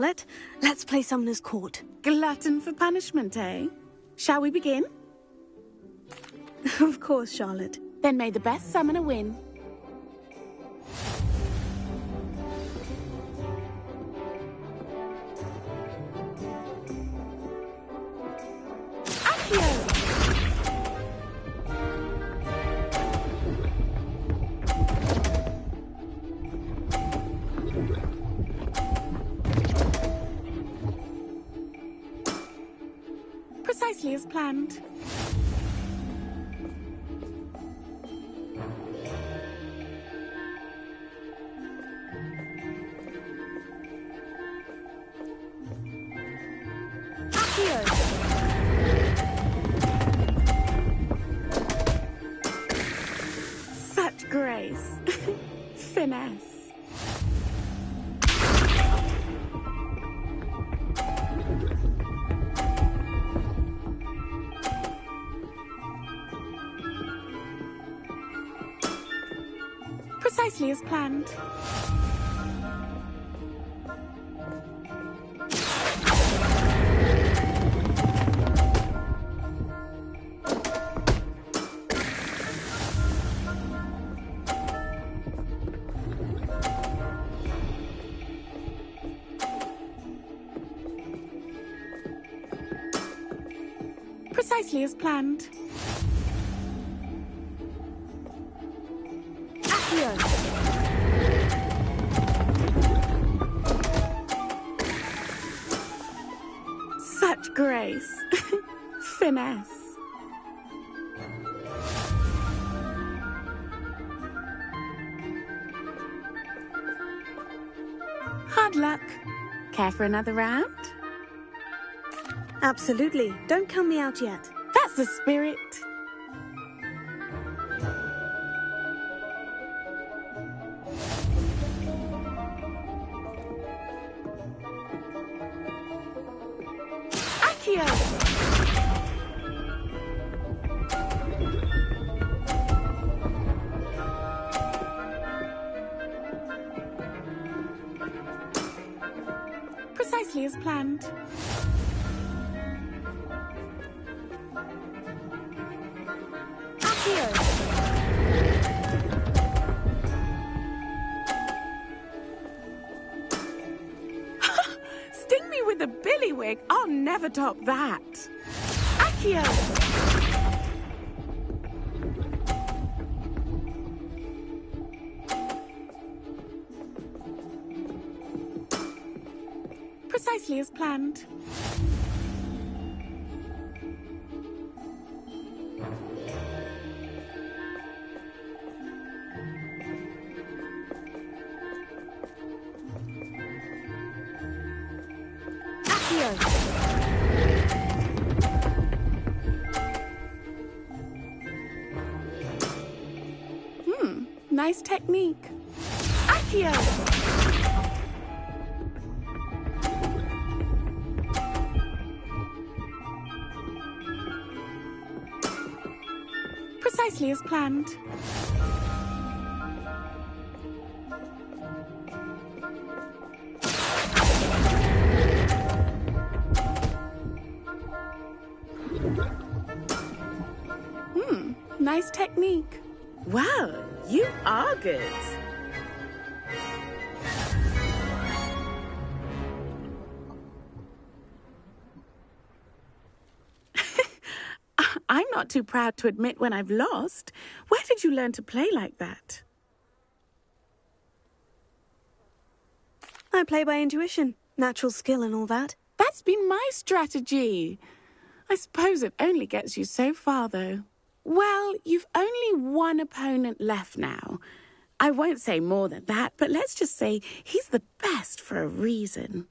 Let's play Summoner's Court. Glutton for punishment, eh? Shall we begin? Of course, Charlotte. Then may the best summoner win. Accio! Precisely as planned. Such grace. Finesse. Precisely as planned. Precisely as planned. Accio! Such grace. Finesse. Hard luck. Care for another round? Absolutely. Don't count me out yet. That's the spirit. Accio! Precisely as planned. Sting me with a billywig. I'll never top that. Accio! Precisely as planned. Nice technique. Accio! Precisely as planned. Nice technique. Wow, you are good. I'm not too proud to admit when I've lost. Where did you learn to play like that? I play by intuition, natural skill and all that. That's been my strategy. I suppose it only gets you so far, though. Well, you've only one opponent left now. I won't say more than that, but let's just say he's the best for a reason.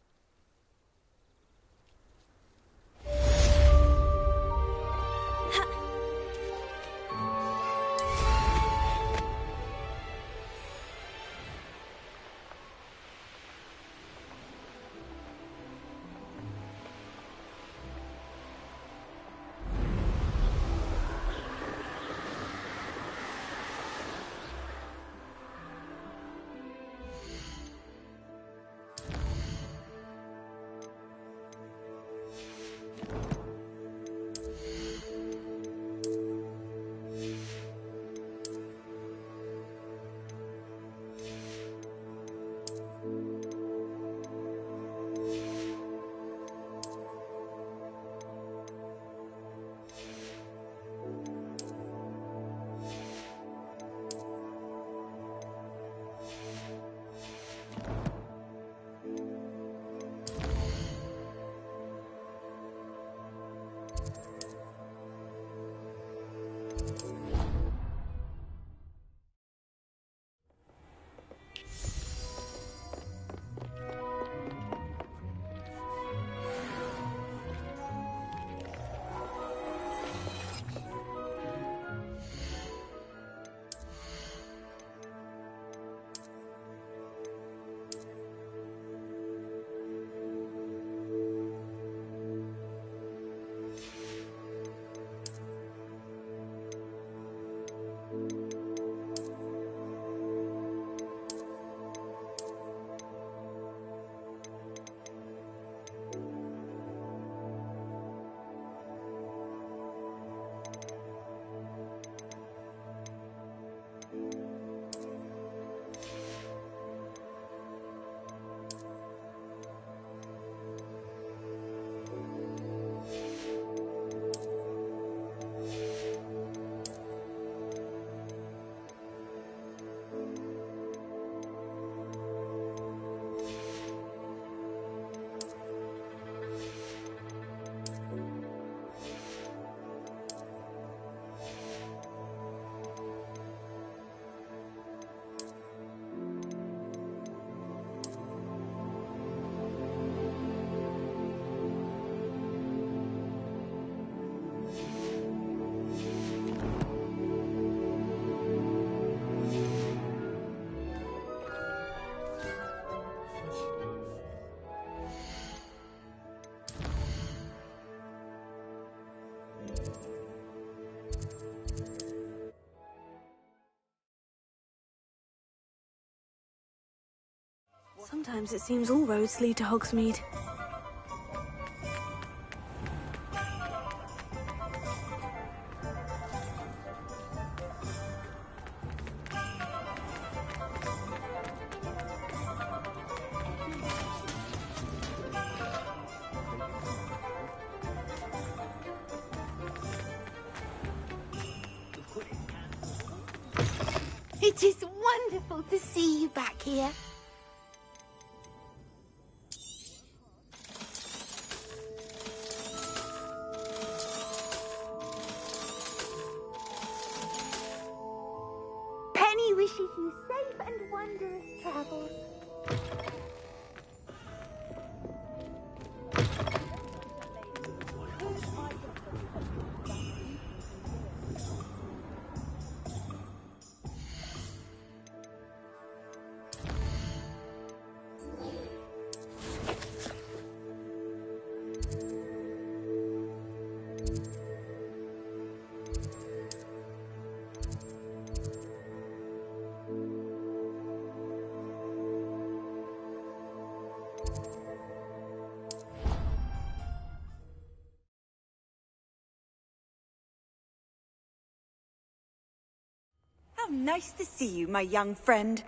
Sometimes it seems all roads lead to Hogsmeade. It is wonderful to see you back here. Penny wishes you safe and wondrous travels. How nice to see you, my young friend.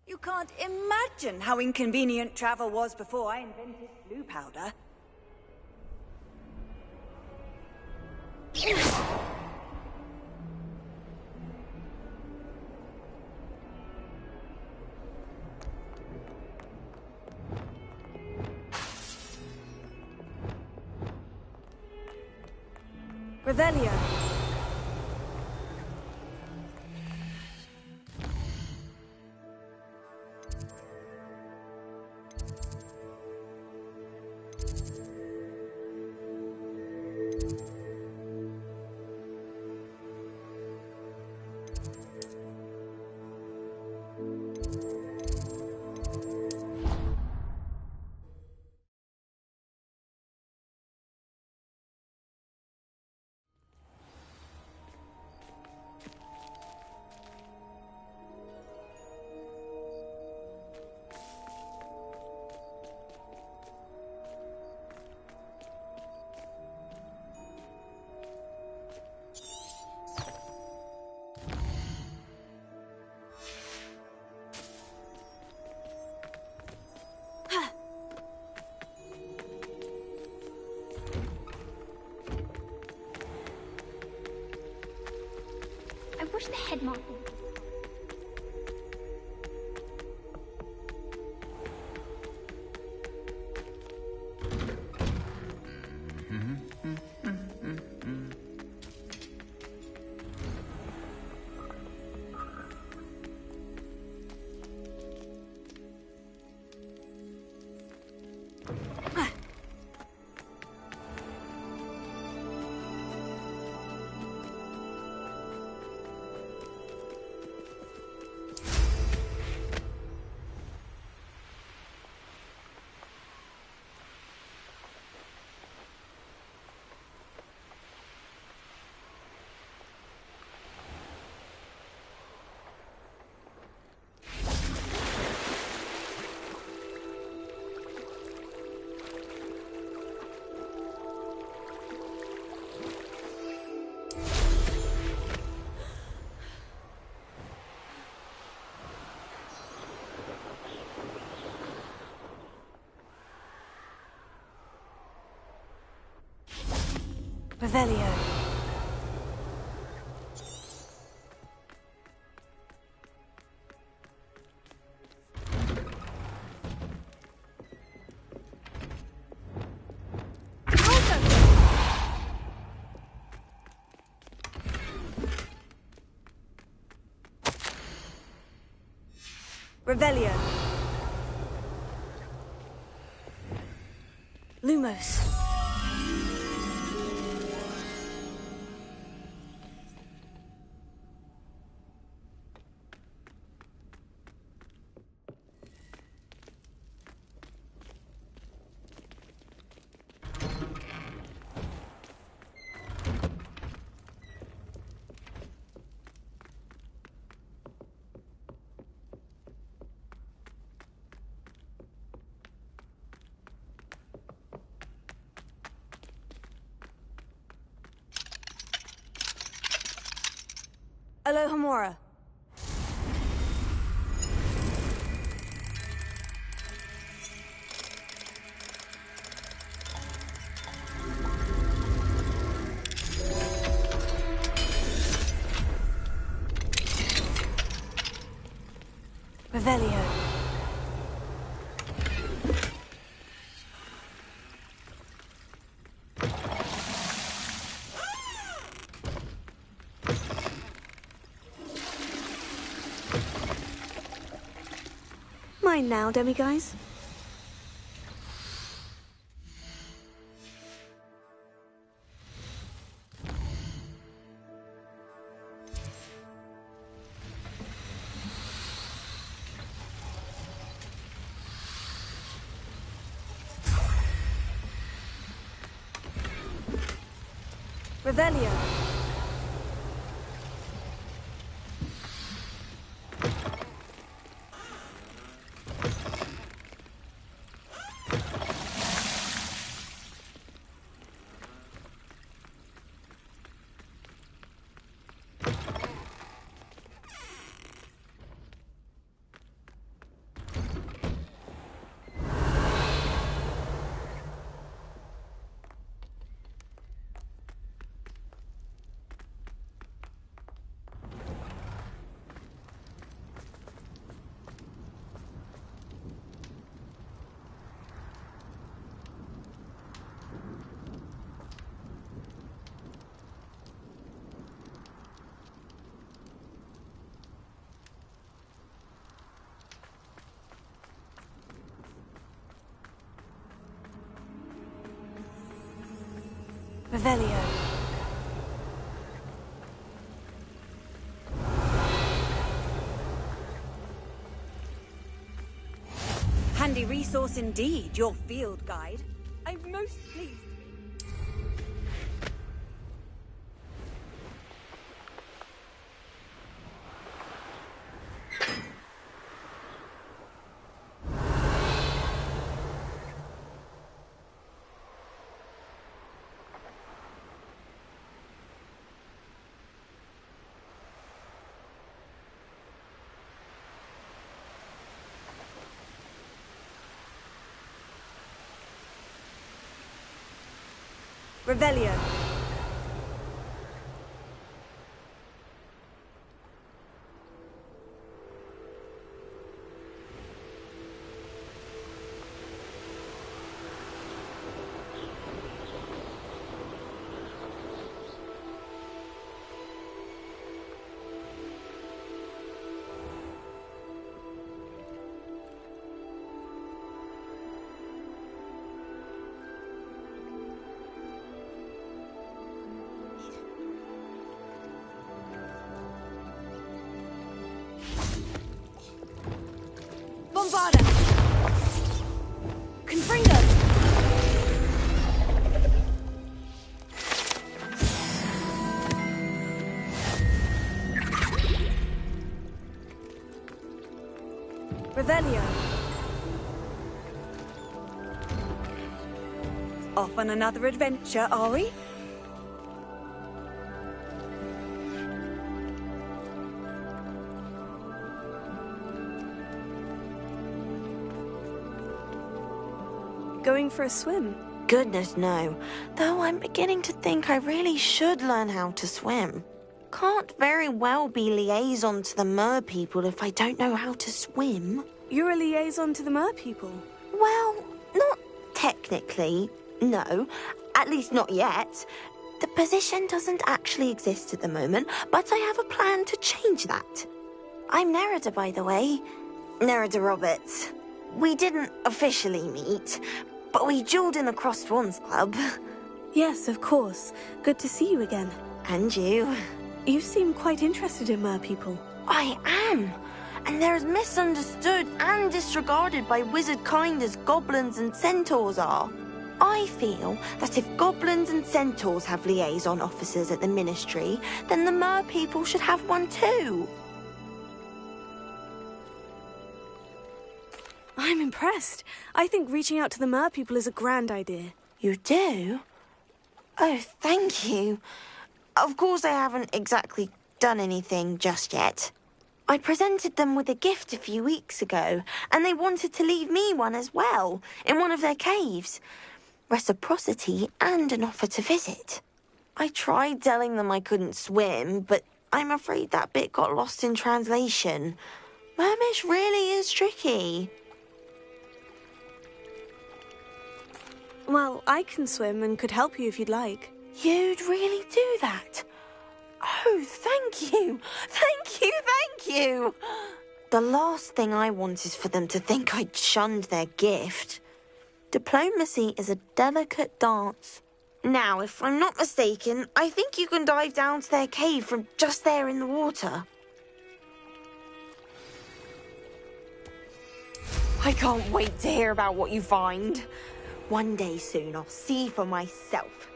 You can't imagine how inconvenient travel was before I invented blue powder. Revelio. I wish the headmaster... Revelio. Revelio. Lumos. Alohomora. Revelio. Mine now, demiguise. Revelio. Revelio. Handy resource indeed, your field guide. I'm most pleased. Revelio. Bombarda! Confringo! Revelio. Off on another adventure, are we? Going for a swim. goodness, no. Though I'm beginning to think I really should learn how to swim. Can't very well be liaison to the mer people if I don't know how to swim. You're a liaison to the mer people. Well, not technically, no. At least not yet. The position doesn't actually exist at the moment, but I have a plan to change that. I'm Nerida, by the way. Nerida Roberts. We didn't officially meet, but we duelled in the Cross Swans Club. Yes, of course. Good to see you again. And you. You seem quite interested in mer people. I am. And they're as misunderstood and disregarded by wizard kind as goblins and centaurs are. I feel that if goblins and centaurs have liaison officers at the ministry, then the mer people should have one too. I'm impressed. I think reaching out to the mer people is a grand idea. You do? Oh, thank you. Of course I haven't exactly done anything just yet. I presented them with a gift a few weeks ago, and they wanted to leave me one as well, in one of their caves. Reciprocity and an offer to visit. I tried telling them I couldn't swim, but I'm afraid that bit got lost in translation. Mermish really is tricky. Well, I can swim and could help you if you'd like. You'd really do that? Oh, thank you! Thank you, thank you! The last thing I want is for them to think I'd shunned their gift. Diplomacy is a delicate dance. Now, if I'm not mistaken, I think you can dive down to their cave from just there in the water. I can't wait to hear about what you find. One day soon, I'll see for myself.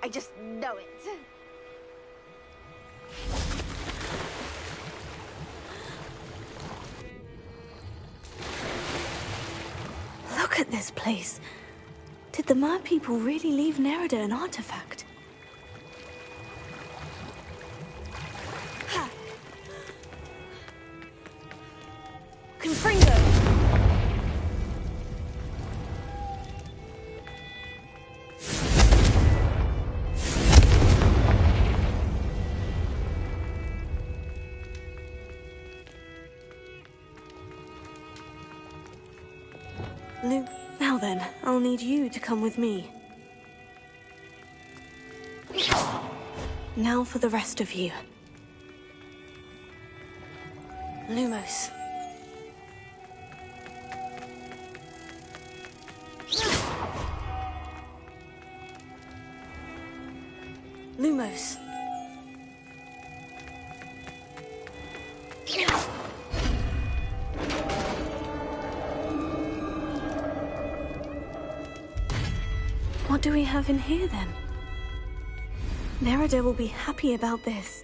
I just know it. Look at this place. Did the mer people really leave Nerida an artifact? Ha! Confringo! Luke, now then, I'll need you to come with me. Now for the rest of you. Lumos. Lumos. What do we have in here, then? Nerida will be happy about this.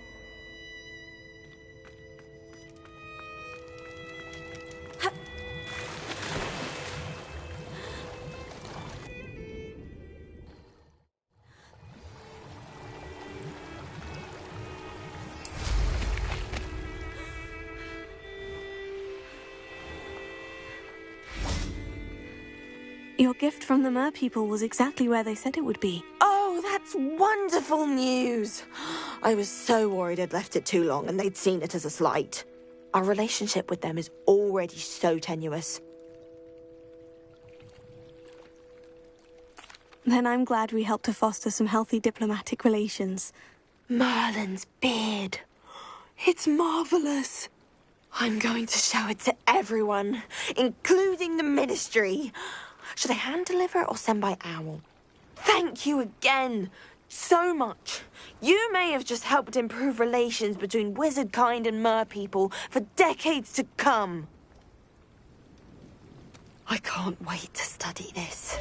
Your gift from the mer people was exactly where they said it would be. Oh, that's wonderful news. I was so worried I'd left it too long and they'd seen it as a slight. Our relationship with them is already so tenuous. Then I'm glad we helped to foster some healthy diplomatic relations. Merlin's beard. It's marvelous. I'm going to show it to everyone, including the ministry. Should I hand deliver or send by owl? Thank you again so much. You may have just helped improve relations between wizard kind and mer people for decades to come. I can't wait to study this.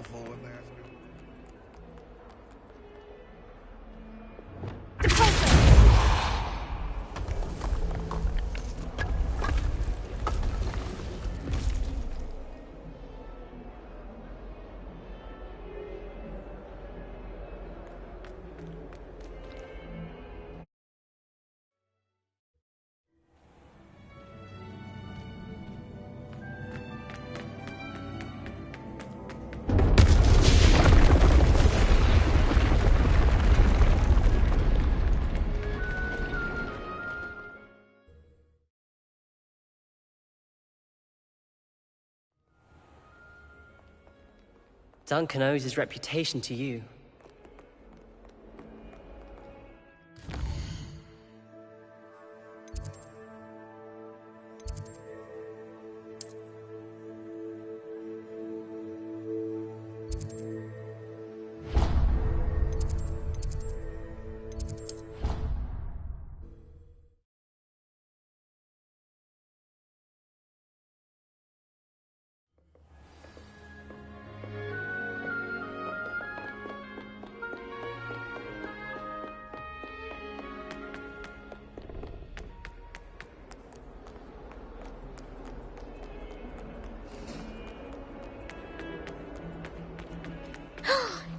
helpful when they ask me. Duncan owes his reputation to you.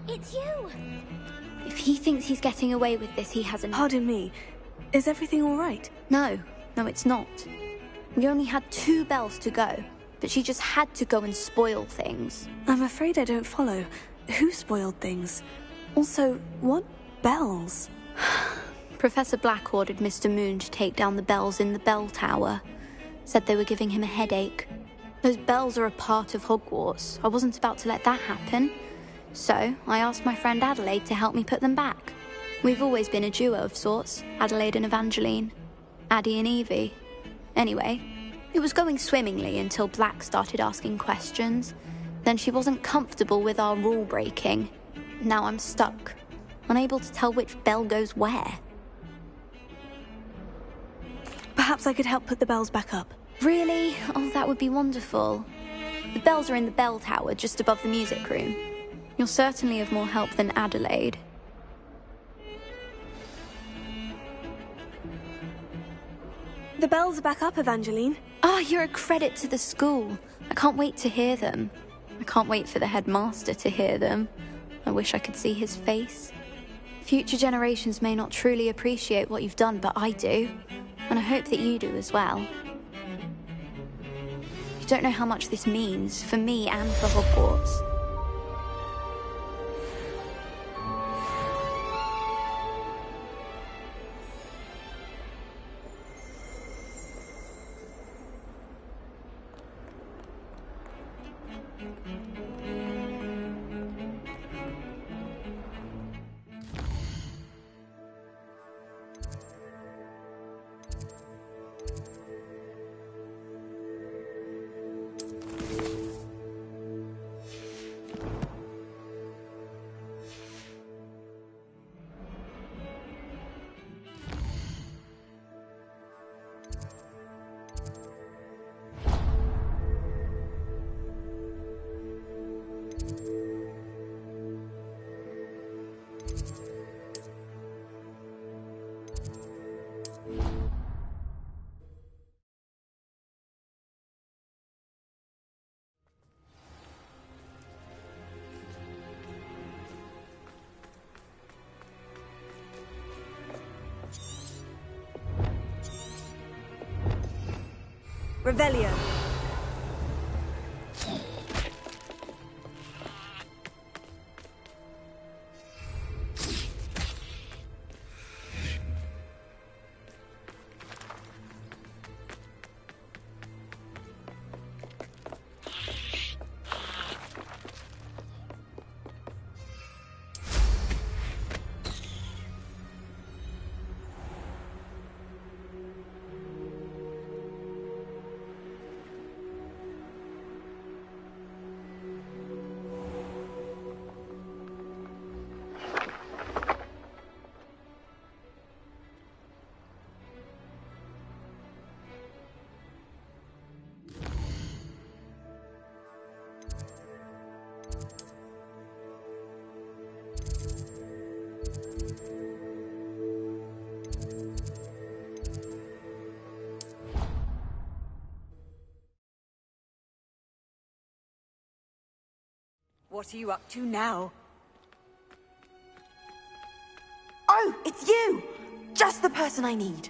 It's you! If he thinks he's getting away with this, he hasn't. Pardon me. Is everything all right? No, it's not. We only had 2 bells to go, but she just had to go and spoil things. I'm afraid I don't follow. Who spoiled things? Also, what bells? Professor Black ordered Mr. Moon to take down the bells in the bell tower. Said they were giving him a headache. Those bells are a part of Hogwarts. I wasn't about to let that happen. So, I asked my friend Adelaide to help me put them back. We've always been a duo of sorts, Adelaide and Evangeline. Addie and Evie. Anyway, it was going swimmingly until Black started asking questions. Then she wasn't comfortable with our rule breaking. Now I'm stuck, unable to tell which bell goes where. Perhaps I could help put the bells back up. Really? Oh, that would be wonderful. The bells are in the bell tower just above the music room. You're certainly of more help than Adelaide. The bells are back up, Evangeline. Ah, you're a credit to the school. I can't wait to hear them. I can't wait for the headmaster to hear them. I wish I could see his face. Future generations may not truly appreciate what you've done, but I do. And I hope that you do as well. You don't know how much this means, for me and for Hogwarts. Revelio. What are you up to now? Oh, it's you! Just the person I need.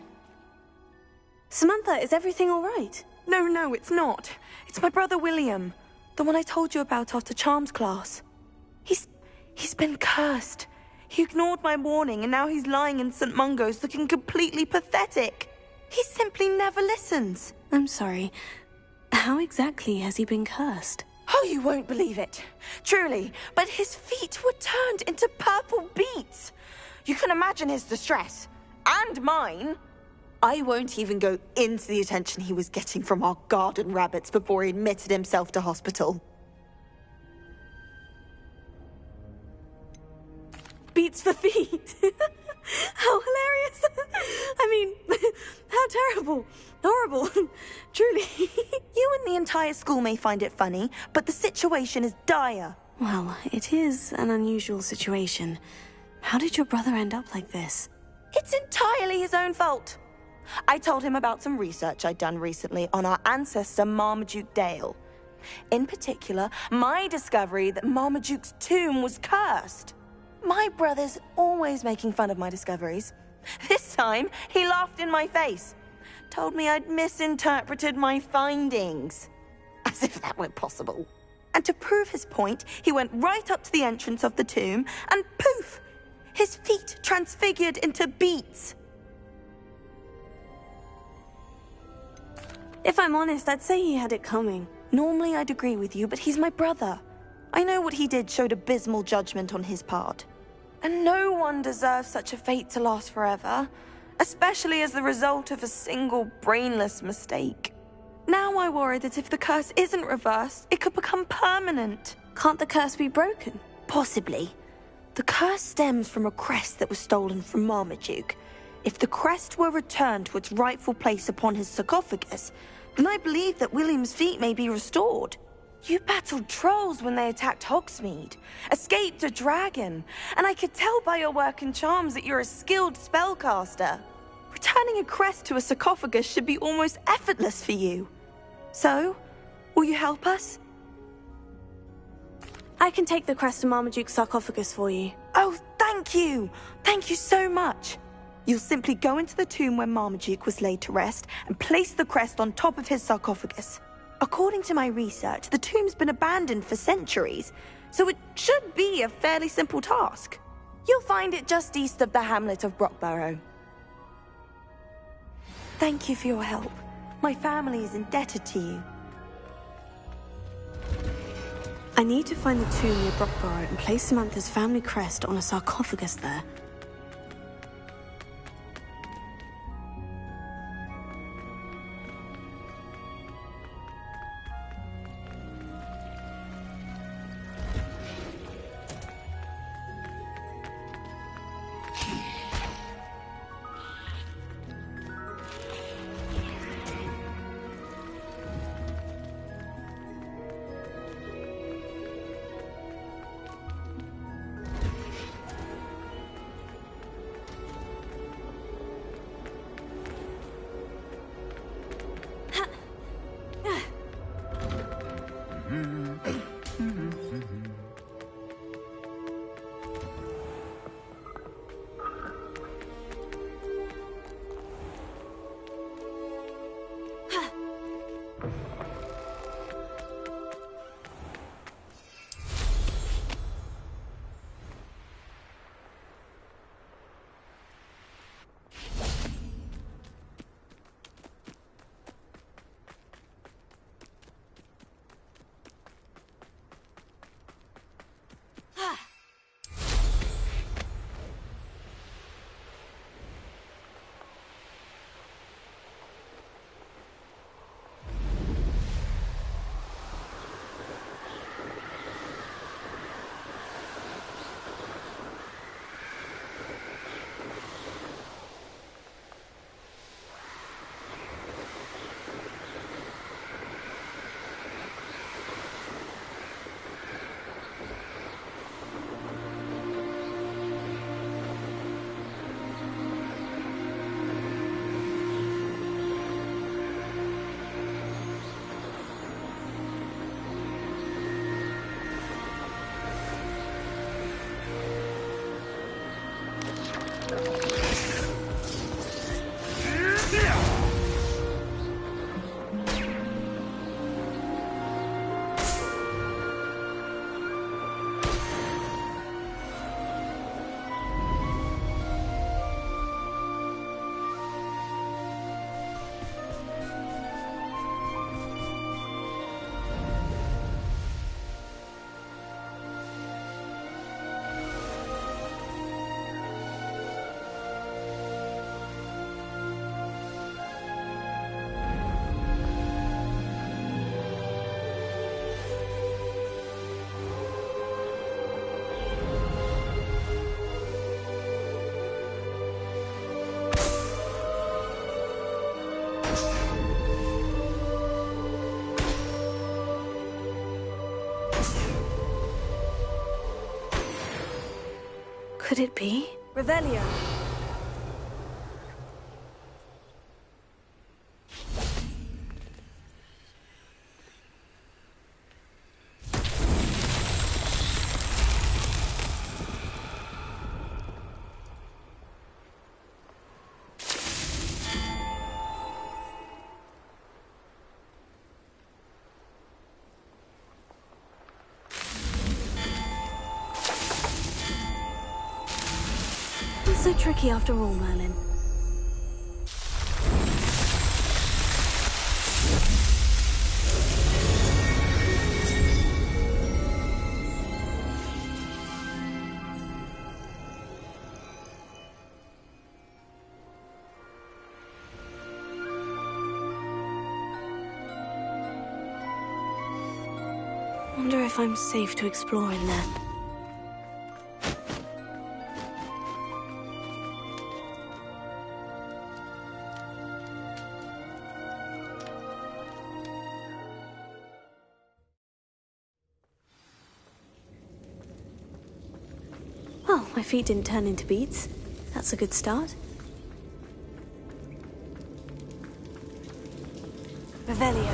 Samantha, is everything all right? No, it's not. It's my brother William. The one I told you about after Charms class. He's been cursed. He ignored my warning and now he's lying in St. Mungo's looking completely pathetic. He simply never listens. I'm sorry. How exactly has he been cursed? Oh, you won't believe it. Truly, but his feet were turned into purple beets. You can imagine his distress. And mine. I won't even go into the attention he was getting from our garden rabbits before he admitted himself to hospital. Beats for feet. How hilarious. I mean, how terrible. Horrible. Truly. You and the entire school may find it funny, but the situation is dire. Well, it is an unusual situation. How did your brother end up like this? It's entirely his own fault. I told him about some research I'd done recently on our ancestor Marmaduke Dale. In particular, my discovery that Marmaduke's tomb was cursed. My brother's always making fun of my discoveries. This time, he laughed in my face. Told me I'd misinterpreted my findings. As if that were possible. And to prove his point, he went right up to the entrance of the tomb and poof! His feet transfigured into beets. If I'm honest, I'd say he had it coming. Normally I'd agree with you, but he's my brother. I know what he did showed abysmal judgment on his part. And no one deserves such a fate to last forever, especially as the result of a single brainless mistake. Now I worry that if the curse isn't reversed, it could become permanent. Can't the curse be broken? Possibly. The curse stems from a crest that was stolen from Marmaduke. If the crest were returned to its rightful place upon his sarcophagus, then I believe that William's feet may be restored. You battled trolls when they attacked Hogsmeade, escaped a dragon, and I could tell by your work and charms that you're a skilled spellcaster. Returning a crest to a sarcophagus should be almost effortless for you. So, will you help us? I can take the crest to Marmaduke's sarcophagus for you. Oh, thank you! Thank you so much! You'll simply go into the tomb where Marmaduke was laid to rest and place the crest on top of his sarcophagus. According to my research, the tomb's been abandoned for centuries, so it should be a fairly simple task. You'll find it just east of the hamlet of Brockborough. Thank you for your help. My family is indebted to you. I need to find the tomb near Brockborough and place Samantha's family crest on a sarcophagus there. Could it be? Revelio. It's so tricky after all, Merlin. Wonder if I'm safe to explore in there. Well, my feet didn't turn into beets. That's a good start. Revelio.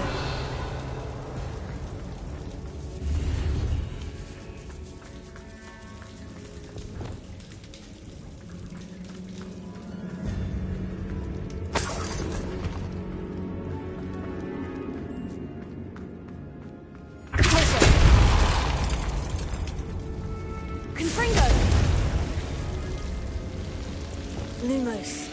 Lumos.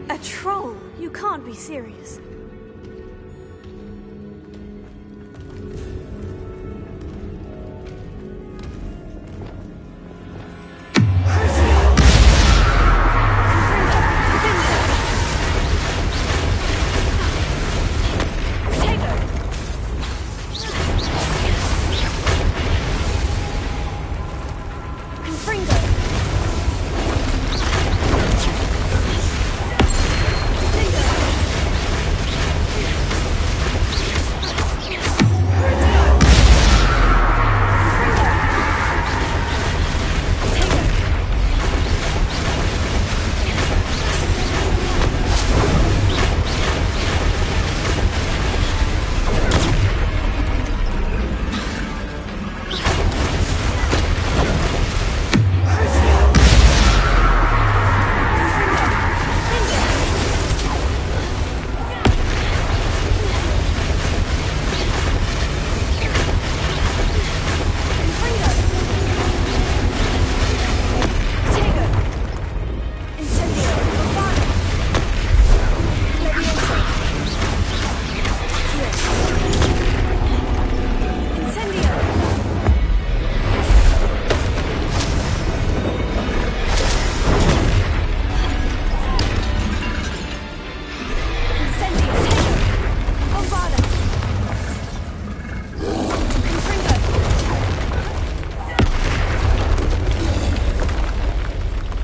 A troll? You can't be serious.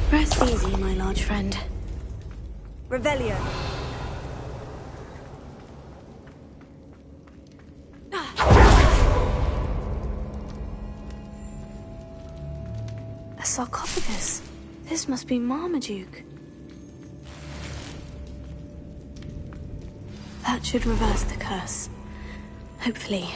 Rest easy, my large friend. Revelio. A sarcophagus. This must be Marmaduke. That should reverse the curse. Hopefully.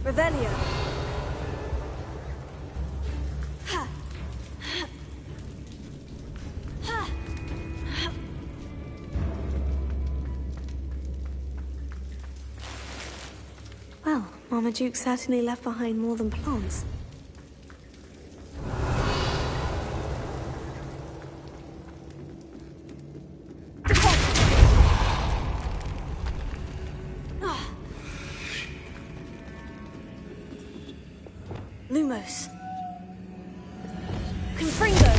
Revelio. Well, Marmaduke certainly left behind more than plants. Lumos. Confringo.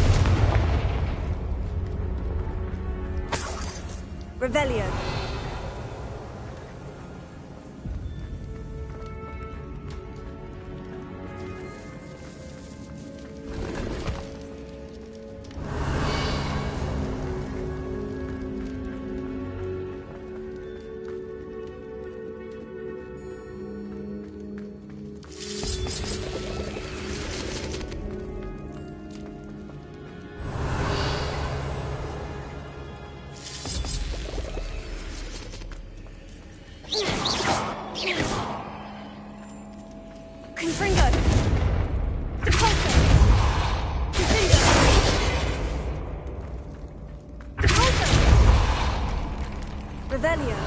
Revelio. Confringo. Repulsor. Confringo. Repulsor. Revelio.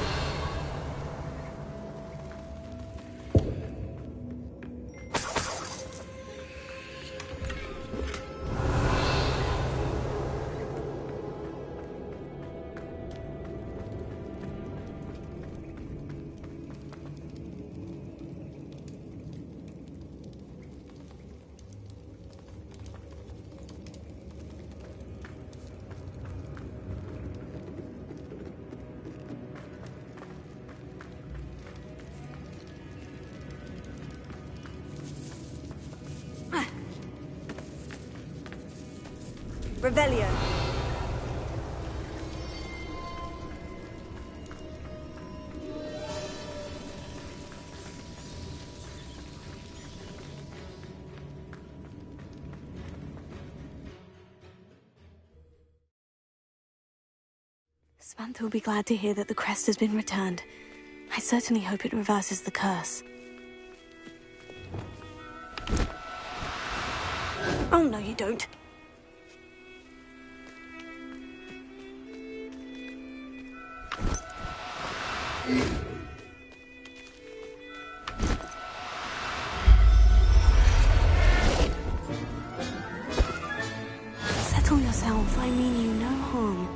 Revelio. Samantha will be glad to hear that the crest has been returned. I certainly hope it reverses the curse. Oh, no, you don't. Settle yourself. I mean you no harm.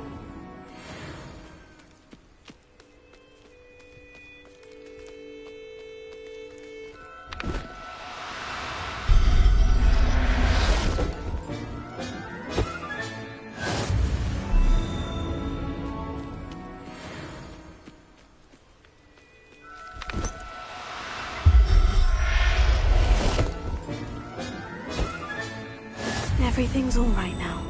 Everything's all right now.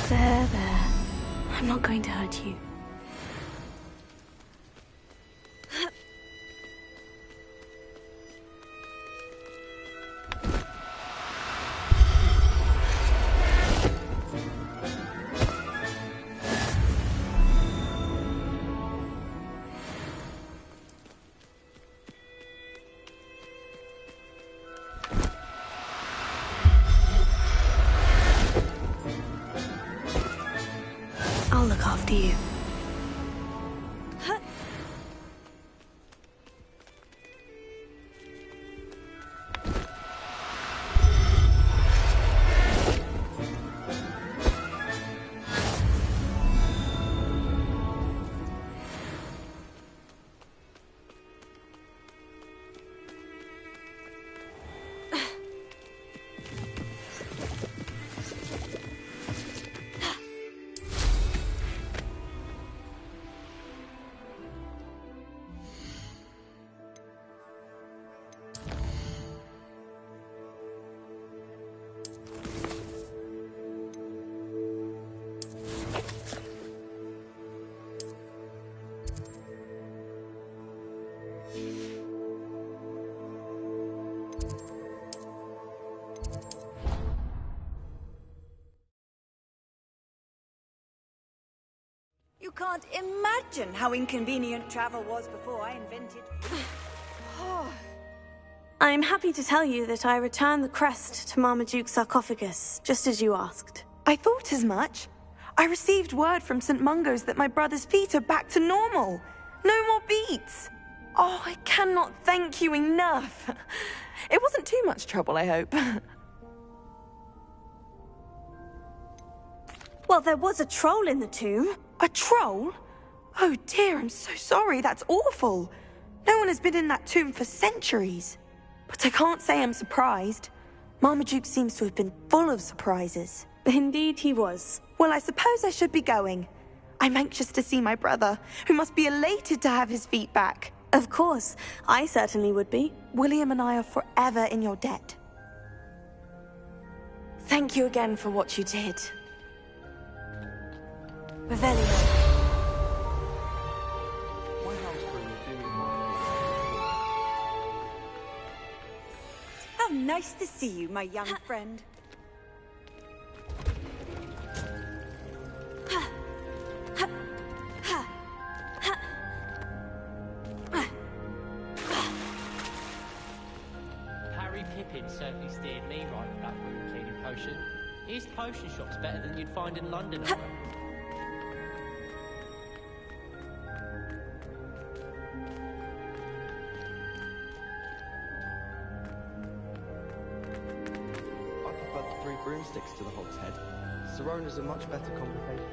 There. I'm not going to hurt you. I'll look after you. can't imagine how inconvenient travel was before I invented... I'm happy to tell you that I returned the crest to Marmaduke's sarcophagus, just as you asked. I thought as much. I received word from St. Mungo's that my brother's feet are back to normal. No more beats. Oh, I cannot thank you enough. It wasn't too much trouble, I hope. Well, there was a troll in the tomb. A troll? Oh dear, I'm so sorry. That's awful. No one has been in that tomb for centuries. But I can't say I'm surprised. Marmaduke seems to have been full of surprises. Indeed he was. Well, I suppose I should be going. I'm anxious to see my brother, who must be elated to have his feet back. Of course, I certainly would be. William and I are forever in your debt. Thank you again for what you did. Revelio. How nice to see you, my young friend. Harry Pippin certainly steered me right with that wound cleaning potion. His potion shop's better than you'd find in London, I reckon. Broomsticks to the Hogshead. Sirona's a much better complication.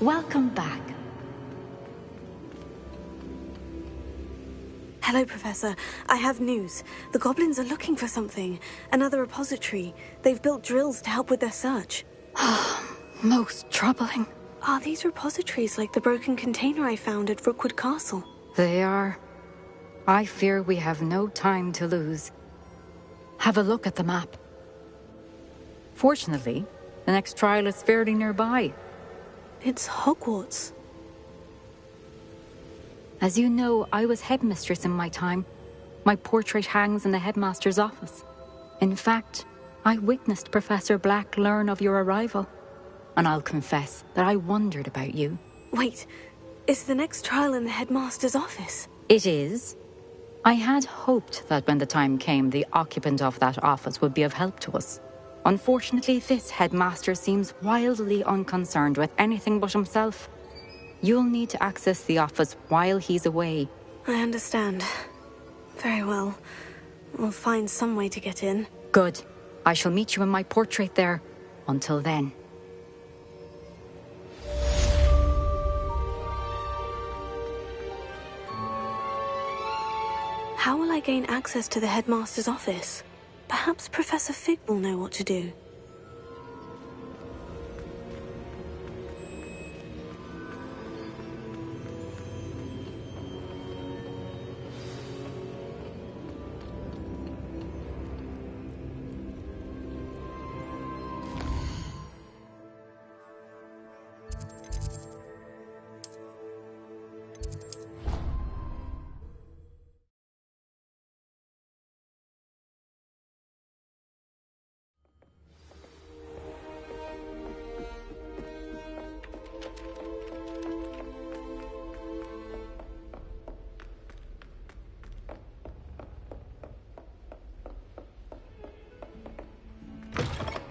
Welcome back. Hello, Professor. I have news. The goblins are looking for something. Another repository. They've built drills to help with their search. Most troubling. Are these repositories like the broken container I found at Rookwood Castle? They are. I fear we have no time to lose. Have a look at the map. Fortunately, the next trial is fairly nearby. It's Hogwarts. As you know, I was headmistress in my time. My portrait hangs in the headmaster's office. In fact, I witnessed Professor Black learn of your arrival. And I'll confess that I wondered about you. Wait, is the next trial in the headmaster's office? It is. I had hoped that when the time came, the occupant of that office would be of help to us. Unfortunately, this headmaster seems wildly unconcerned with anything but himself. You'll need to access the office while he's away. I understand. Very well. We'll find some way to get in. Good. I shall meet you in my portrait there. Until then. How will I gain access to the headmaster's office? Perhaps Professor Fig will know what to do.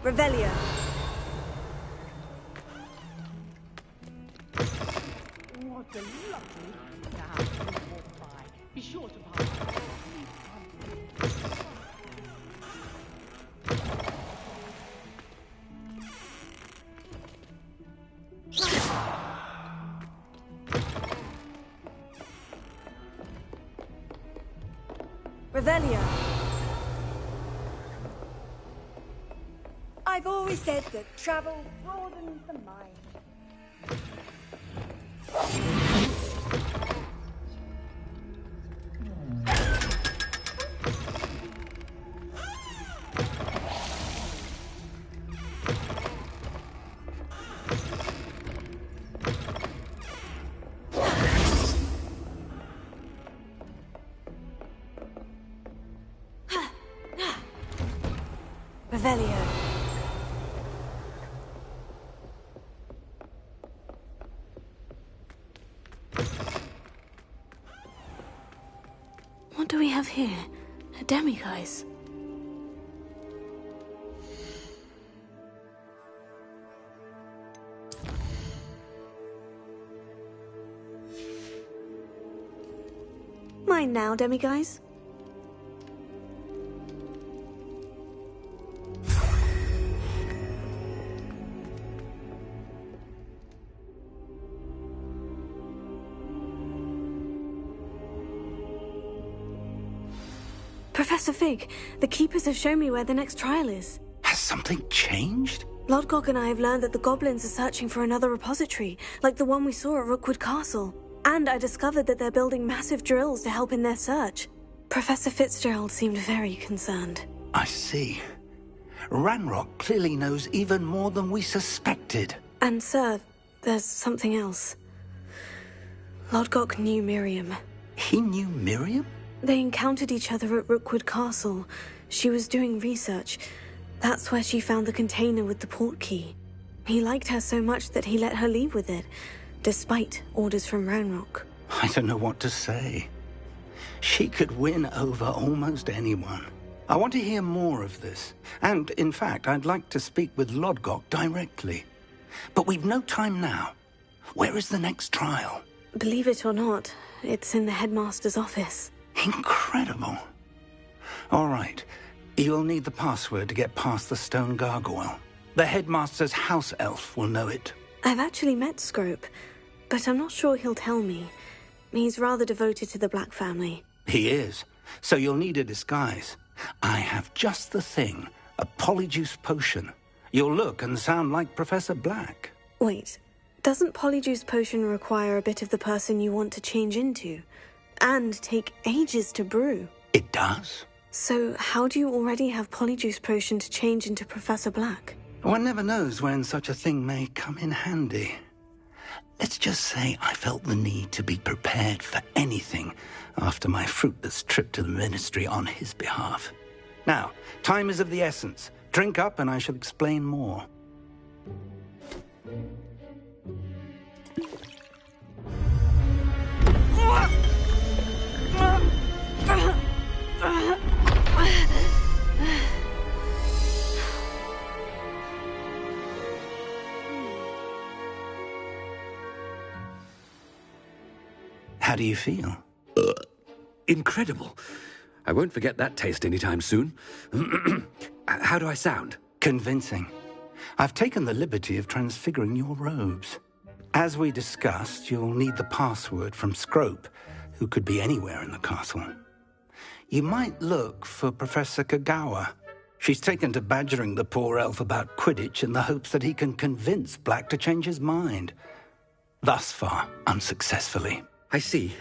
Revelio. What a lovely house to walk by. Be sure to pass. Revelio. I've always said that travel broadens the mind. Revelio. What do we have here? A demiguise. Mine now, demiguise. Professor Fig, the Keepers have shown me where the next trial is. Has something changed? Lodgok and I have learned that the goblins are searching for another repository, like the one we saw at Rookwood Castle. And I discovered that they're building massive drills to help in their search. Professor Fitzgerald seemed very concerned. I see. Ranrock clearly knows even more than we suspected. And sir, there's something else. Lodgok knew Miriam. He knew Miriam? They encountered each other at Rookwood Castle. She was doing research. That's where she found the container with the port key. He liked her so much that he let her leave with it, despite orders from Ranrock. I don't know what to say. She could win over almost anyone. I want to hear more of this. And, in fact, I'd like to speak with Lodgok directly. But we've no time now. Where is the next trial? Believe it or not, it's in the headmaster's office. Incredible. All right. You'll need the password to get past the stone gargoyle. The headmaster's house elf will know it. I've actually met Scrope, but I'm not sure he'll tell me. He's rather devoted to the Black family. He is. So you'll need a disguise. I have just the thing. A polyjuice potion. You'll look and sound like Professor Black. Wait, doesn't polyjuice potion require a bit of the person you want to change into? And take ages to brew? It does. So how do you already have polyjuice potion to change into Professor Black? One never knows when such a thing may come in handy. Let's just say I felt the need to be prepared for anything after my fruitless trip to the ministry on his behalf. Now, time is of the essence. Drink up and I shall explain more. How do you feel? Incredible. I won't forget that taste anytime soon. How do I sound? Convincing. I've taken the liberty of transfiguring your robes. As we discussed, you'll need the password from Scrope, who could be anywhere in the castle. You might look for Professor Kagawa. She's taken to badgering the poor elf about Quidditch in the hopes that he can convince Black to change his mind. Thus far, unsuccessfully. I see.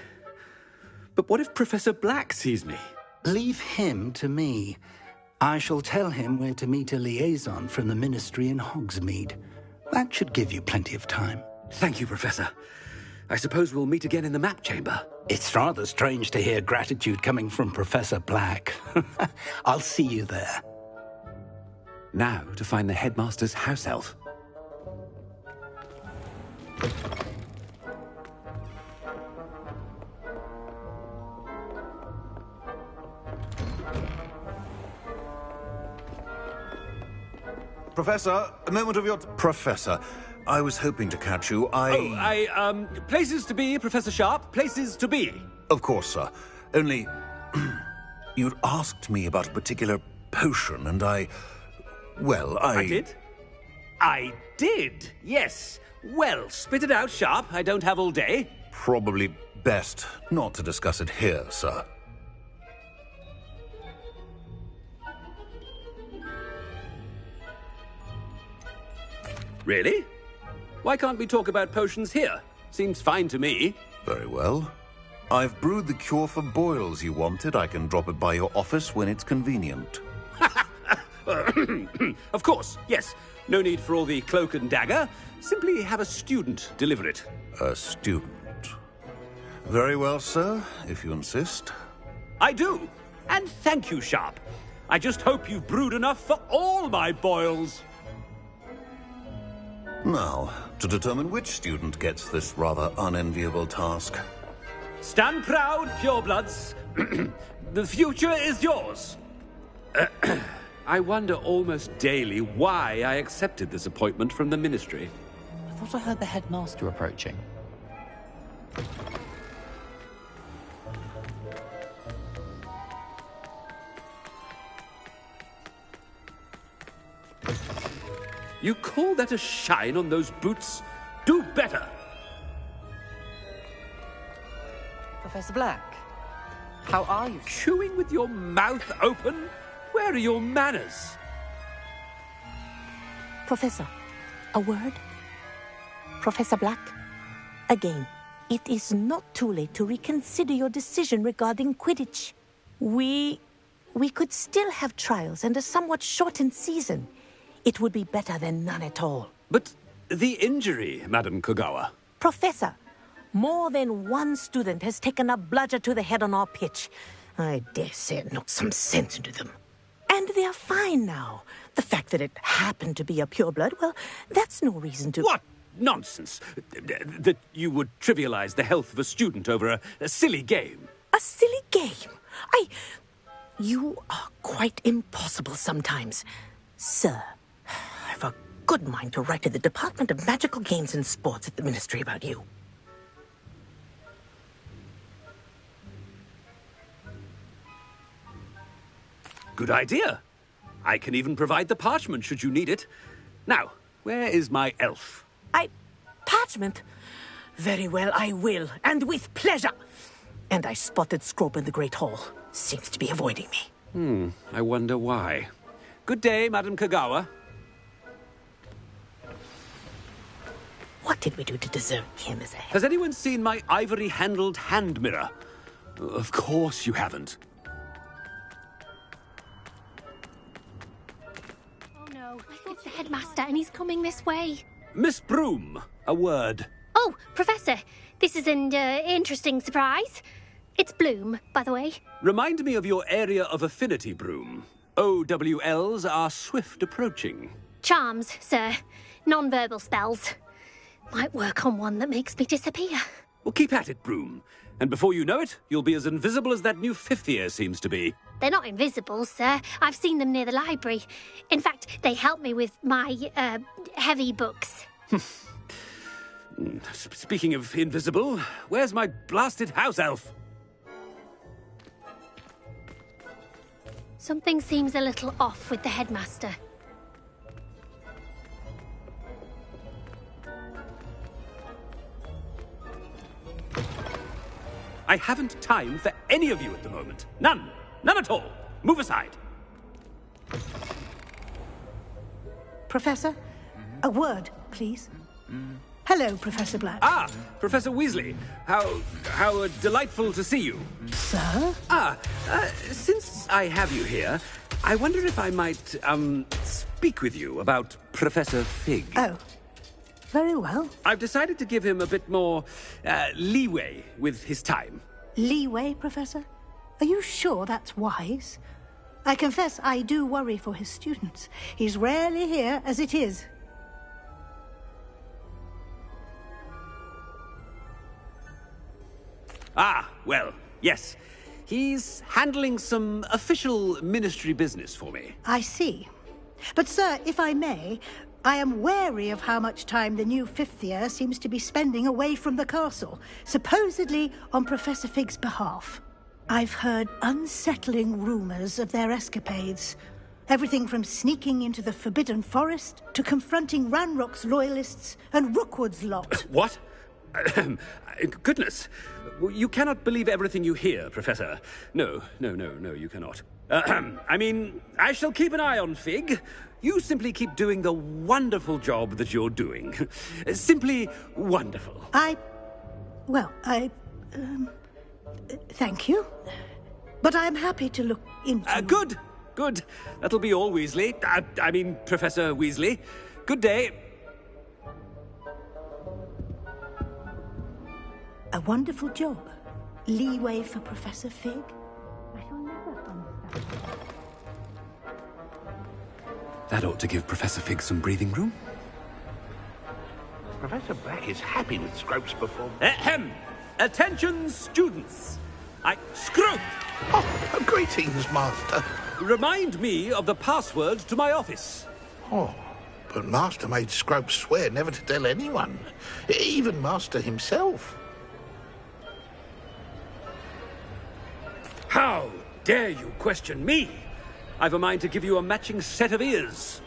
But what if Professor Black sees me? Leave him to me. I shall tell him where to meet a liaison from the Ministry in Hogsmeade. That should give you plenty of time. Thank you, Professor. I suppose we'll meet again in the map chamber. It's rather strange to hear gratitude coming from Professor Black. I'll see you there. Now to find the headmaster's house elf. Professor, a moment of your... Professor, I was hoping to catch you. Places to be, Professor Sharp. Places to be. Of course, sir. Only... you'd asked me about a particular potion, and I did? I did, yes. Well, spit it out, Sharp. I don't have all day. Probably best not to discuss it here, sir. Really? Why can't we talk about potions here? Seems fine to me. Very well. I've brewed the cure for boils you wanted. I can drop it by your office when it's convenient. Of course, yes. No need for all the cloak and dagger. Simply have a student deliver it. A student? Very well, sir, if you insist. I do. And thank you, Sharp. I just hope you've brewed enough for all my boils. Now, to determine which student gets this rather unenviable task. Stand proud, purebloods. The future is yours. I wonder almost daily why I accepted this appointment from the Ministry. I thought I heard the headmaster approaching. You call that a shine on those boots? Do better! Professor Black, how are you? Chewing with your mouth open? Where are your manners? Professor, a word? Professor Black, again, it is not too late to reconsider your decision regarding Quidditch. We could still have trials and a somewhat shortened season. It would be better than none at all. But the injury, Madam Kagawa. Professor, more than one student has taken a bludger to the head on our pitch. I dare say it knocked some sense into them. And they're fine now. The fact that it happened to be a pureblood, well, that's no reason to... What nonsense! That you would trivialize the health of a student over a silly game. A silly game? You are quite impossible sometimes. Sir, I've a good mind to write to the Department of Magical Games and Sports at the Ministry about you. Good idea. I can even provide the parchment should you need it. Now, where is my elf? Parchment? Very well, I will, and with pleasure. And I spotted Scrope in the Great Hall. Seems to be avoiding me. I wonder why. Good day, Madam Kagawa. What did we do to deserve him as a head? Has anyone seen my ivory-handled hand mirror? Of course you haven't. Oh no, it's the headmaster and he's coming this way. Miss Broom, a word. Oh, Professor, this is an interesting surprise. It's Bloom, by the way. Remind me of your area of affinity, Broom. OWLs are swift approaching. Charms, sir. Non-verbal spells. Might work on one that makes me disappear. Well, keep at it, Broom. And before you know it, you'll be as invisible as that new fifth year seems to be. They're not invisible, sir. I've seen them near the library. In fact, they help me with my, heavy books. Speaking of invisible, where's my blasted house elf? Something seems a little off with the headmaster. I haven't time for any of you at the moment. None. None at all. Move aside. Professor, a word, please. Hello, Professor Black. Ah, Professor Weasley. How delightful to see you. Sir? Since I have you here, I wonder if I might, speak with you about Professor Fig. Oh, very well. I've decided to give him a bit more, leeway with his time. Leeway, Professor? Are you sure that's wise? I confess I do worry for his students. He's rarely here as it is. Ah, well, yes. He's handling some official ministry business for me. I see. But, sir, if I may, I am wary of how much time the new fifth year seems to be spending away from the castle, supposedly on Professor Fig's behalf. I've heard unsettling rumors of their escapades. Everything from sneaking into the Forbidden Forest to confronting Ranrock's loyalists and Rookwood's lot. What? Goodness. You cannot believe everything you hear, Professor. No, you cannot. I mean, I shall keep an eye on Fig. You simply keep doing the wonderful job that you're doing. Simply wonderful. Thank you. But I'm happy to look into... Good. That'll be all, Weasley. I mean, Professor Weasley. Good day. A wonderful job. Leeway for Professor Fig. I shall never understand. That ought to give Professor Fig some breathing room. Professor Black is happy with Scrope's performance. Ahem! Attention, students! Scrope! Oh, greetings, Master. Remind me of the password to my office. Oh, but Master made Scrope swear never to tell anyone. Even Master himself. How dare you question me? I've a mind to give you a matching set of ears.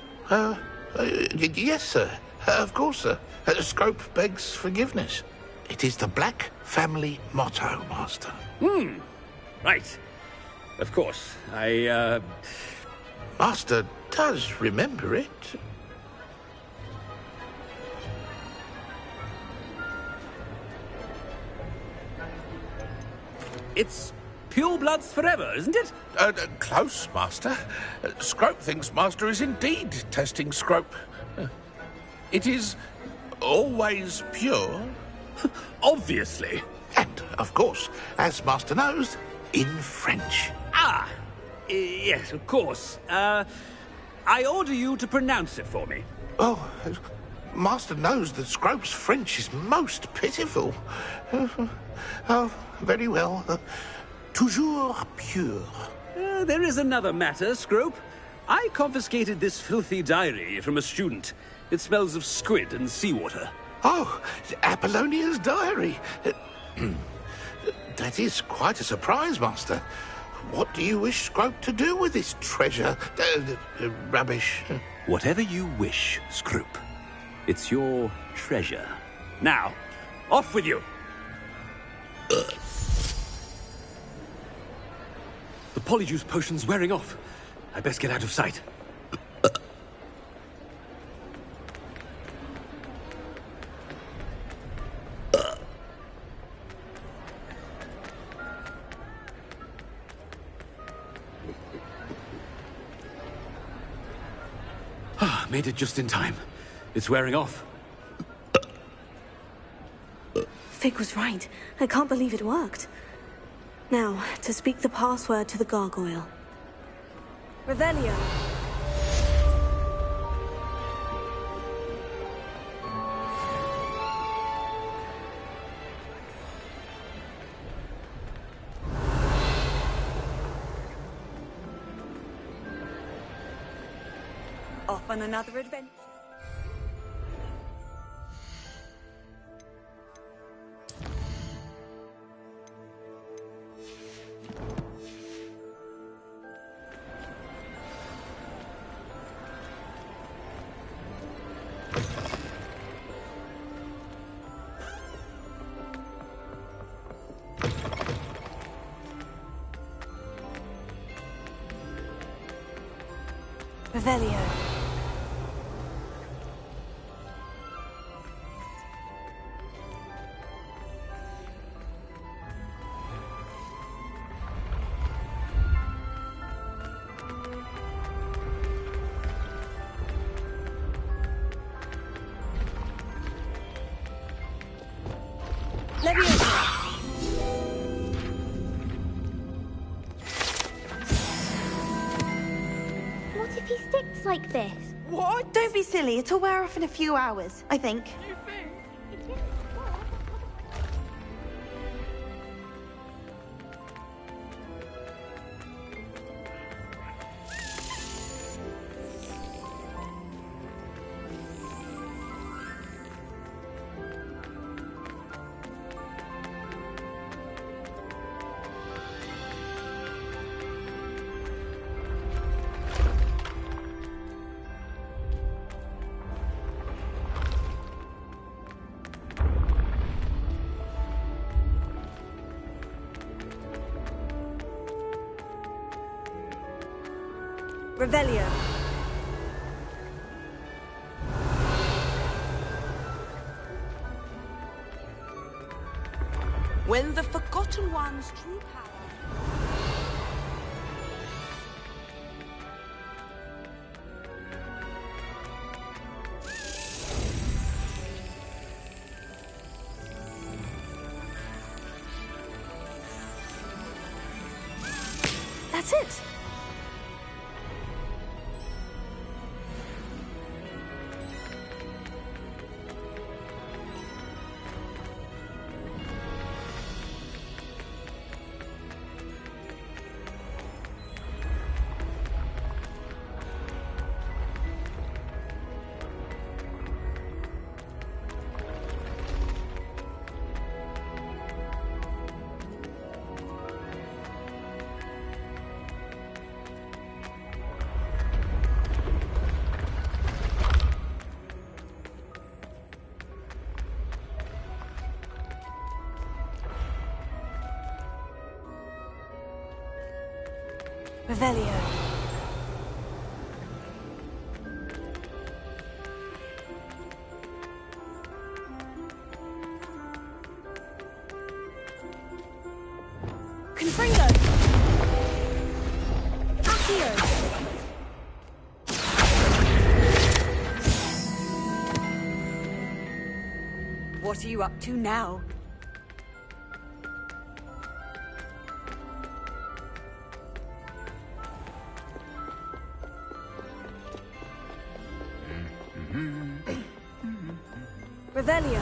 Yes, sir. Of course, sir. Scrope begs forgiveness. It is the Black family motto, Master. Right. Of course. Master does remember it. It's purebloods forever, isn't it? Close, Master. Scrope thinks Master is indeed testing Scrope. It is always pure. Obviously. And, of course, as Master knows, in French. Yes, of course. I order you to pronounce it for me. Oh, Master knows that Scrope's French is most pitiful. Oh, very well. Toujours pure. There is another matter, Scrope. I confiscated this filthy diary from a student. It smells of squid and seawater. Oh, Apollonia's diary. That is quite a surprise, Master. What do you wish Scrope to do with this treasure? Rubbish. Whatever you wish, Scrope. It's your treasure. Now, off with you. The polyjuice potion's wearing off. I best get out of sight. Made it just in time. It's wearing off. Fig was right. I can't believe it worked. Now, to speak the password to the gargoyle. Revelio. Off on another adventure. Revelio. What if he sticks like this? What? Don't be silly. It'll wear off in a few hours, I think. Revelio. When the Forgotten One's true power... That's it! Revelio. Confringo. Accio. What are you up to now? Revelio.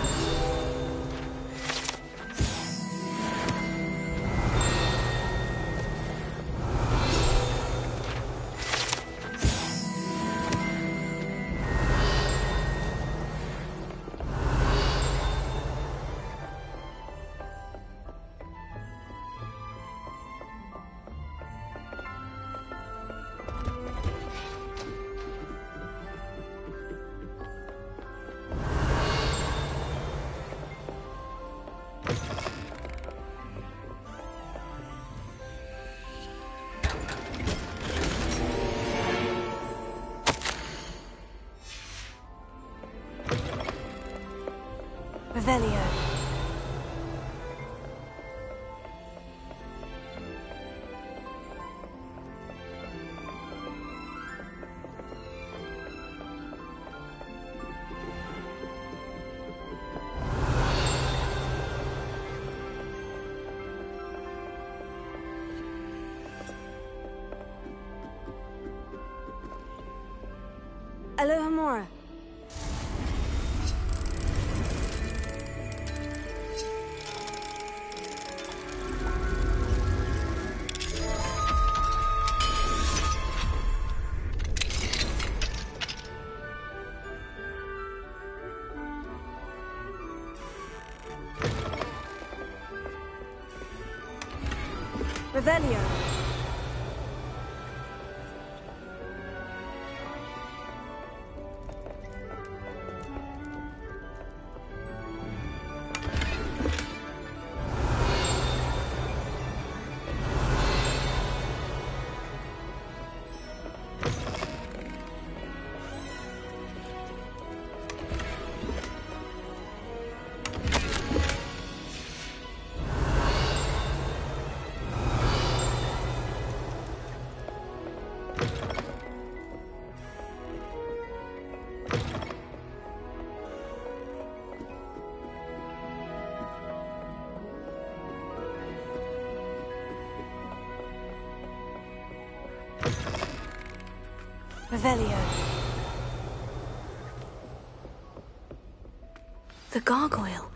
Revelio. Alohomora. Revelio. Revelio. The gargoyle.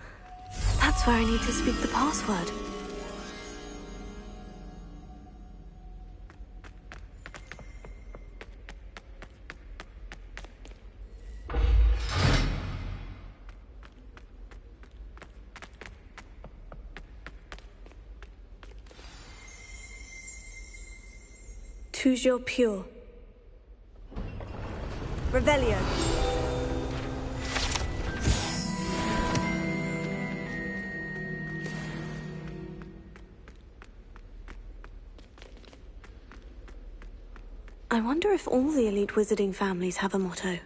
That's where I need to speak the password. Toujours pure. Revelio. I wonder if all the elite wizarding families have a motto.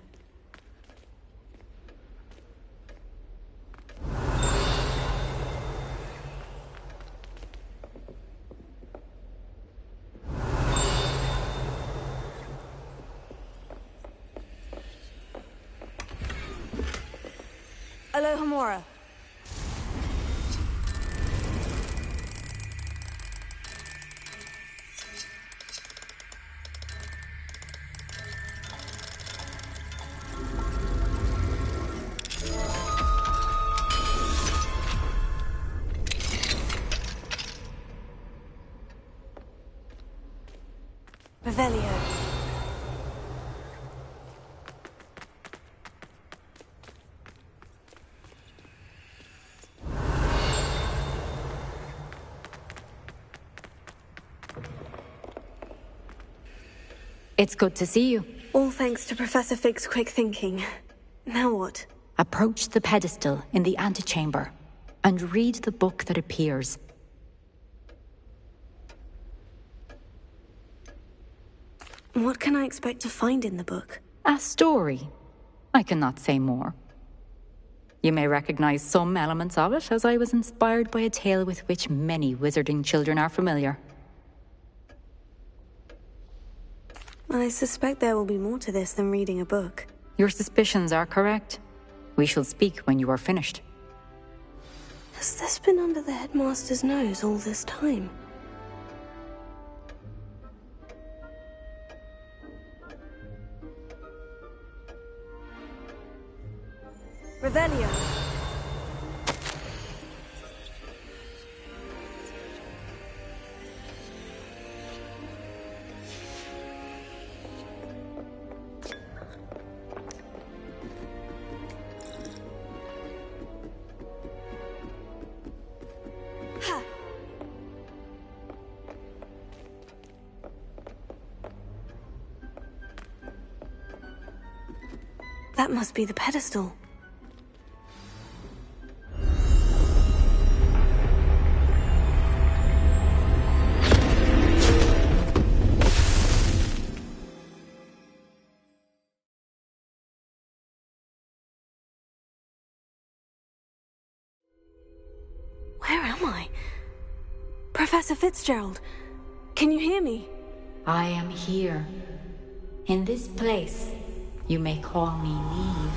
Alohomora. Revelio. It's good to see you. All thanks to Professor Fig's quick thinking. Now what? Approach the pedestal in the antechamber and read the book that appears. What can I expect to find in the book? A story. I cannot say more. You may recognize some elements of it, as I was inspired by a tale with which many wizarding children are familiar. I suspect there will be more to this than reading a book. Your suspicions are correct. We shall speak when you are finished. Has this been under the headmaster's nose all this time? Revelio. That must be the pedestal. Where am I? Professor Fitzgerald, can you hear me? I am here. In this place, you may call me Neve.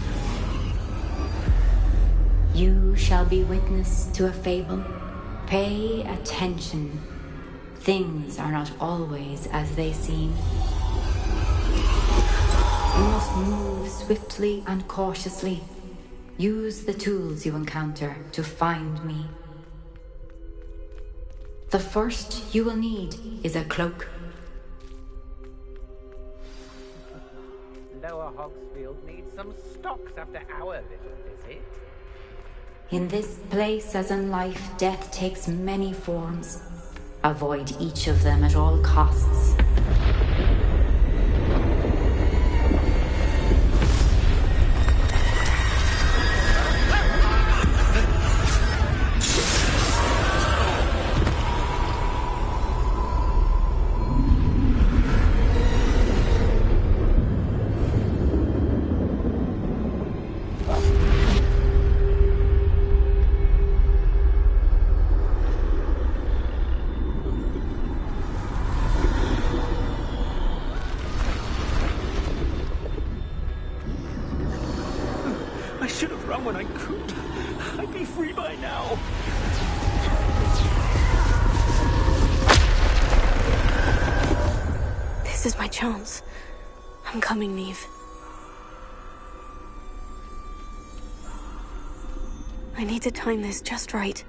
You shall be witness to a fable. Pay attention. Things are not always as they seem. You must move swiftly and cautiously. Use the tools you encounter to find me. The first you will need is a cloak. Lower Hogsfield needs some stocks after our little visit. In this place, as in life, death takes many forms. Avoid each of them at all costs. When I could, I'd be free by now. This is my chance. I'm coming, Neve. I need to time this just right.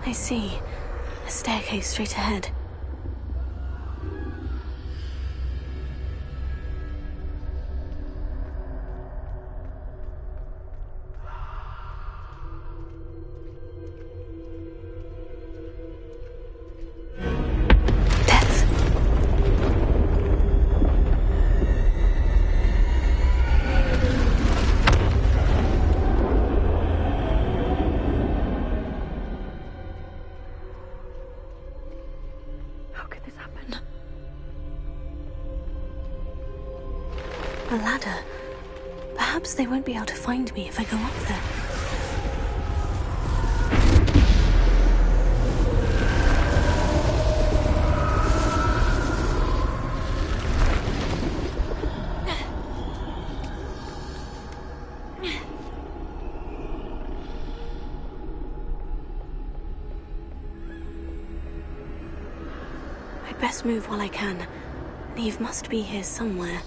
I see. A staircase straight ahead. A ladder. Perhaps they won't be able to find me if I go up there. I'd best move while I can. Neve must be here somewhere.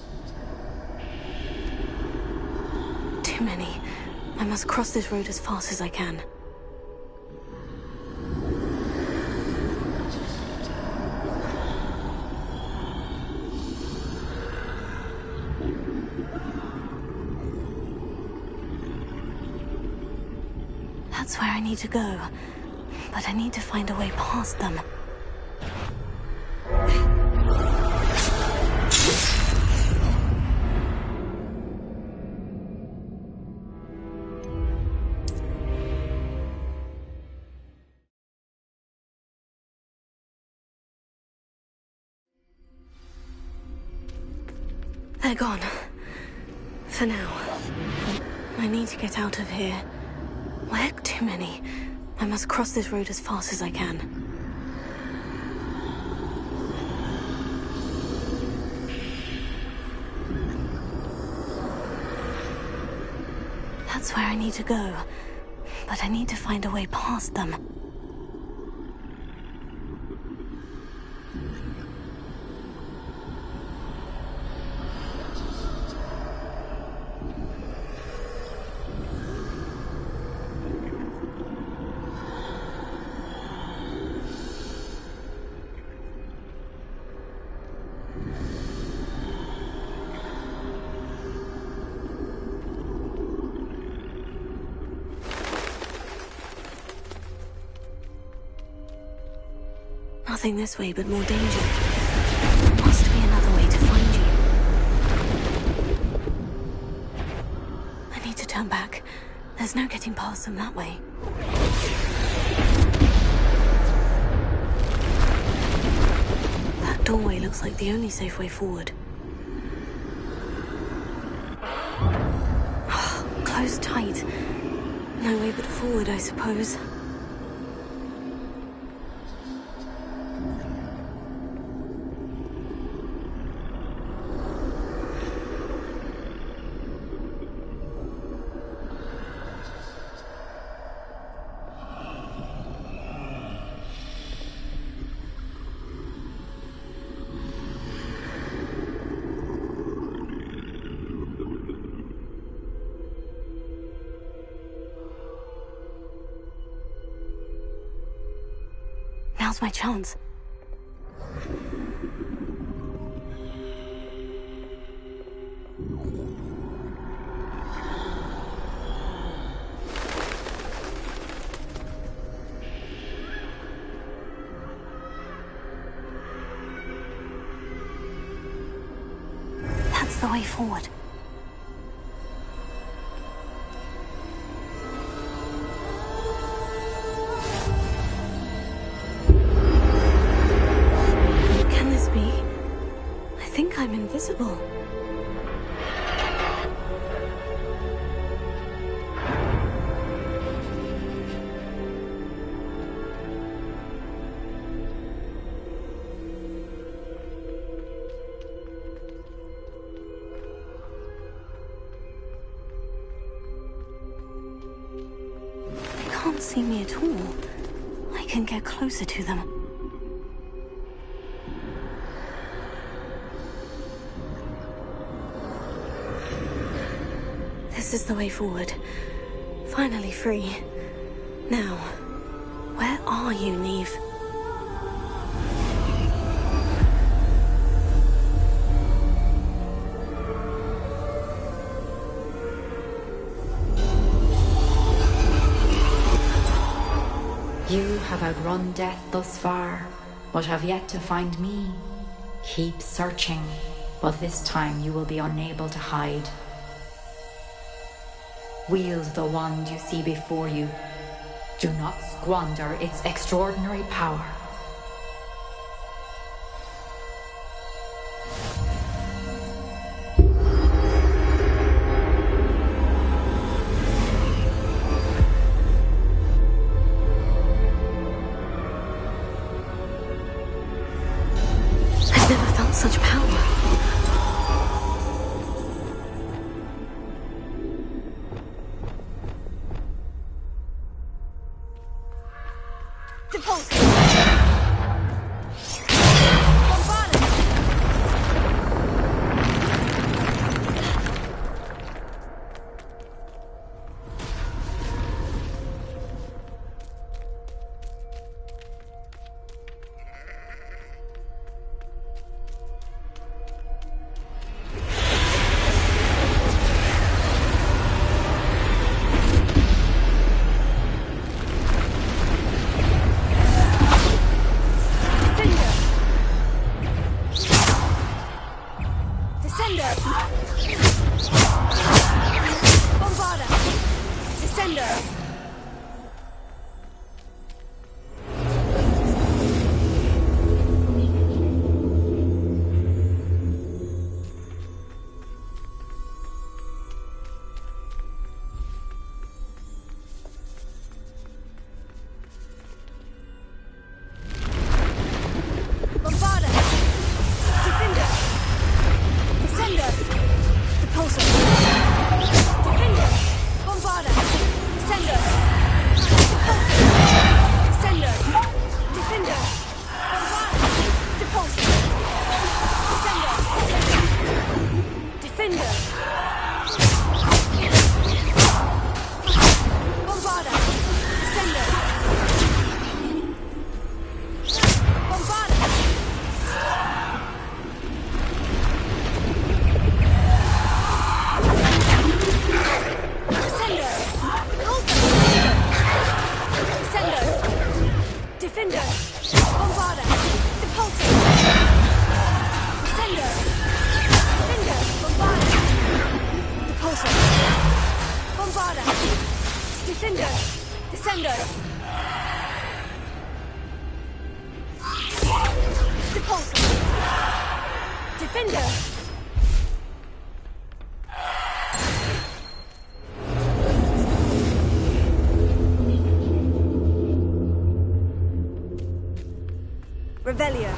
Too many. I must cross this road as fast as I can. That's where I need to go, but I need to find a way past them. They're gone. For now. I need to get out of here. Where? Too many. I must cross this road as fast as I can. That's where I need to go. But I need to find a way past them. Nothing this way, but more danger. There must be another way to find you. I need to turn back. There's no getting past them that way. That doorway looks like the only safe way forward. Closed tight. No way but forward, I suppose. Now's my chance. That's the way forward. I think I'm invisible. can't see me at all. I can get closer to them. This is the way forward. Finally free. Now, where are you, Neve? You have outrun death thus far, but have yet to find me. Keep searching, but this time you will be unable to hide. Wield the wand you see before you. Do not squander its extraordinary power. I've never felt such power. Revelio.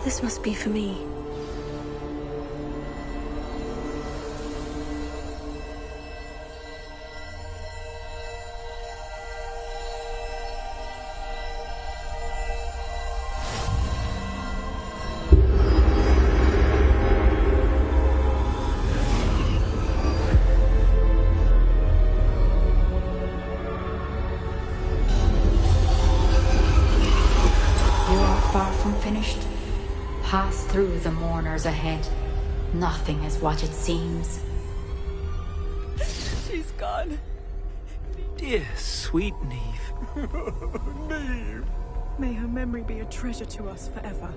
This must be for me. You are far from finished. Pass through the mourners ahead. Nothing is what it seems. She's gone. Dear, sweet Neve. Neve. May her memory be a treasure to us forever.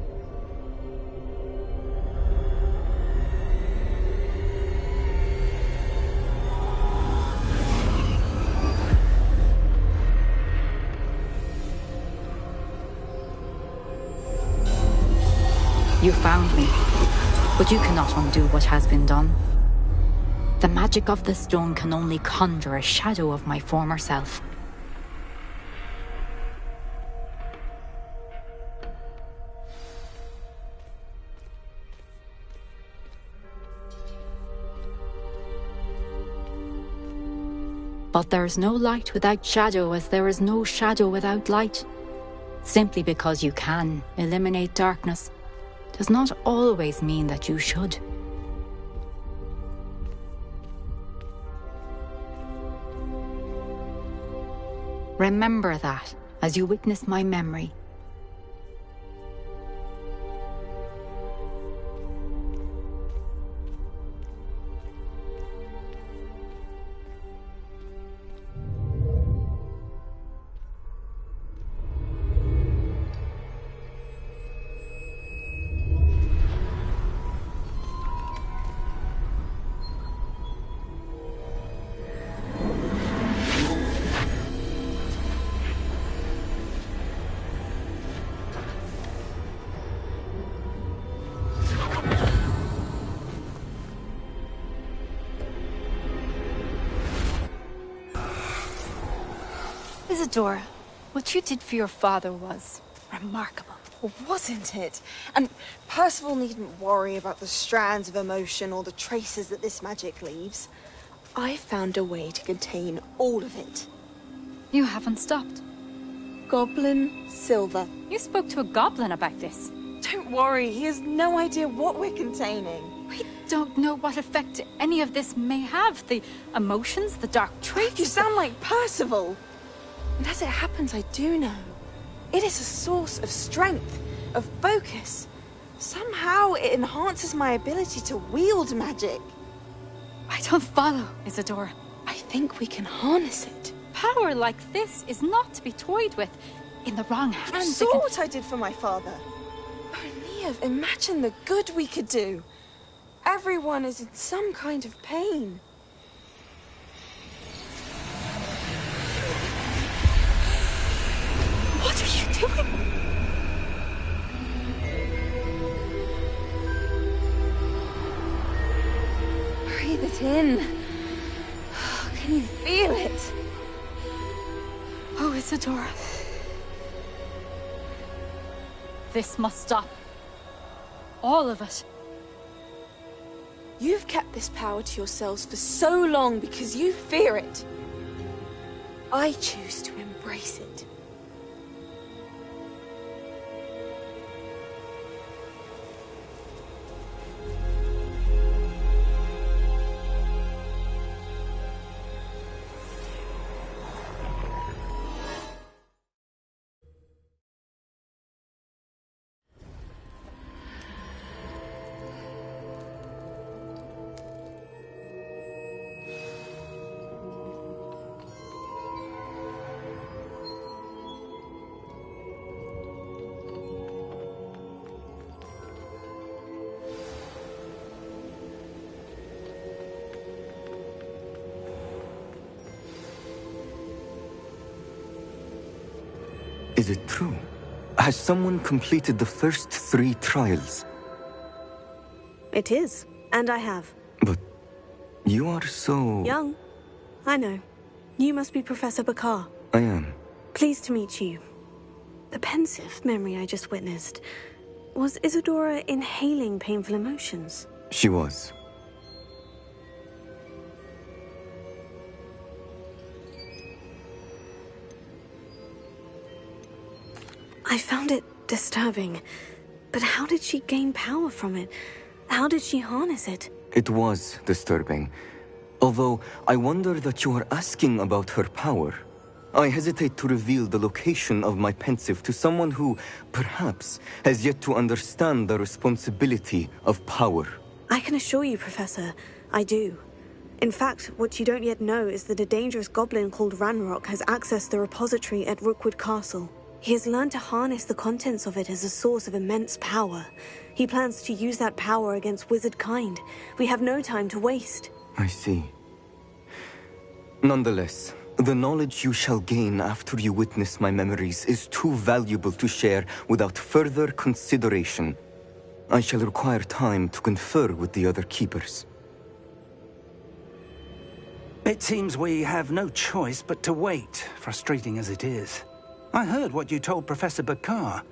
You found me, but you cannot undo what has been done. The magic of the stone can only conjure a shadow of my former self. But there is no light without shadow, as there is no shadow without light. Simply because you can eliminate darkness does not always mean that you should. Remember that as you witness my memory. Isadora, what you did for your father was remarkable. Well, wasn't it? And Percival needn't worry about the strands of emotion or the traces that this magic leaves. I found a way to contain all of it. You haven't stopped. Goblin Silver. You spoke to a goblin about this. Don't worry, he has no idea what we're containing. We don't know what effect any of this may have. The emotions, the dark traits. You sound like Percival. And as it happens, I do know. It is a source of strength, of focus. Somehow it enhances my ability to wield magic. I don't follow, Isadora. I think we can harness it. Power like this is not to be toyed with. In the wrong hands, You saw what I did for my father. Oh, Neve, imagine the good we could do. Everyone is in some kind of pain. What are you doing? Breathe it in. Can you feel it? Oh, Isadora. This must stop. All of it. You've kept this power to yourselves for so long because you fear it. I choose to embrace it. Is it true? Has someone completed the first 3 trials? It is, and I have. But you are so... Young. I know. You must be Professor Bakar. I am. Pleased to meet you. The pensive memory I just witnessed. Was Isadora inhaling painful emotions? She was. I found it disturbing. But how did she gain power from it? How did she harness it? It was disturbing. Although, I wonder that you are asking about her power. I hesitate to reveal the location of my pensive to someone who, perhaps, has yet to understand the responsibility of power. I can assure you, Professor, I do. In fact, what you don't yet know is that a dangerous goblin called Ranrock has accessed the repository at Rookwood Castle. He has learned to harness the contents of it as a source of immense power. He plans to use that power against wizard kind. We have no time to waste. I see. Nonetheless, the knowledge you shall gain after you witness my memories is too valuable to share without further consideration. I shall require time to confer with the other keepers. It seems we have no choice but to wait, frustrating as it is. I heard what you told Professor Bakar.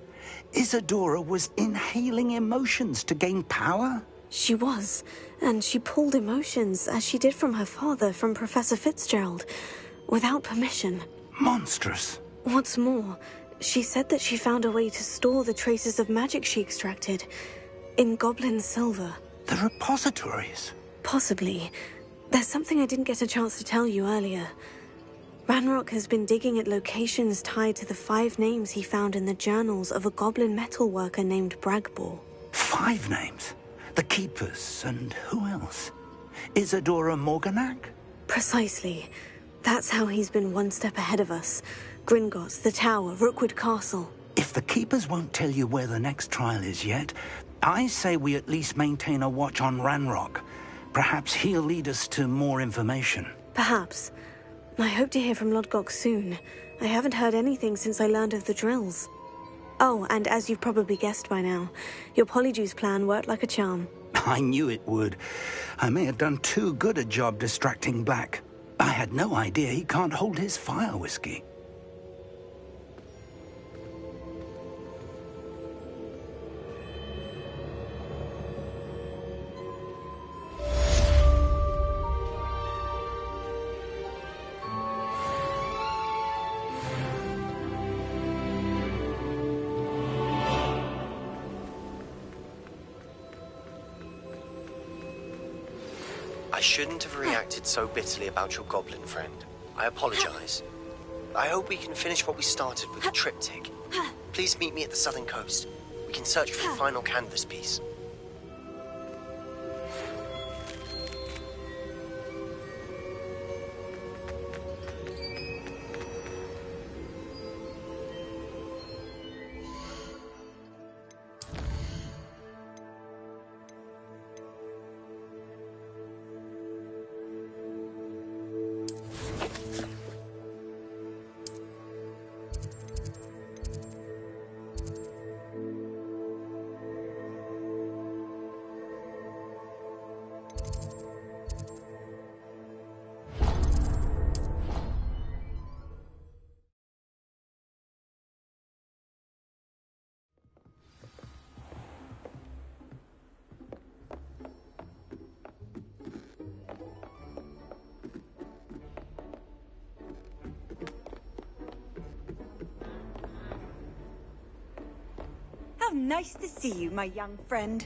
Isadora was inhaling emotions to gain power? She was, and she pulled emotions, as she did from her father, from Professor Fitzgerald, without permission. Monstrous. What's more, she said that she found a way to store the traces of magic she extracted in goblin silver. The repositories? Possibly. There's something I didn't get a chance to tell you earlier. Ranrock has been digging at locations tied to the 5 names he found in the journals of a goblin metalworker named Bragbor. 5 names? The Keepers, and who else? Isadora Morganac? Precisely. That's how he's been one step ahead of us. Gringotts, the Tower, Rookwood Castle. If the Keepers won't tell you where the next trial is yet, I say we at least maintain a watch on Ranrock. Perhaps he'll lead us to more information. Perhaps. I hope to hear from Lodgok soon. I haven't heard anything since I learned of the drills. Oh, and as you've probably guessed by now, your Polyjuice plan worked like a charm. I knew it would. I may have done too good a job distracting Black. I had no idea he can't hold his fire whiskey. I shouldn't have reacted so bitterly about your goblin friend. I apologize. I hope we can finish what we started with the triptych. Please meet me at the southern coast. We can search for the final canvas piece. How nice to see you, my young friend.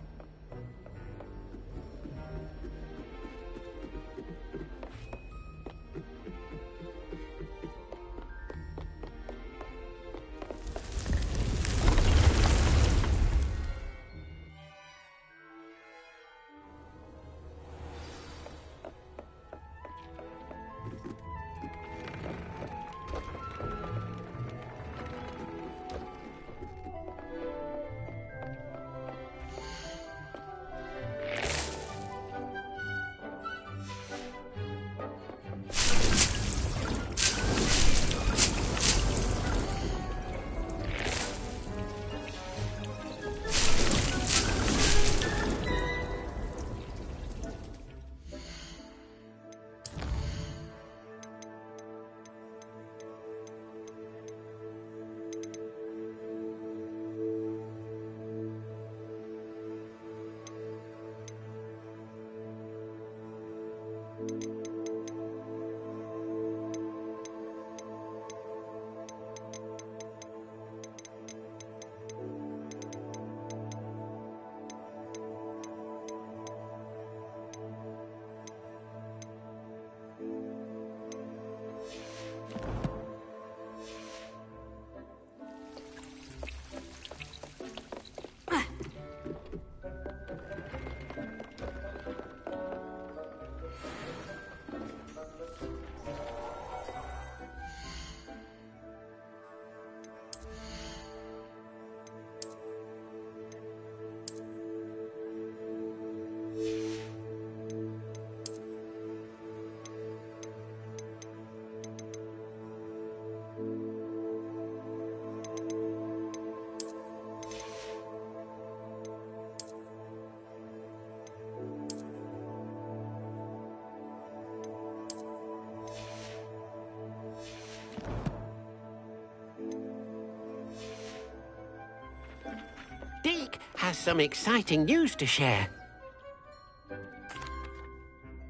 has some exciting news to share.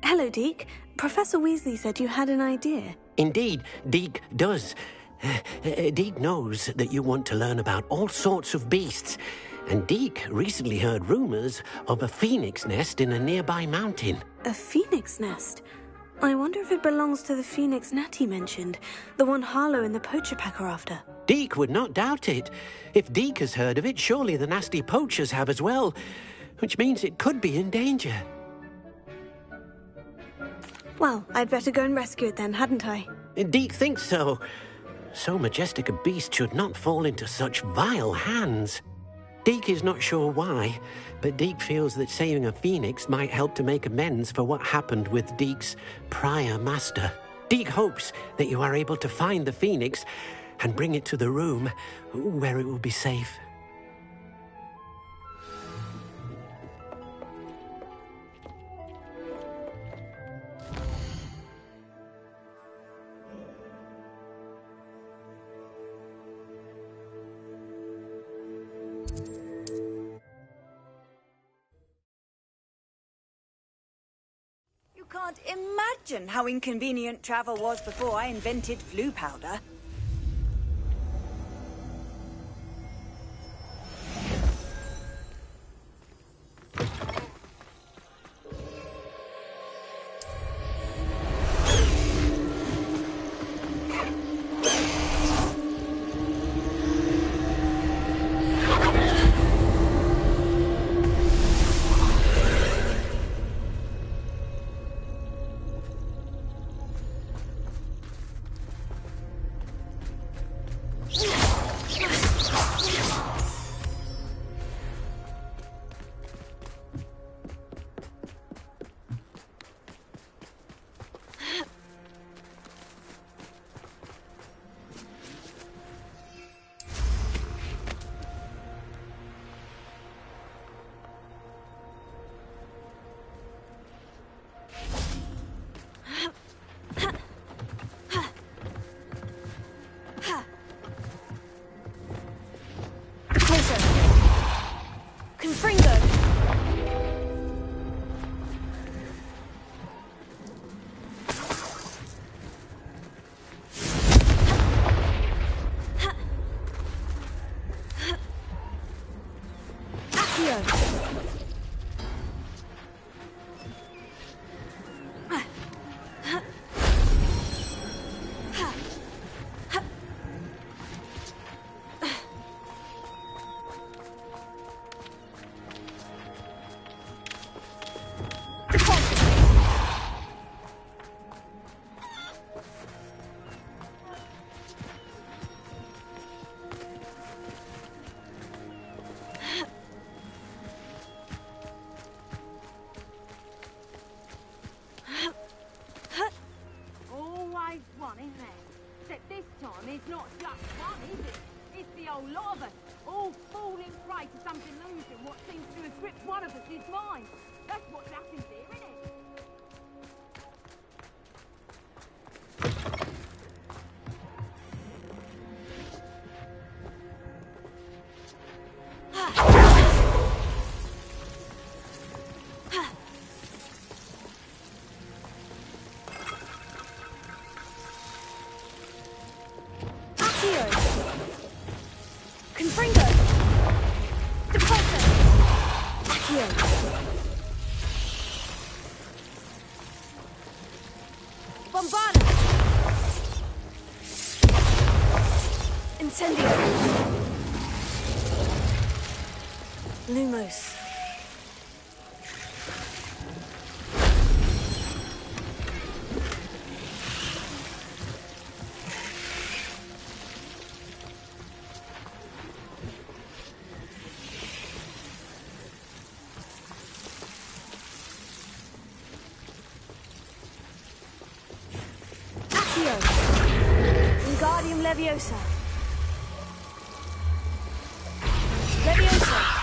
Hello, Deke. Professor Weasley said you had an idea. Indeed, Deke does. Deke knows that you want to learn about all sorts of beasts, and Deke recently heard rumors of a phoenix nest in a nearby mountain. A phoenix nest? I wonder if it belongs to the phoenix Natty mentioned, the one Harlow and the poacher pack are after. Deke would not doubt it. If Deke has heard of it, surely the nasty poachers have as well, which means it could be in danger. Well, I'd better go and rescue it then, hadn't I? Deke thinks so. So majestic a beast should not fall into such vile hands. Deke is not sure why, but Deke feels that saving a phoenix might help to make amends for what happened with Deke's prior master. Deke hopes that you are able to find the phoenix and bring it to the room where it will be safe. You can't imagine how inconvenient travel was before I invented flu powder. Lumos. Accio. Wingardium Leviosa. Leviosa.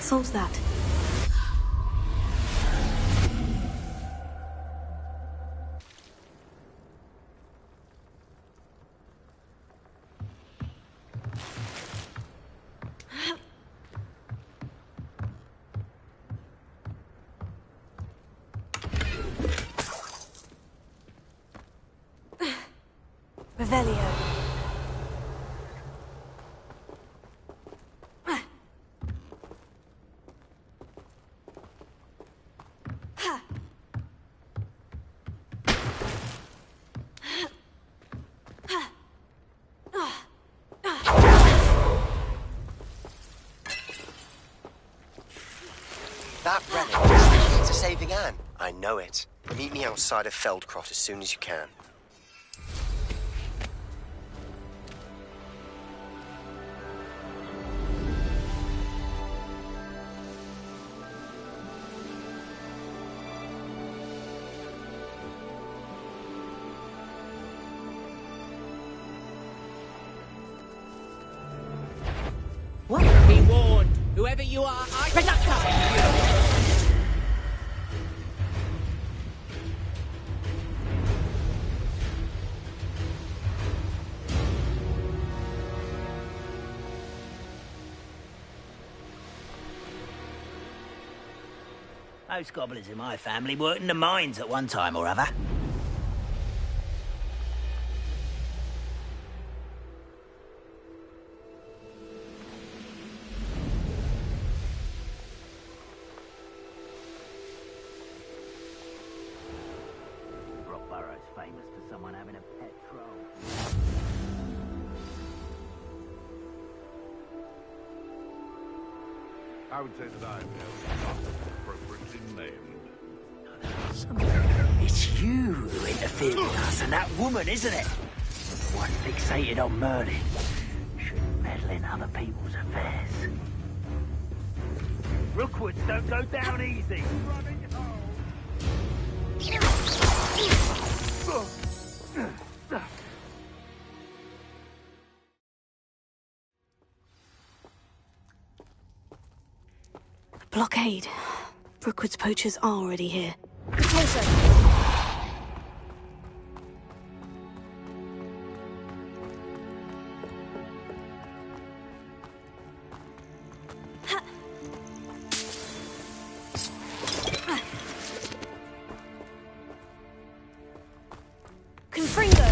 solves that. Revelio. That relic is the key to saving Anne. I know it. Meet me outside of Feldcroft as soon as you can. What? Be warned. Whoever you are, I... Most goblins in my family worked in the mines at one time or other. Rockborough's famous for someone having a pet troll. I would say that I'm not appropriately named. It's you who interfered with us and that woman, isn't it? One fixated on Merlin. Shouldn't meddle in other people's affairs. Rookwoods don't go down easy. Blockade. Brookwood's poachers are already here. Closer. Confringo.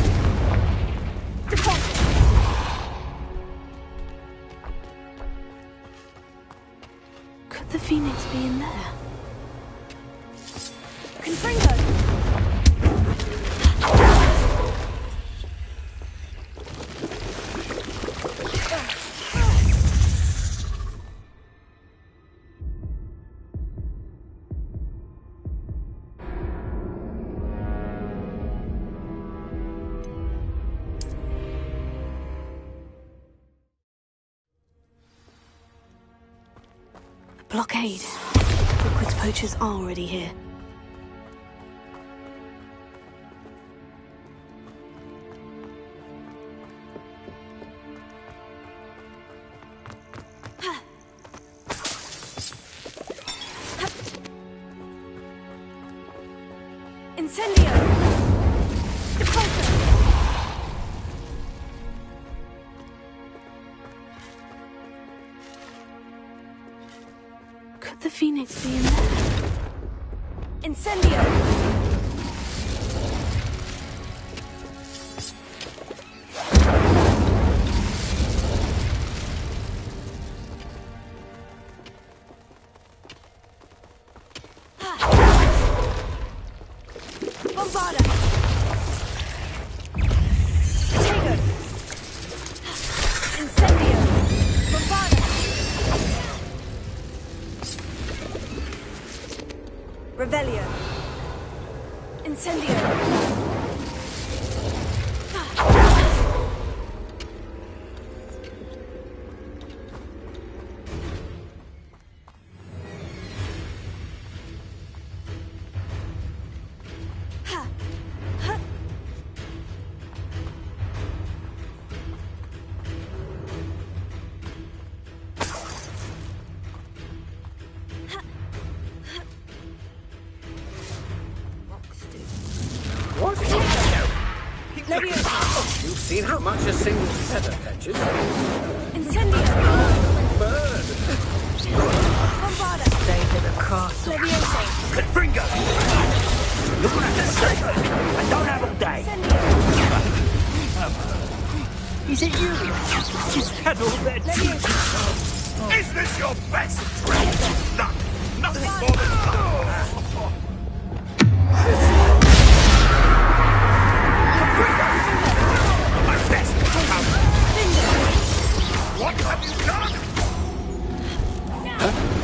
Deposit. Could the Phoenix be in there? Confringo. Blockade. Brookwood's poachers are already here. Incendio. Deposit. Could the Phoenix be in there? Incendio. Bombarda. Tego. Incendio. Bombarda. Revelio. Incendio. seen how much a single feather fetches? Incendio! Bird! Bombarda! Stay to the castle. Levioso! Confringo! You're gonna have to stay. I don't have all day. Is it you? Is that all that? Is this your best friend? Nothing more than my best come. What have you done?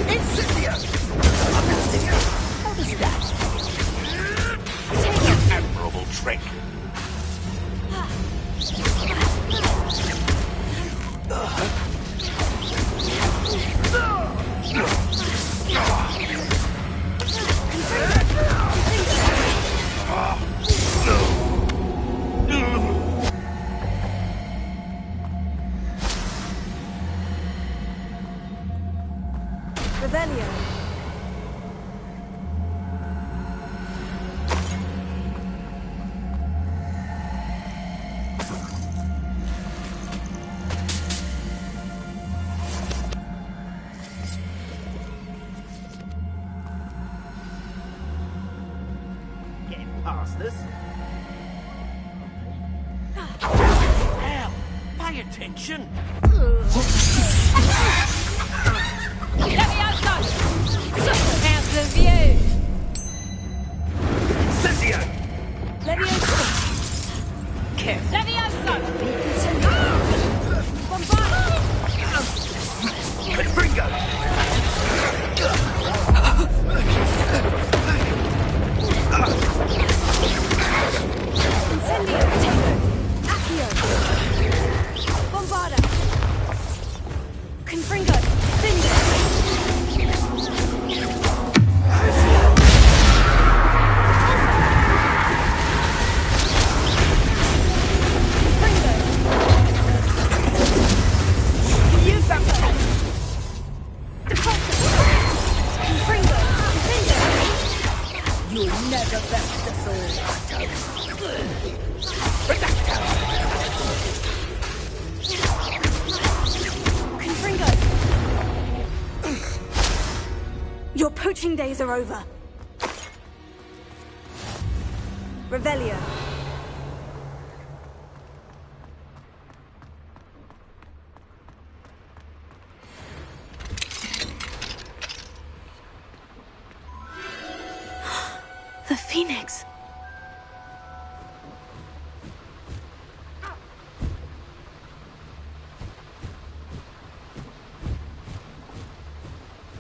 Incendio! What is that? Admirable trick. Revelio! Getting past us. Ow! Pay attention! Levioso! How's the view? Incendio! Levioso! Levioso! Bombarda! Confringo! Incendio! Accio! Bombarda! Confringo! Finger! Use that! Confringo! Finger! You'll never best us all. Confringo! Your poaching days are over. Revelio. The Phoenix.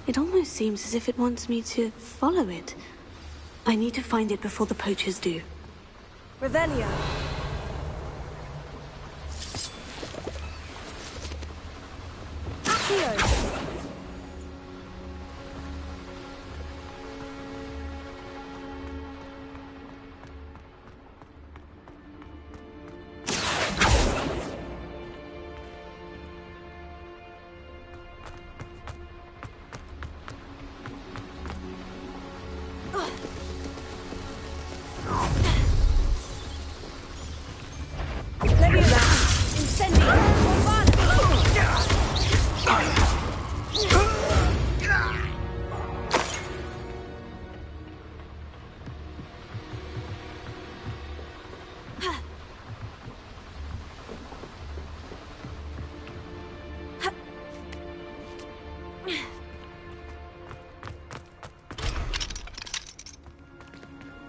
It almost seems as if it wants me to follow it. I need to find it before the poachers do. Revelio. Accio.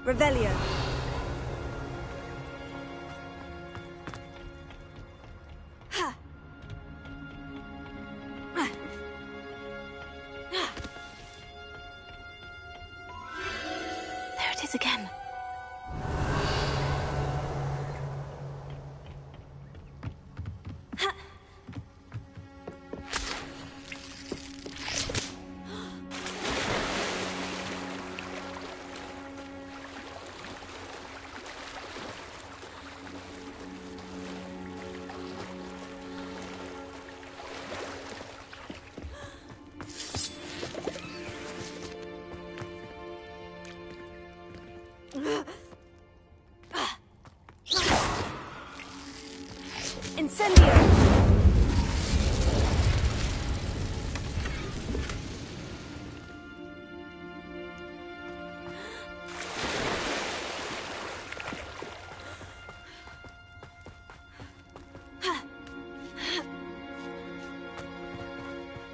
Revelio. There it is again. Incendio!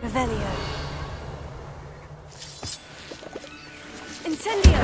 Revelio. Incendio!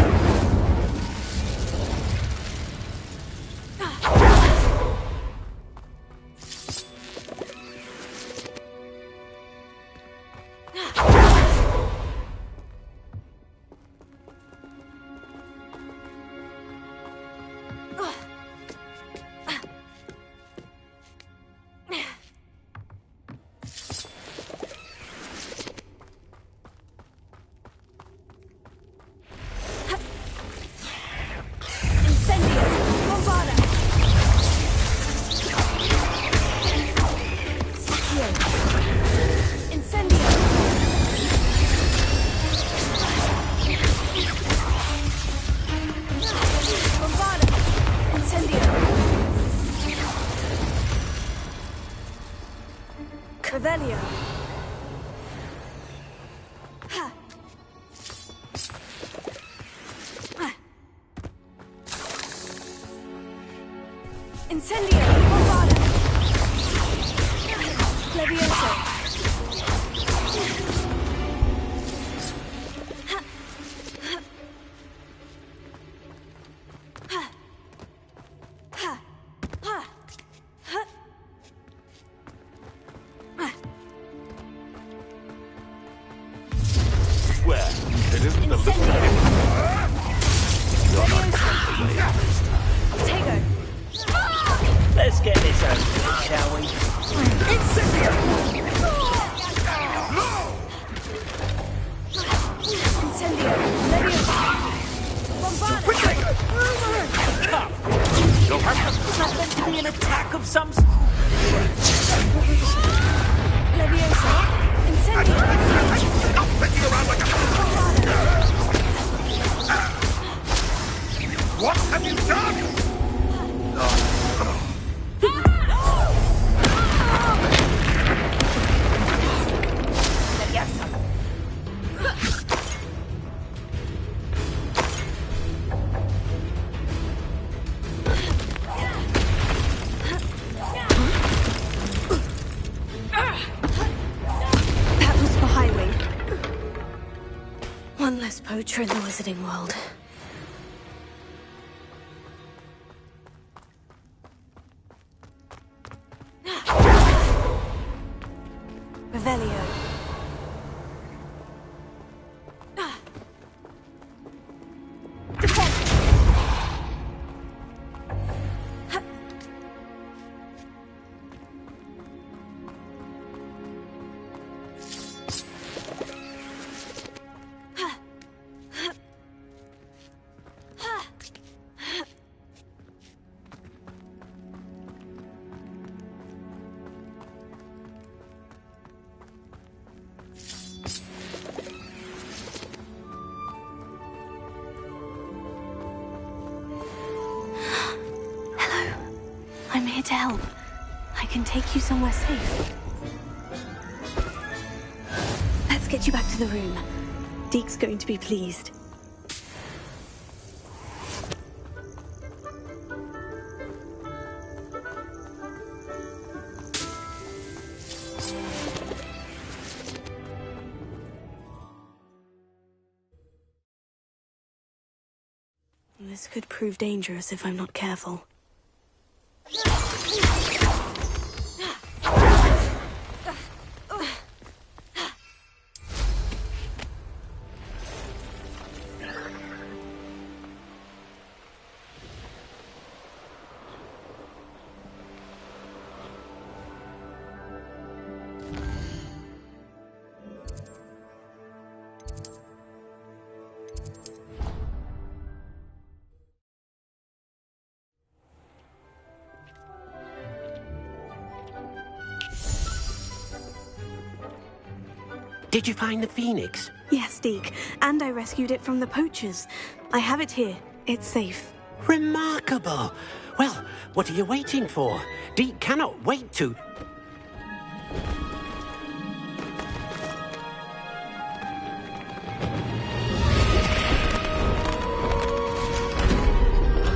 Revelio. Incendio! Bombada! Levioso! Well, it isn't the little... You're not coming away this time. Tego! Let's get this over with, shall we? Incendio! Incendio! Levioso! Bombada! You'll have to... Is that meant to be an attack of some sort? Levioso! Incendio! Stop flicking around like a... What have you done? That was for Highwing. One less poacher in the wizarding world. Revelio. I'm here to help. I can take you somewhere safe. Let's get you back to the room. Deke's going to be pleased. This could prove dangerous if I'm not careful. Did you find the phoenix? Yes, Deke. And I rescued it from the poachers. I have it here. It's safe. Remarkable! Well, what are you waiting for? Deke cannot wait to...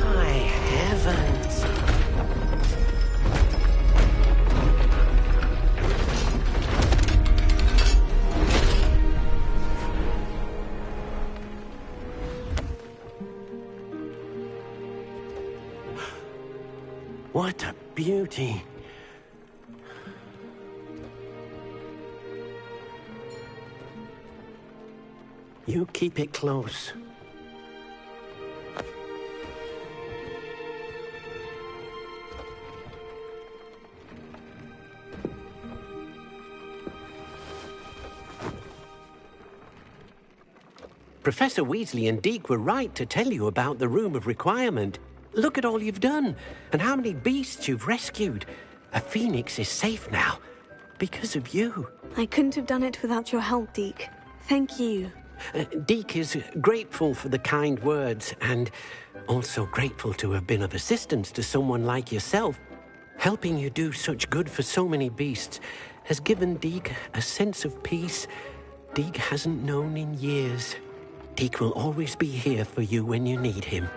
My heavens. What a beauty. You keep it close. Professor Weasley and Deke were right to tell you about the Room of Requirement. Look at all you've done, and how many beasts you've rescued. A phoenix is safe now, because of you. I couldn't have done it without your help, Deke. Thank you. Deke is grateful for the kind words, and also grateful to have been of assistance to someone like yourself. Helping you do such good for so many beasts has given Deke a sense of peace Deke hasn't known in years. Deke will always be here for you when you need him.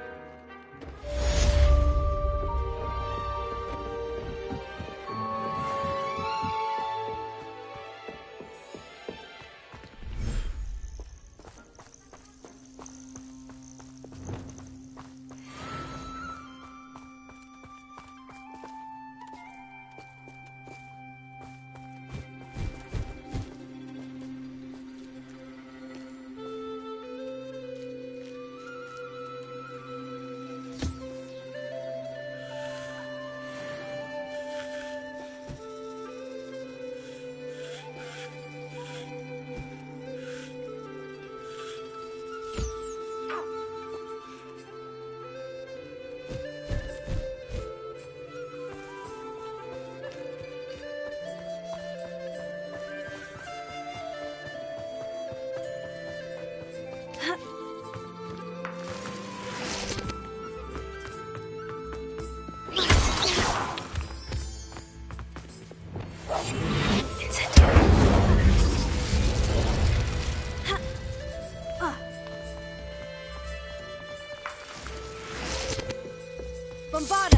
Bombarda!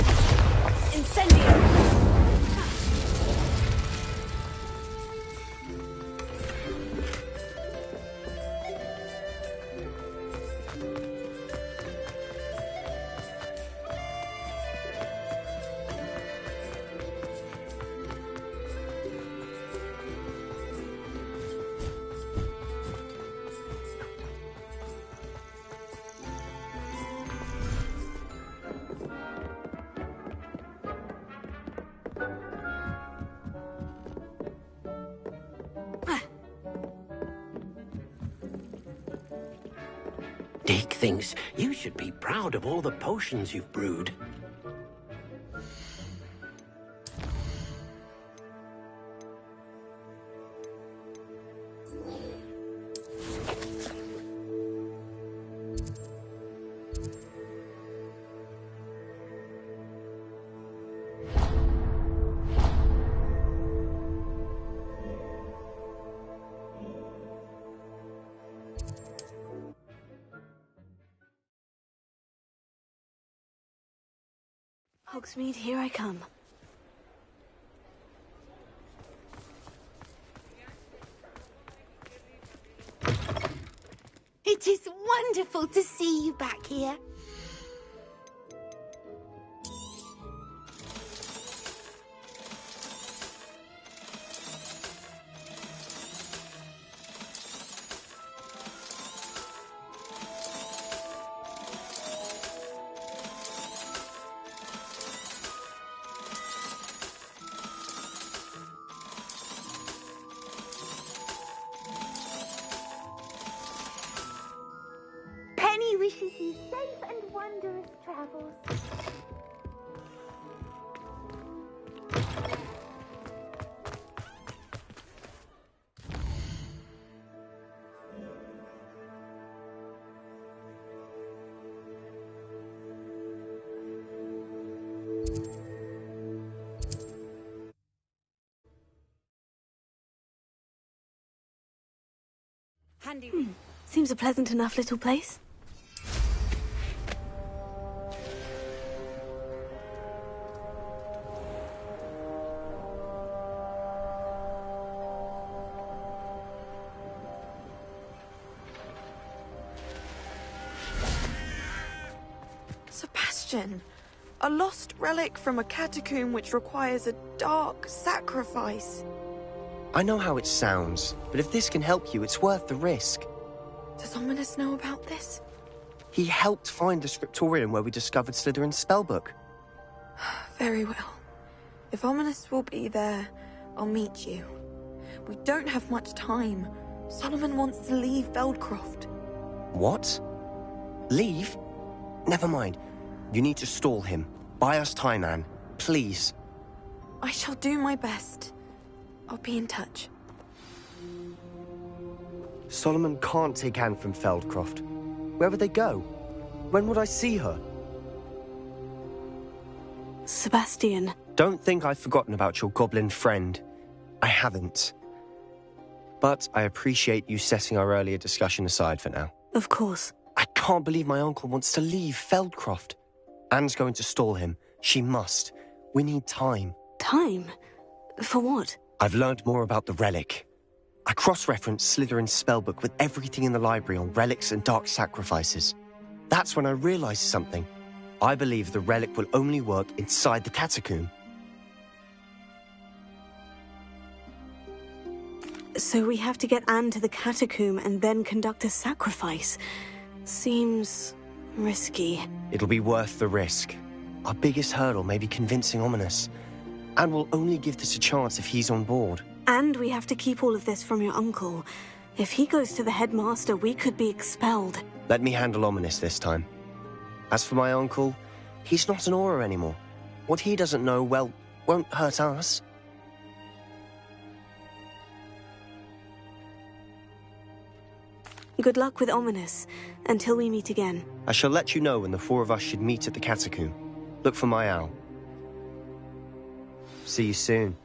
Incendio! Deke thinks you should be proud of all the potions you've brewed. Hogsmeade, here I come. It is wonderful to see you back here. Penny wishes you safe and wondrous travels. Handy. Seems a pleasant enough little place. Sebastian, a lost relic from a catacomb which requires a dark sacrifice. I know how it sounds, but if this can help you, it's worth the risk. Does Ominous know about this? He helped find the scriptorium where we discovered Slytherin's spellbook. Very well. If Ominous will be there, I'll meet you. We don't have much time. Solomon wants to leave Feldcroft. What? Leave? Never mind. You need to stall him. Buy us time, Anne. Please. I shall do my best. I'll be in touch. Solomon can't take Anne from Feldcroft. Where would they go? When would I see her? Sebastian. Don't think I've forgotten about your goblin friend. I haven't. But I appreciate you setting our earlier discussion aside for now. Of course. I can't believe my uncle wants to leave Feldcroft. Anne's going to stall him. She must. We need time. Time? For what? I've learned more about the relic. I cross-referenced Slytherin's spellbook with everything in the library on relics and dark sacrifices. That's when I realized something. I believe the relic will only work inside the catacomb. So we have to get Anne to the catacomb and then conduct a sacrifice. Seems risky. It'll be worth the risk. Our biggest hurdle may be convincing Ominous. And we'll only give this a chance if he's on board. And we have to keep all of this from your uncle. If he goes to the headmaster, we could be expelled. Let me handle Ominous this time. As for my uncle, he's not an Auror anymore. What he doesn't know, well, won't hurt us. Good luck with Ominous, until we meet again. I shall let you know when the four of us should meet at the catacomb. Look for my owl. See you soon.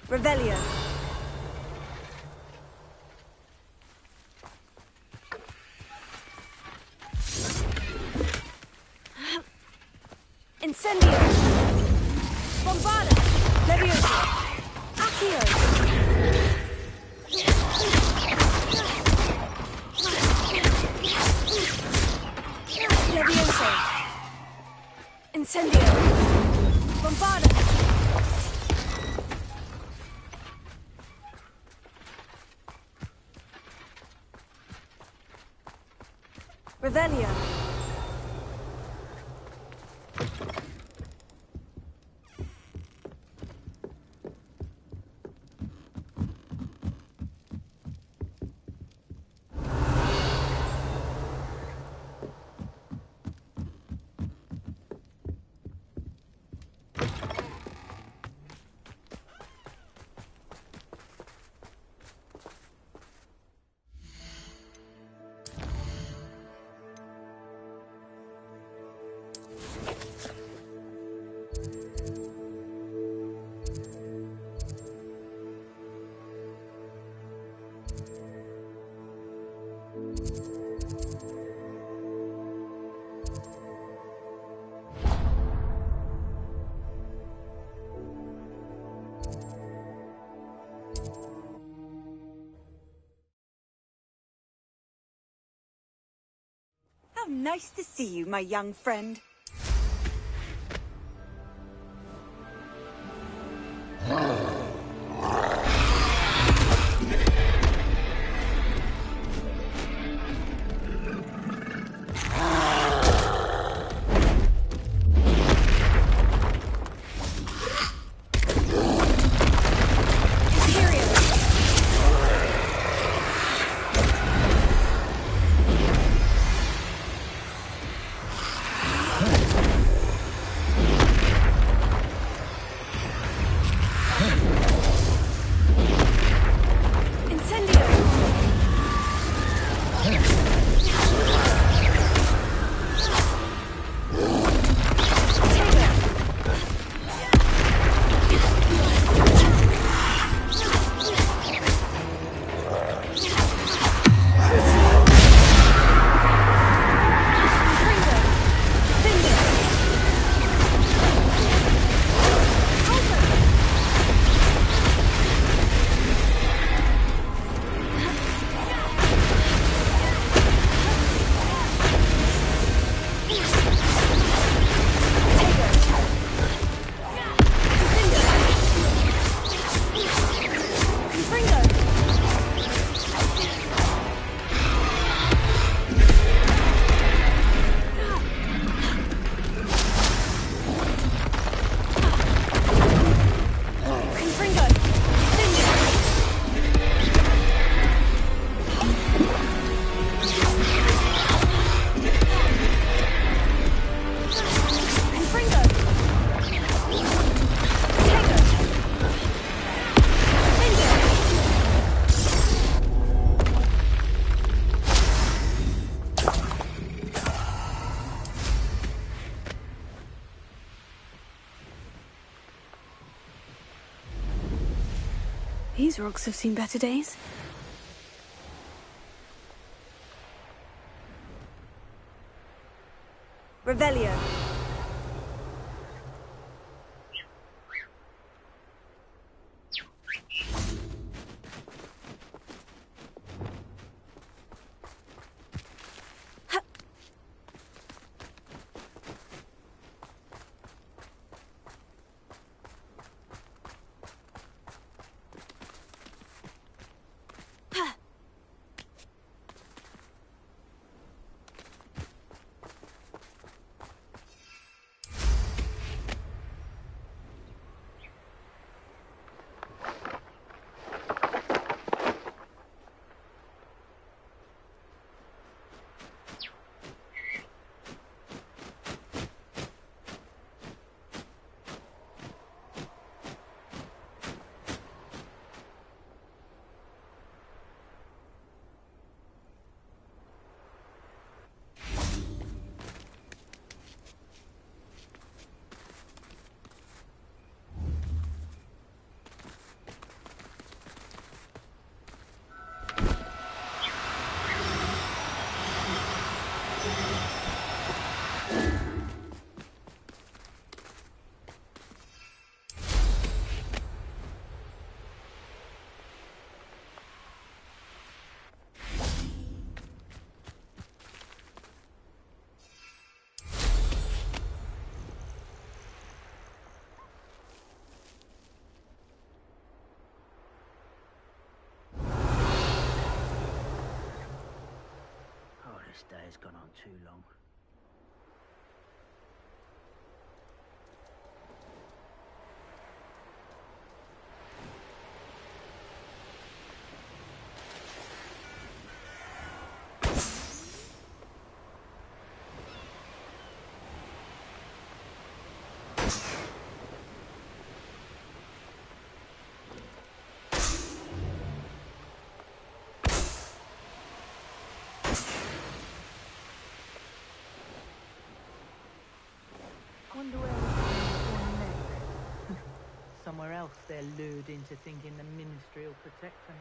Revelio. Incendio. Bombarda. Levioso. Accio. Levioso. Incendio. Bombarda. Revelio. How nice to see you, my young friend. These rocks have seen better days. Revelio. This day has gone on too long. Wonder where we're going next. Somewhere else they're lured into thinking the Ministry will protect them.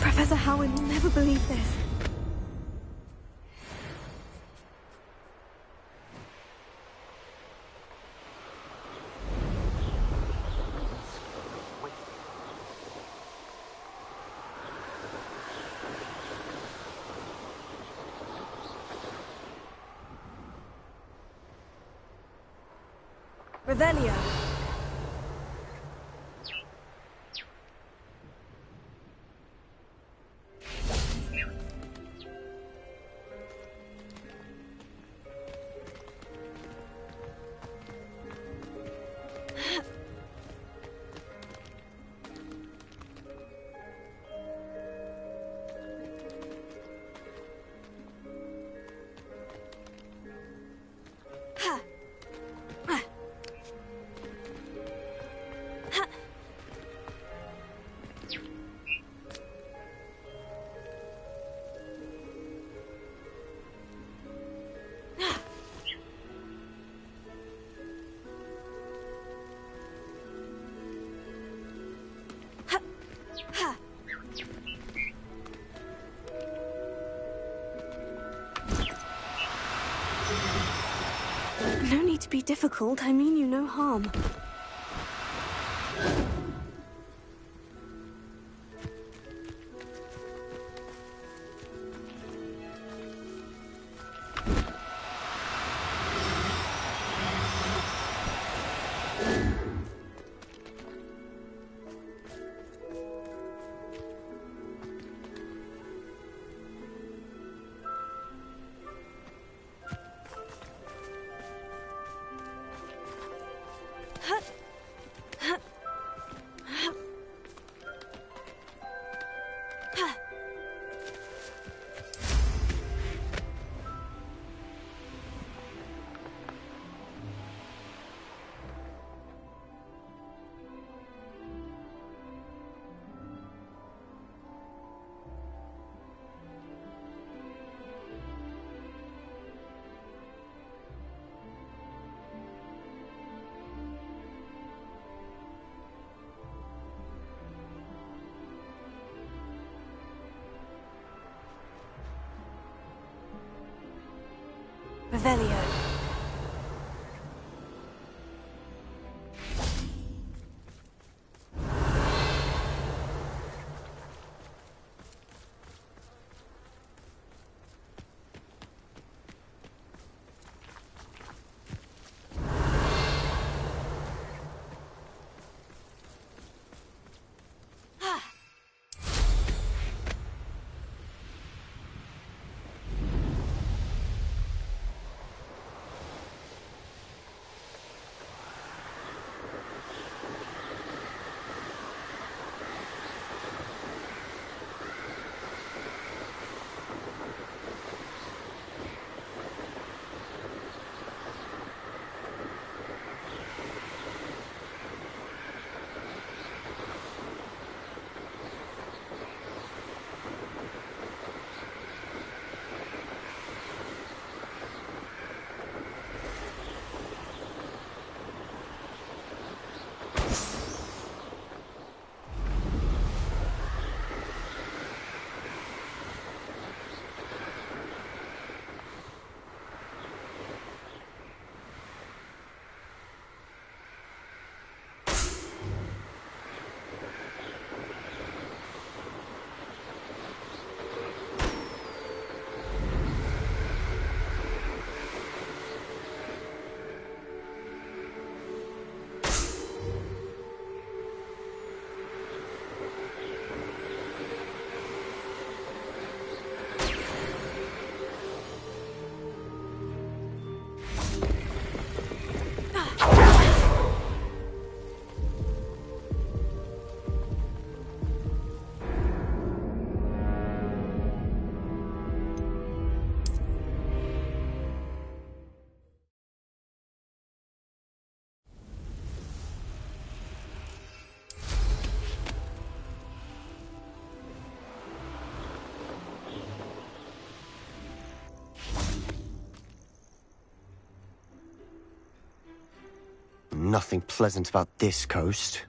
Professor Howard will never believe this. Revelio. difficult, I mean you no harm. Revelio. Nothing pleasant about this coast.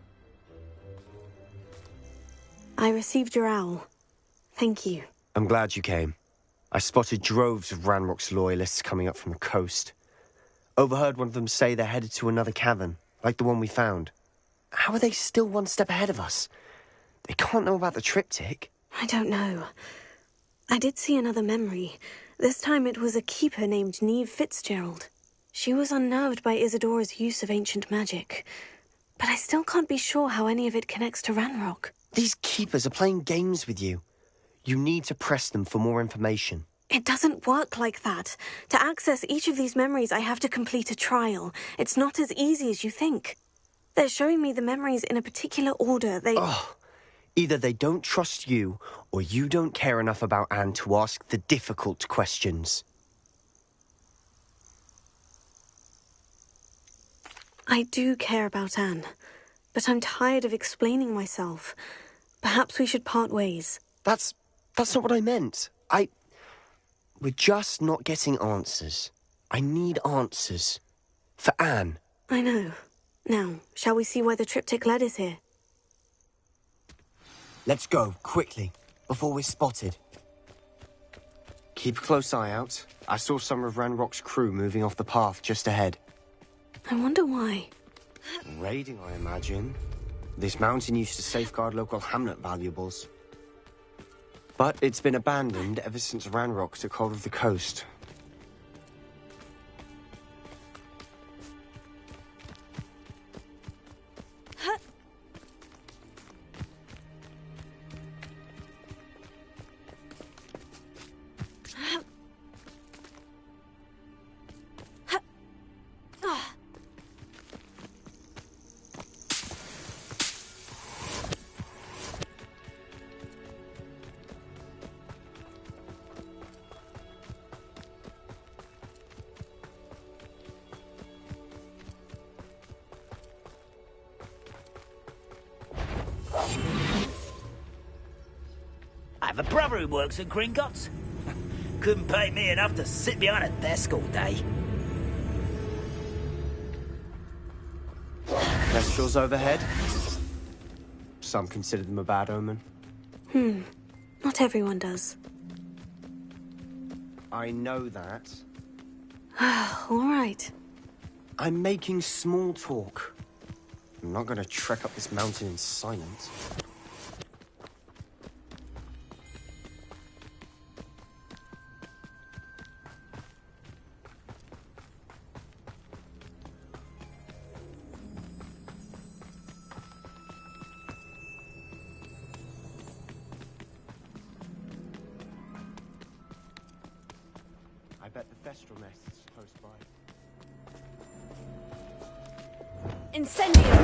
I received your owl. Thank you. I'm glad you came. I spotted droves of Ranrock's loyalists coming up from the coast. Overheard one of them say they're headed to another cavern, like the one we found. How are they still one step ahead of us? They can't know about the triptych. I don't know. I did see another memory. This time it was a keeper named Neve Fitzgerald. She was unnerved by Isadora's use of ancient magic. But I still can't be sure how any of it connects to Ranrock. These keepers are playing games with you. You need to press them for more information. It doesn't work like that. To access each of these memories, I have to complete a trial. It's not as easy as you think. They're showing me the memories in a particular order. Either they don't trust you, or you don't care enough about Anne to ask the difficult questions. I do care about Anne, but I'm tired of explaining myself. Perhaps we should part ways. That's not what I meant. We're just not getting answers. I need answers. For Anne. I know. Now, shall we see why the triptych led us here? Let's go, quickly, before we're spotted. Keep a close eye out. I saw some of Ranrock's crew moving off the path just ahead. I wonder why. Raiding, I imagine. This mountain used to safeguard local hamlet valuables. But it's been abandoned ever since Ranrock took hold of the coast. I have a brother who works at Gringotts. Couldn't pay me enough to sit behind a desk all day. Kestrels overhead? Some consider them a bad omen. Not everyone does. I know that. All right. I'm making small talk. I'm not gonna trek up this mountain in silence. I bet the Thestral nest is close by. Incendio!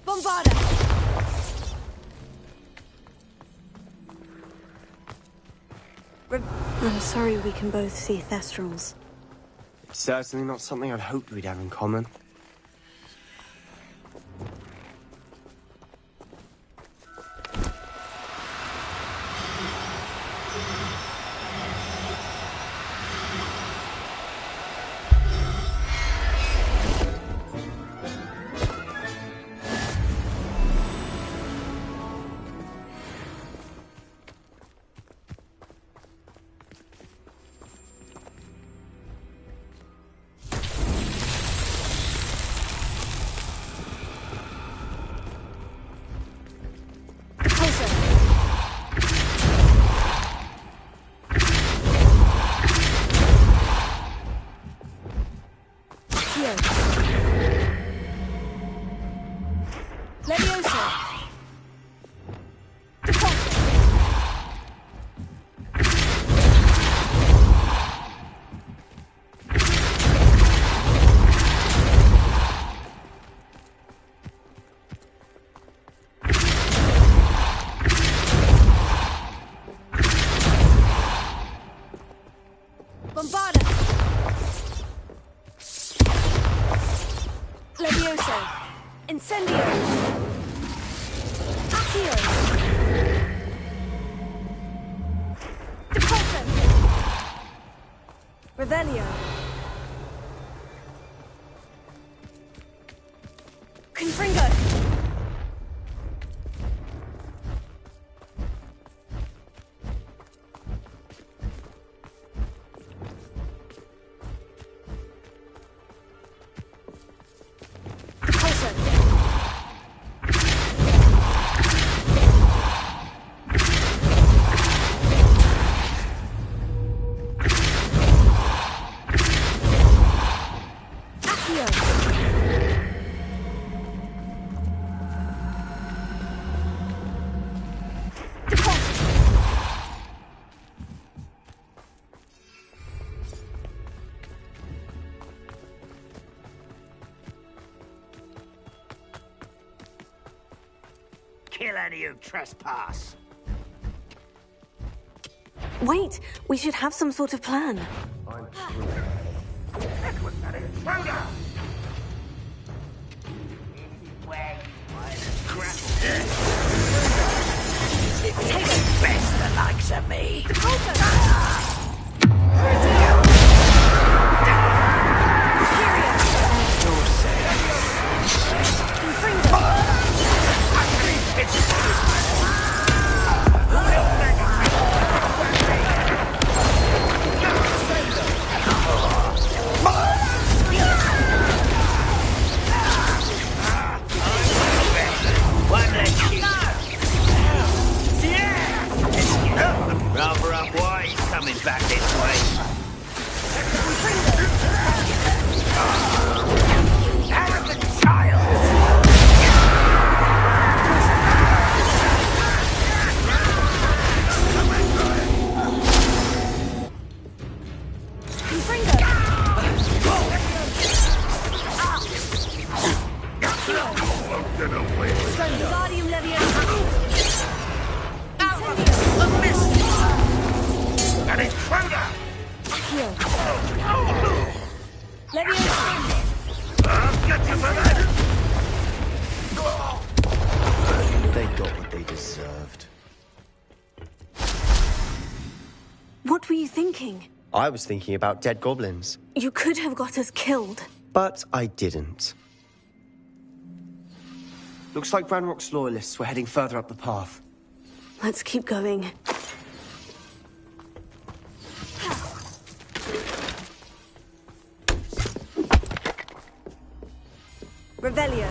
Bombarda! I'm sorry we can both see Thestrals. It's certainly not something I'd hoped we'd have in common. Bombarda! Levioso! Incendio! Accio! Depulso! Revelio! Confringo! Kill any who trespass. Wait, we should have some sort of plan. Take the best the likes of me. back this way. Arrogant child! An intruder! I'll get you for that! They got what they deserved. What were you thinking? I was thinking about dead goblins. You could have got us killed. But I didn't. Looks like Ranrock's loyalists were heading further up the path. Let's keep going. Revelio.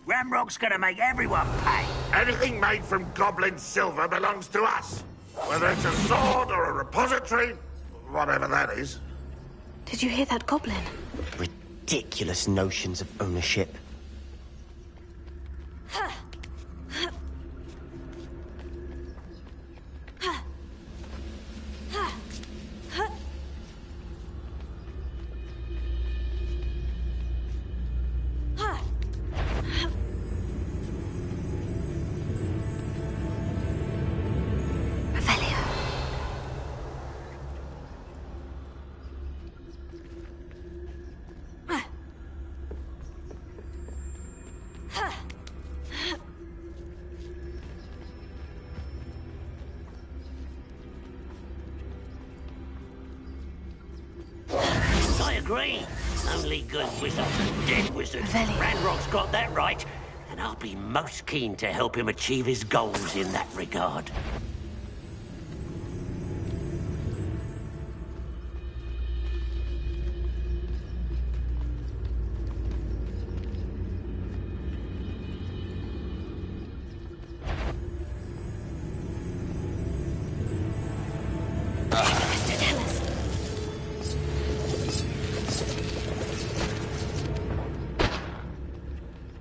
Ramrock's gonna make everyone pay. Anything made from goblin silver belongs to us. Whether it's a sword or a repository, whatever that is. Did you hear that goblin? Ridiculous notions of ownership. I agree. Only good wizards and dead wizards. Ranrock's got that right, and I'll be most keen to help him achieve his goals in that regard.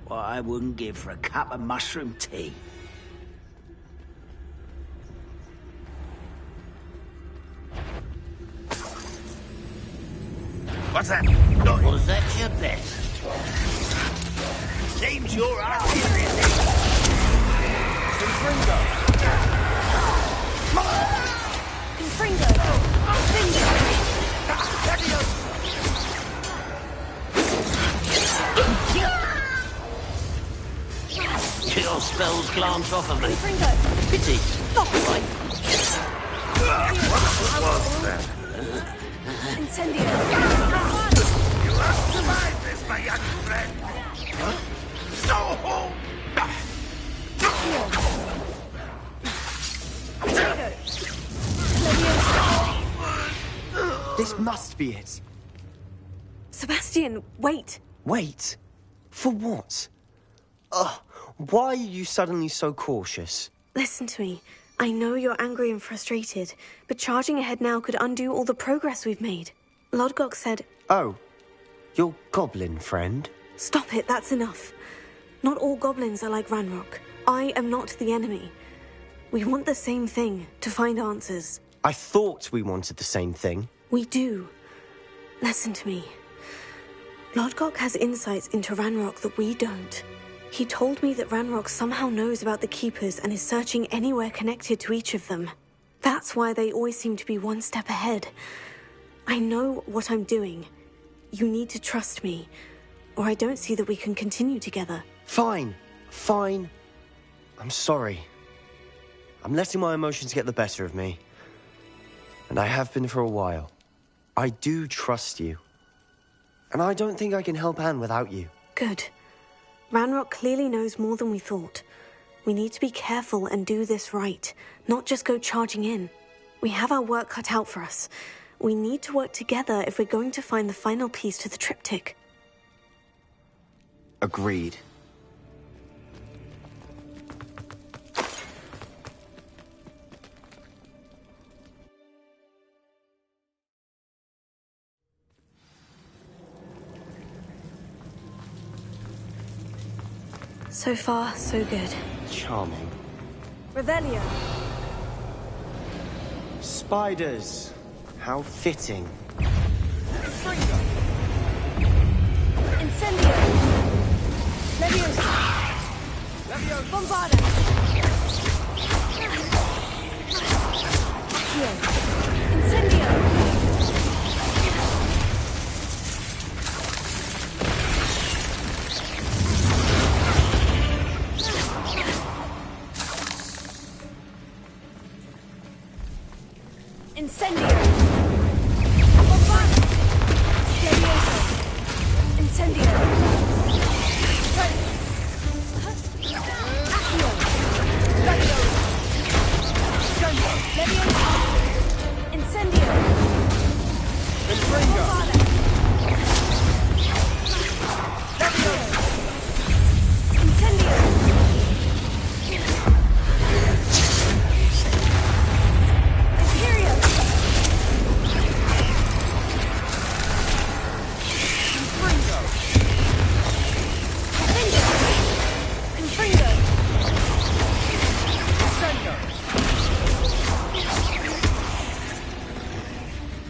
What I wouldn't give for a cup of mushroom tea. What's that? Was that your best? Seems you're up here, is it? Confringo! Your spells glance off of me. Pity. Not right. What was that? Incendio! You have survived this, my young friend. No! This must be it. Sebastian, wait. Wait? For what? Ugh, why are you suddenly so cautious? Listen to me. I know you're angry and frustrated, but charging ahead now could undo all the progress we've made. Lodgok said... Oh, your goblin friend? Stop it, that's enough. Not all goblins are like Ranrock. I am not the enemy. We want the same thing, to find answers. I thought we wanted the same thing. We do. Listen to me. Lodgok has insights into Ranrock that we don't. He told me that Ranrock somehow knows about the Keepers and is searching anywhere connected to each of them. That's why they always seem to be one step ahead. I know what I'm doing. You need to trust me, or I don't see that we can continue together. Fine. Fine. I'm sorry. I'm letting my emotions get the better of me. And I have been for a while. I do trust you. And I don't think I can help Anne without you. Good. Ranrock clearly knows more than we thought. We need to be careful and do this right, not just go charging in. We have our work cut out for us. We need to work together if we're going to find the final piece to the triptych. Agreed. So far, so good. Charming. Revelio. Spiders. How fitting. Incendio. Leviosa. Bombarda. Accio. Incendio. Incendio. Bombarda. Leviosa. Incendio. Accio. Leviosa. Incendio. Bombarda. Incendio. Imperio. Confringo.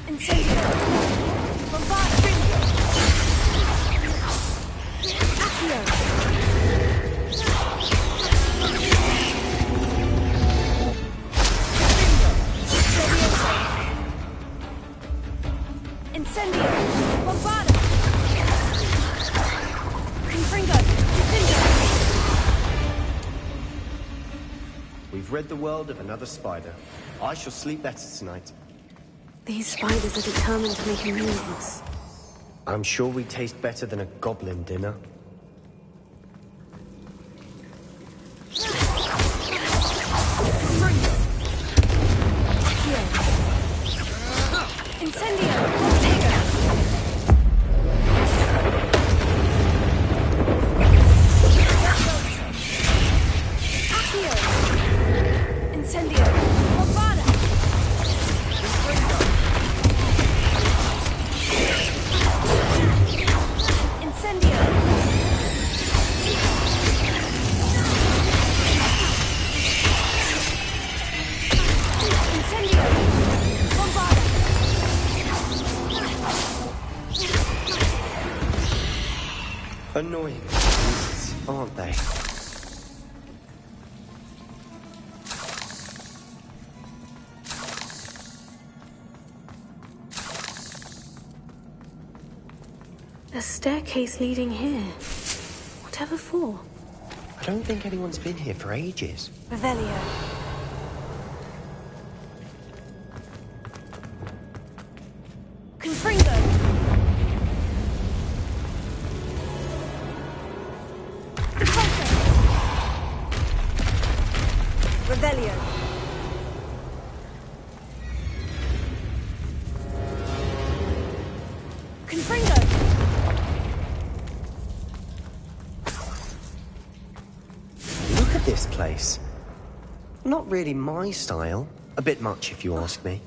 Incendio. Bombarda. Accio. Incendio. Bombarda. Confringo. Defendo. We've rid the world of another spider. I shall sleep better tonight. These spiders are determined to make a meal of us. I'm sure we taste better than a goblin dinner. Incendio. Ortega. Accio. Incendio. Bombarda. Incendio. Incendio. Bombarda. Annoying beasts, aren't they? A staircase leading here. Whatever for? I don't think anyone's been here for ages. Revelio. Confringo. Revelio. Confringo. Look at this place. Not really my style. A bit much, if you ask me.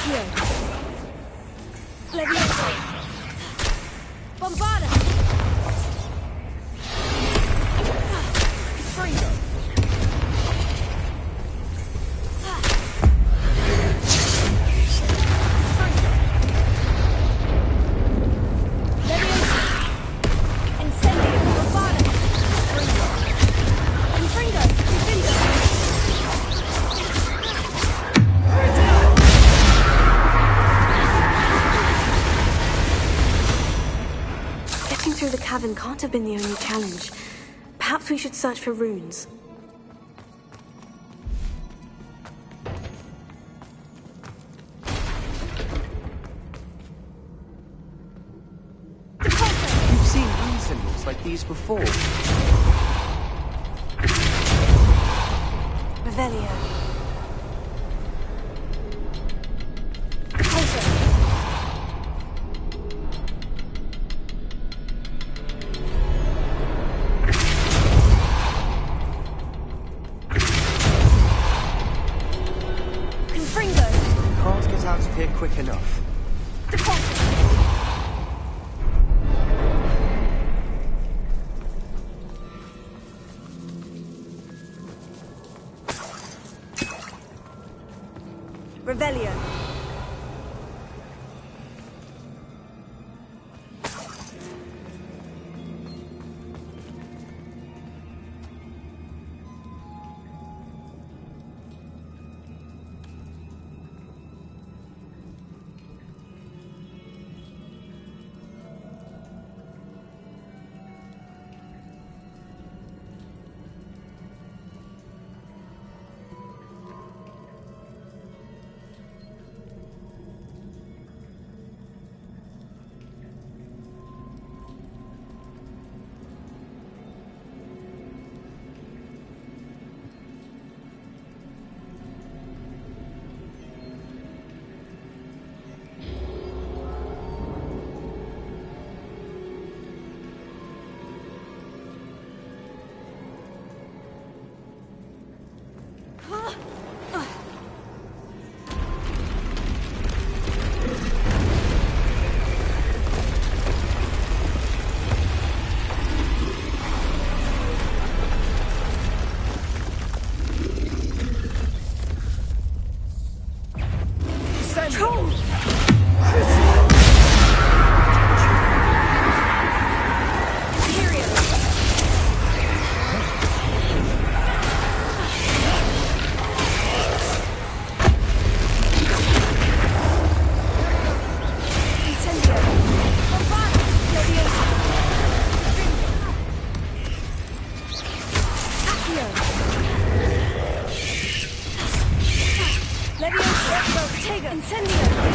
Accio. Levioso. Bombarda. Fringo. Getting through the cavern can't have been the only challenge. Perhaps we should search for runes. You've seen rune symbols like these before. Revelio. Can't get out of here quick enough. Revelio. Levioso. Incendio.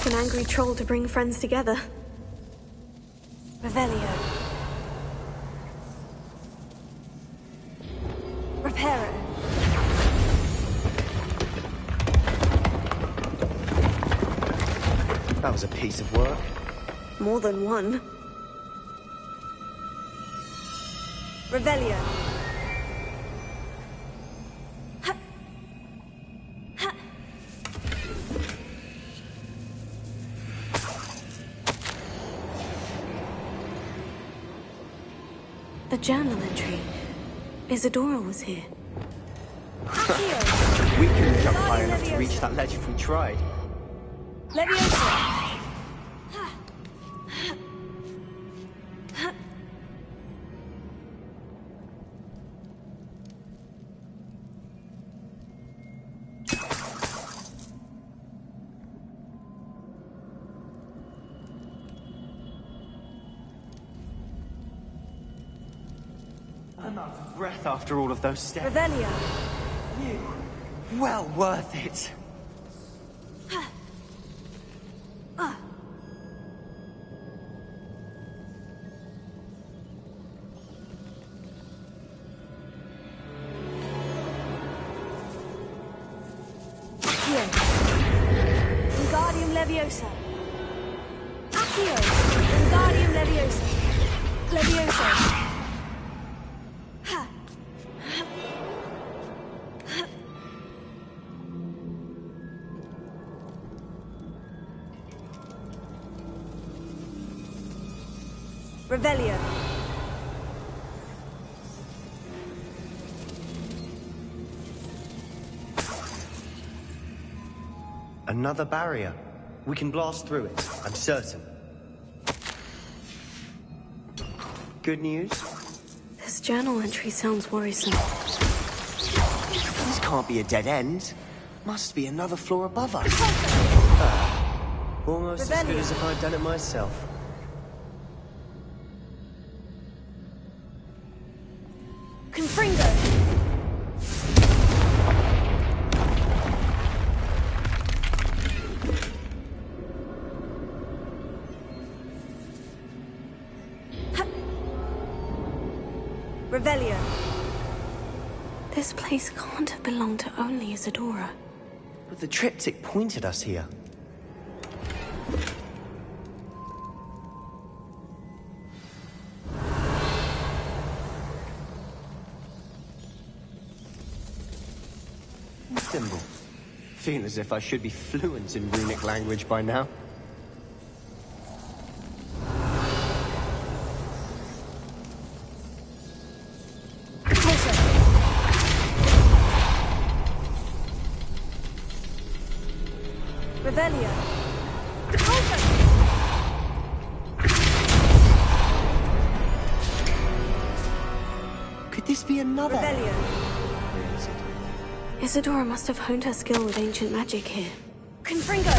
off an angry troll to bring friends together. Revelio. Reparo. That was a piece of work. More than one. Revelio. A journal entry. Isadora was here. We couldn't jump high enough to reach that ledge if we tried. Leviosa. I'm out of breath after all of those steps. Revelio. Well worth it. Wingardium Leviosa. Accio. Wingardium Leviosa. Leviosa. Revelio. Another barrier. We can blast through it, I'm certain. Good news? This journal entry sounds worrisome. This can't be a dead end. Must be another floor above us. Almost as good as if I'd done it myself. Confringo. Revelio. This place can't have belonged to only Isadora. But the triptych pointed us here. Symbol. Feel as if I should be fluent in runic language by now. Revelio. Could this be another? Revelio. Isadora must have honed her skill with ancient magic here. Confringo.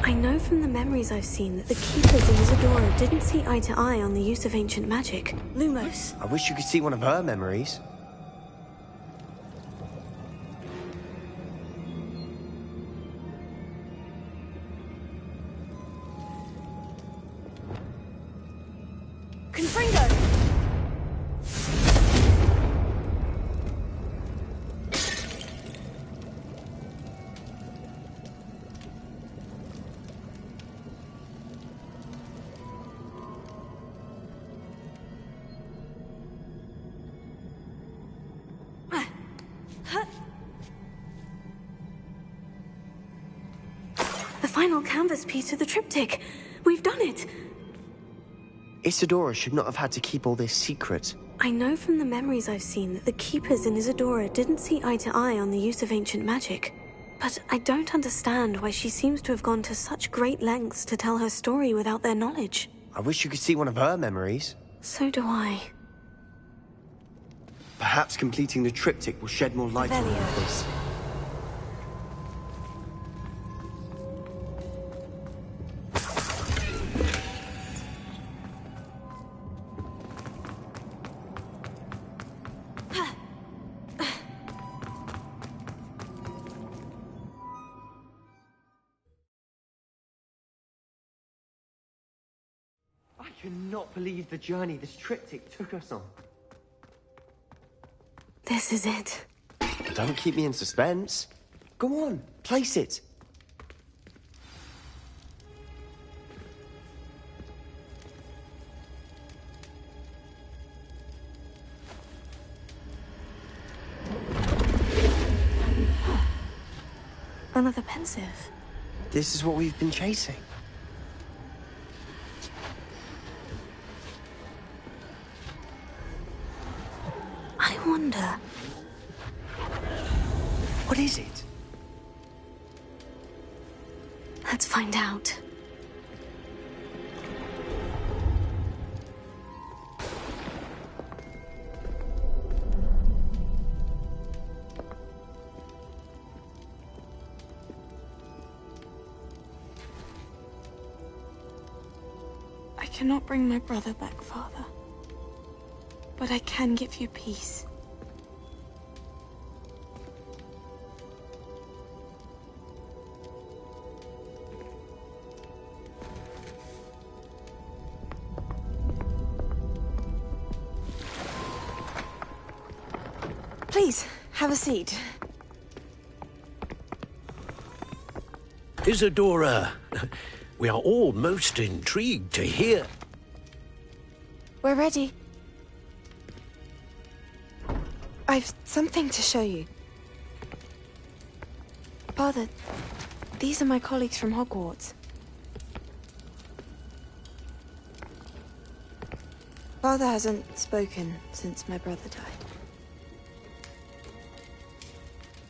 I know from the memories I've seen that the Keepers in Isadora didn't see eye to eye on the use of ancient magic. Lumos. I wish you could see one of her memories. Confringo. The final canvas piece of the triptych. We've done it. Isadora should not have had to keep all this secret. I know from the memories I've seen that the Keepers in Isadora didn't see eye to eye on the use of ancient magic. But I don't understand why she seems to have gone to such great lengths to tell her story without their knowledge. I wish you could see one of her memories. So do I. Perhaps completing the triptych will shed more light on all of this. cannot believe the journey this triptych took us on. This is it. Don't keep me in suspense. Go on, place it. Another pensive. This is what we've been chasing. I wonder... What is it? Let's find out. I cannot bring my brother back, Father. But I can give you peace. Please, have a seat. Isadora, we are all most intrigued to hear. We're ready. I've something to show you. Father, these are my colleagues from Hogwarts. Father hasn't spoken since my brother died.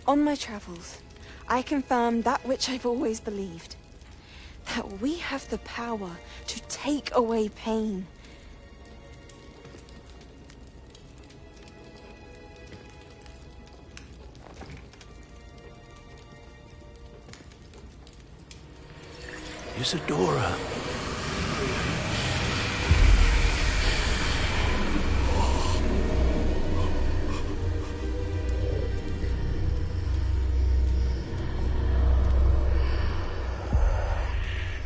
On my travels, I confirmed that which I've always believed. That we have the power to take away pain. Isadora.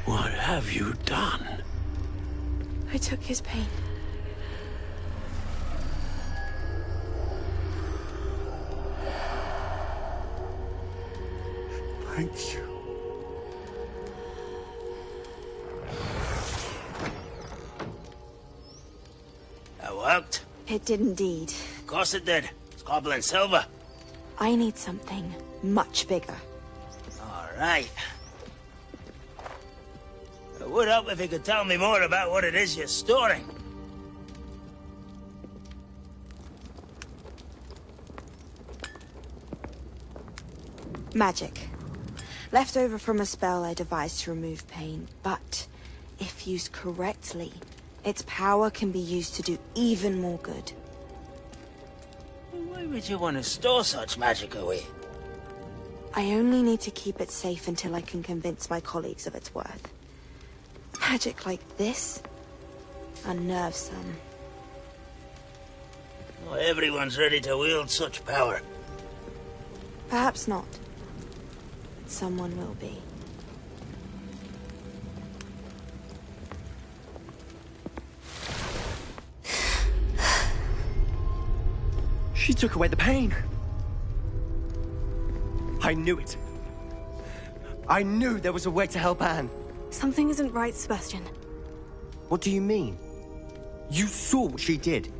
What have you done? I took his pain. Thank you. That worked? It did indeed. Of course it did. It's goblin silver. I need something much bigger. All right. It would help if you could tell me more about what it is you're storing. Magic. Left over from a spell I devised to remove pain, but if used correctly, its power can be used to do even more good. Why would you want to store such magic away? I only need to keep it safe until I can convince my colleagues of its worth. Magic like this unnerves some. Not everyone's ready to wield such power. Perhaps not. Someone will be. She took away the pain. I knew it. I knew there was a way to help Anne. Something isn't right, Sebastian. What do you mean? You saw what she did.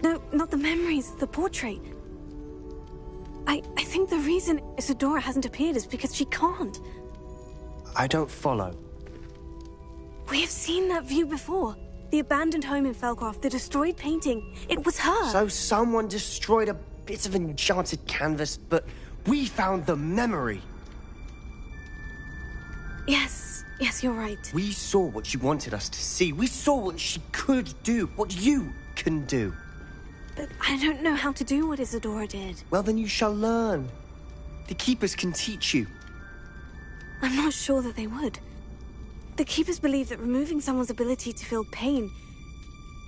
No, not the memories, the portrait. I think the reason Isadora hasn't appeared is because she can't. I don't follow. We have seen that view before. The abandoned home in Felcroft, the destroyed painting. It was her. So someone destroyed a bit of enchanted canvas, but we found the memory. Yes, you're right. We saw what she wanted us to see. We saw what she could do, what you can do. But I don't know how to do what Isadora did. Well, then you shall learn. The Keepers can teach you. I'm not sure that they would. The Keepers believe that removing someone's ability to feel pain,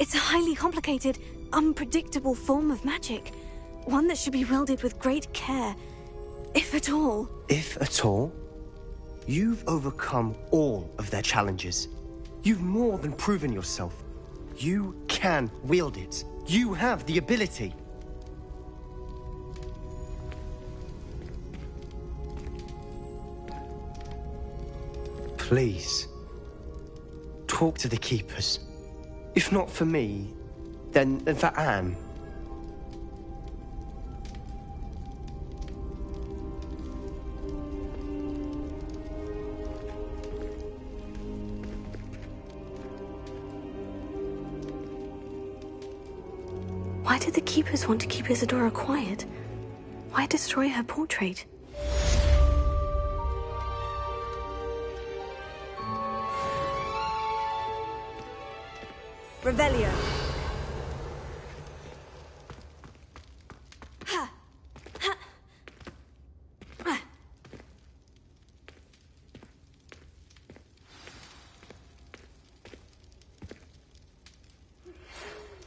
it's a highly complicated, unpredictable form of magic. One that should be wielded with great care, if at all. If at all? You've overcome all of their challenges. You've more than proven yourself. You can wield it. You have the ability. Please, talk to the Keepers. If not for me, then for Anne. Why did the Keepers want to keep Isadora quiet? Why destroy her portrait? Revelio.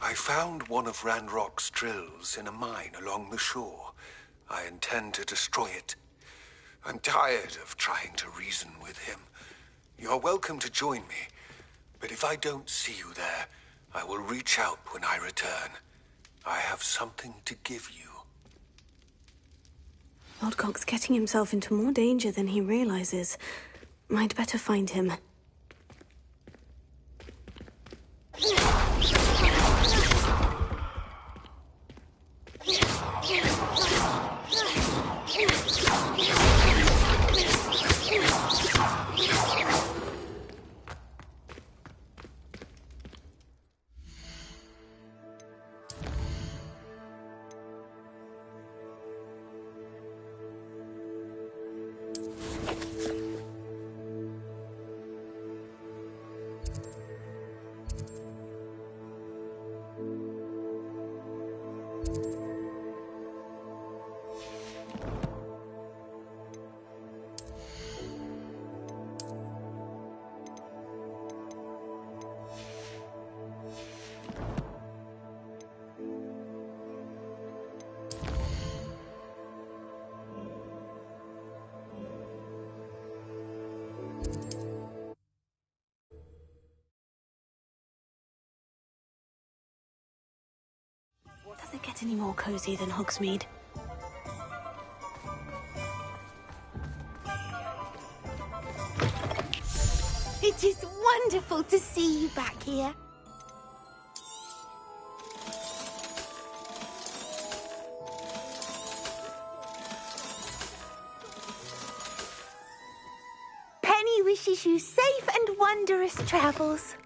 I found one of Ranrock's drills in a mine along the shore. I intend to destroy it. I'm tired of trying to reason with him. You're welcome to join me, but if I don't see you there, I will reach out when I return. I have something to give you. Lodgok's getting himself into more danger than he realizes. I'd better find him. Does it get any more cozy than Hogsmeade? It is wonderful to see you back here. Penny wishes you safe and wondrous travels.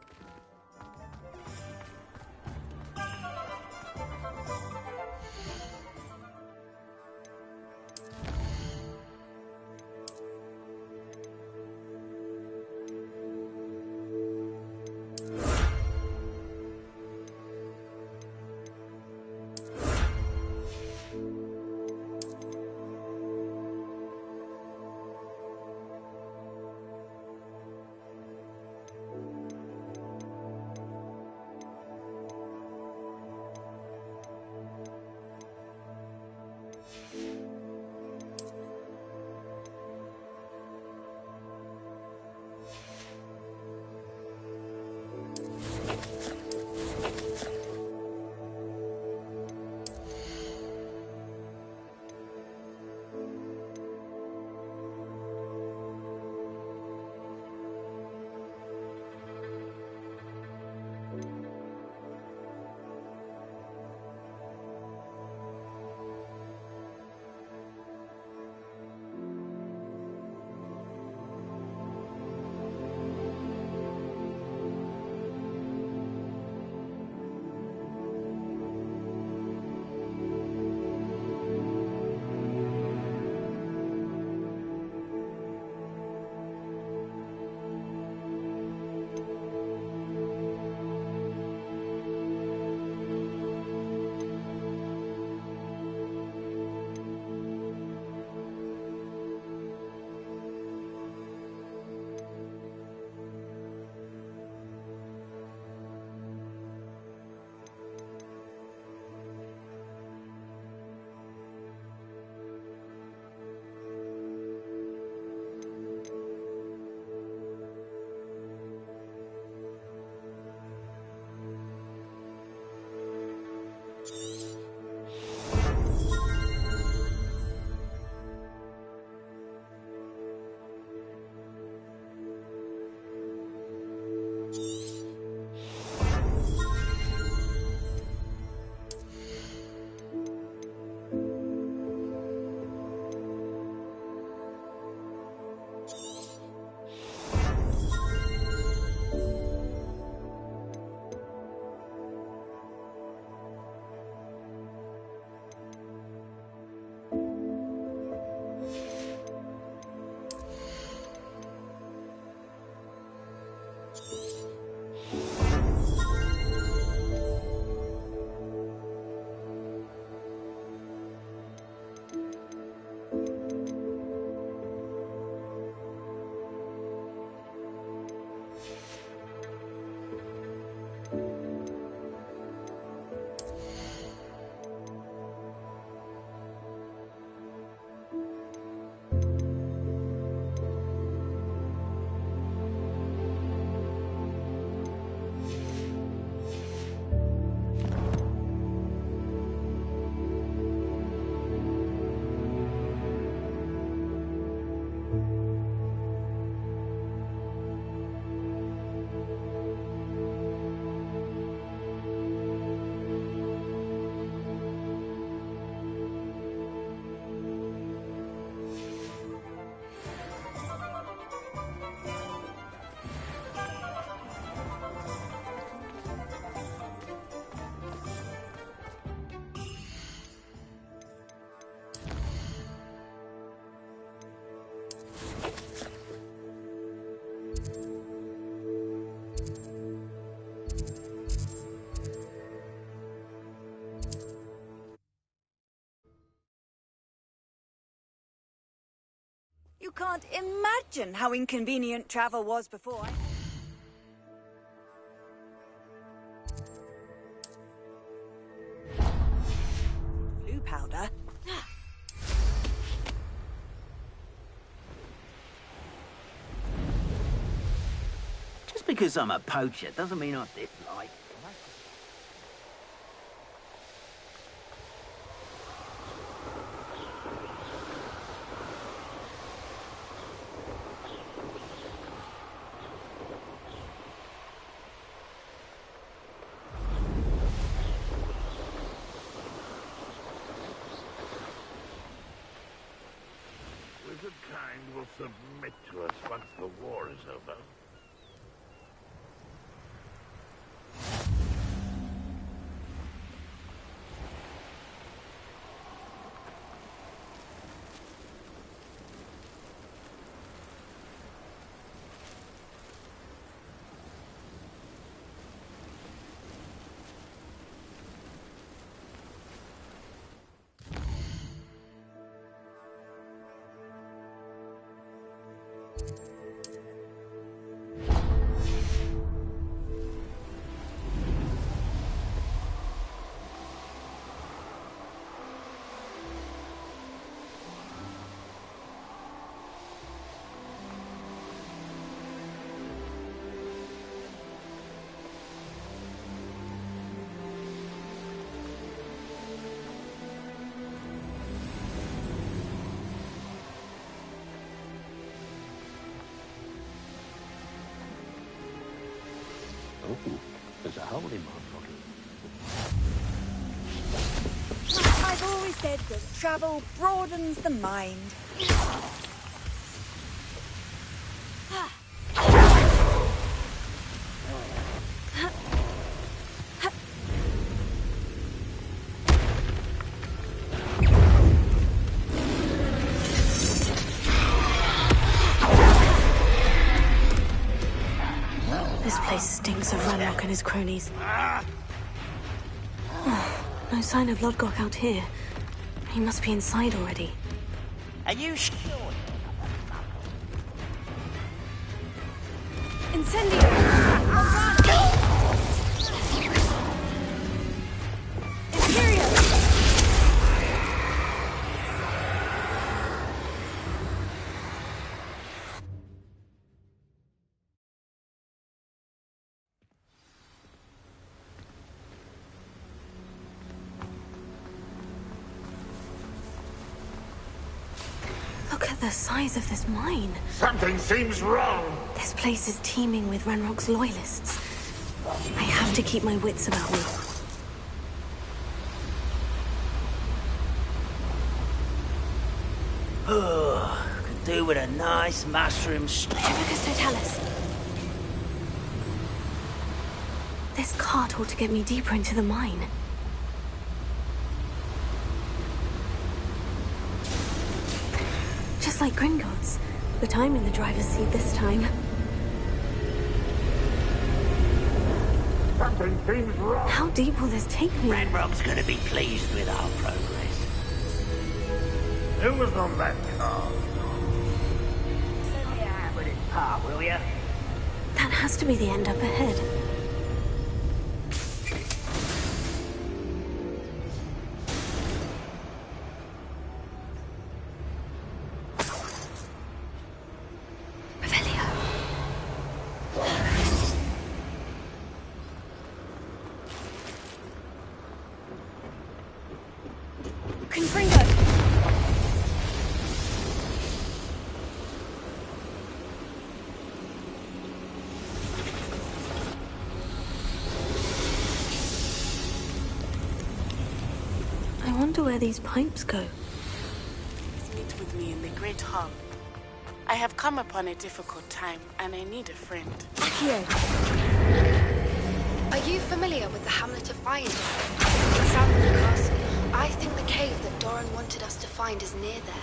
can't imagine how inconvenient travel was before. Blue powder? Just because I'm a poacher doesn't mean I dislike. Wizardkind will submit to us once the war is over. Oh, there's a hole in my pocket. I've always said that travel broadens the mind. This place stinks of Ranrock and his cronies. Oh, no sign of Lodgok out here. He must be inside already. Are you sure? Look at the size of this mine. Something seems wrong. This place is teeming with Ranrock's loyalists. I have to keep my wits about me. Oh, could do with a nice mushroom stew. Totalis. This cart ought to get me deeper into the mine. Just like Gringotts, but I'm in the driver's seat this time. Something seems wrong. How deep will this take me? Ranrock's gonna be pleased with our progress. Who was on that car? Let me have with his part, will ya? That has to be the end up ahead. I wonder where these pipes go. Meet with me in the Great Hall. I have come upon a difficult time, and I need a friend. Here. Are you familiar with the hamlet of Iron? South of the castle. I think the cave that Doran wanted us to find is near there.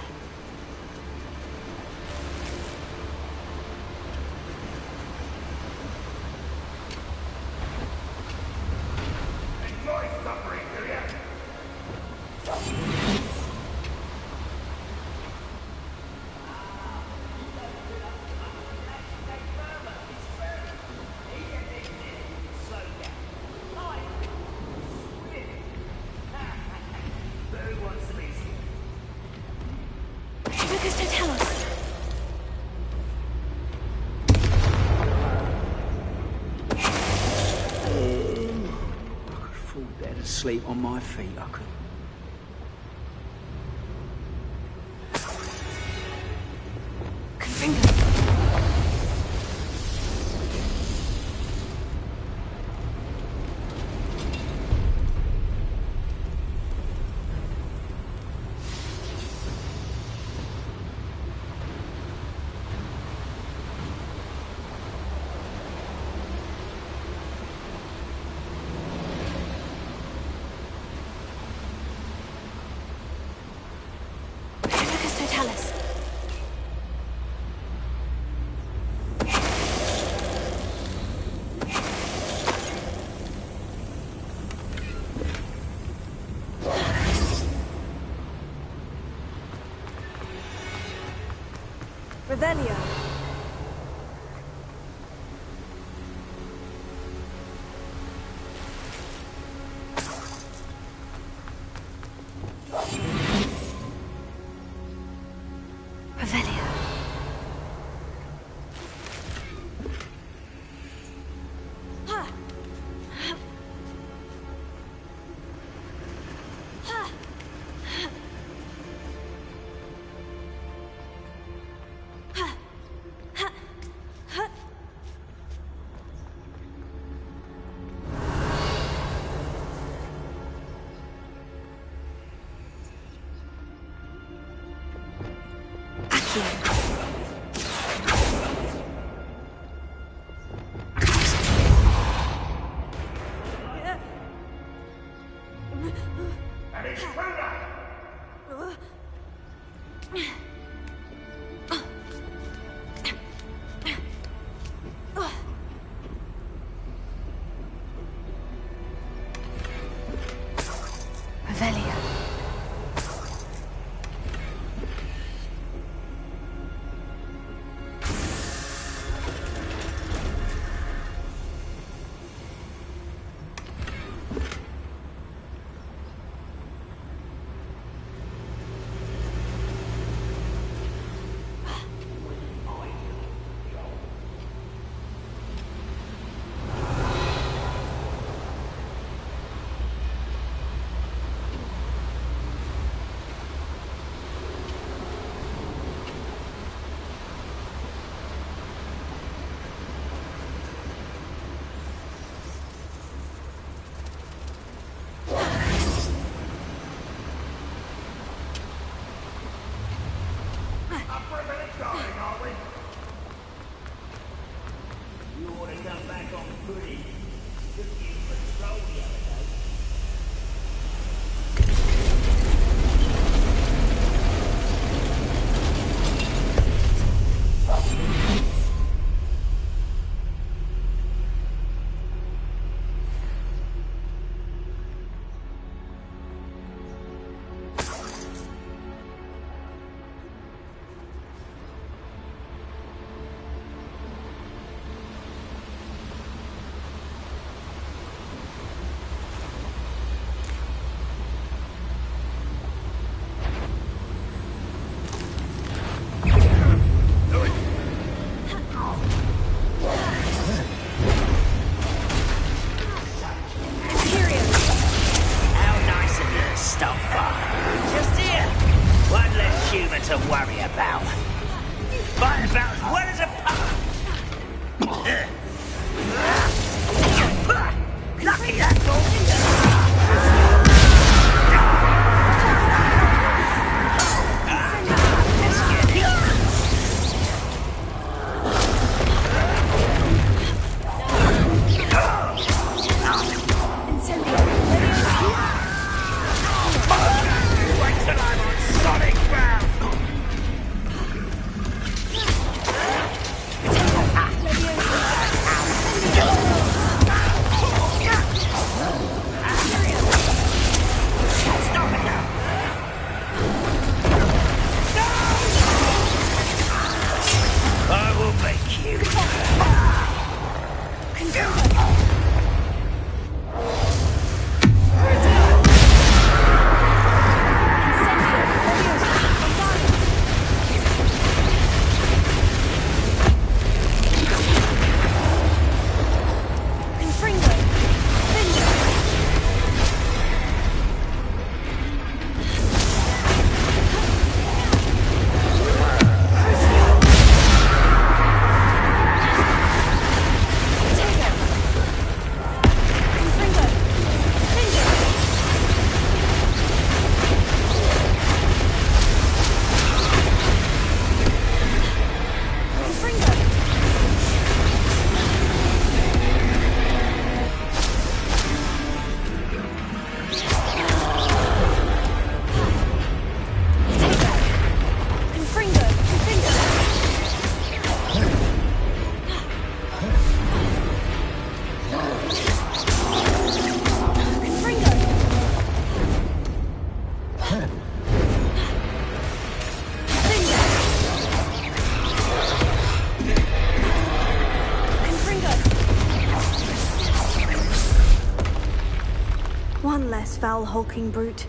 sleep on my feet, I could. Revelio. Revelio. Revelio. To worry about. Fight about as well as a pup. Lucky that's all. Wait till I'm on solid ground. foul, hulking brute.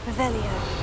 Revelio.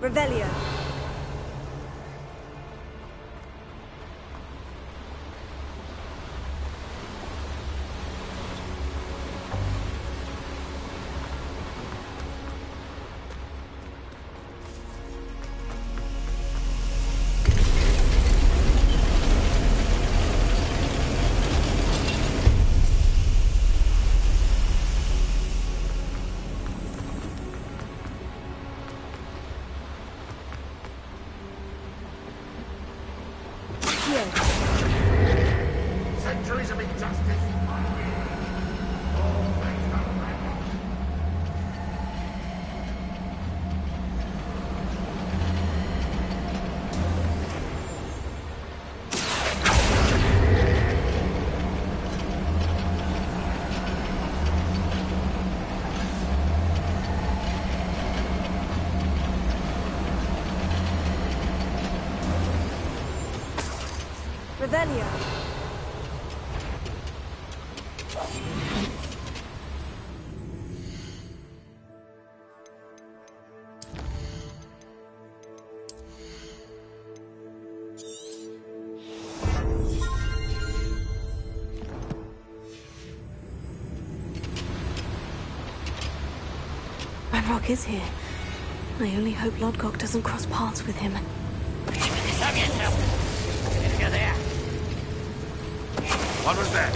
Revelio. Centuries of injustice. Revelio. Ranrock is here. I only hope Lodgok doesn't cross paths with him. Stop yourself! Did you go there? What was that?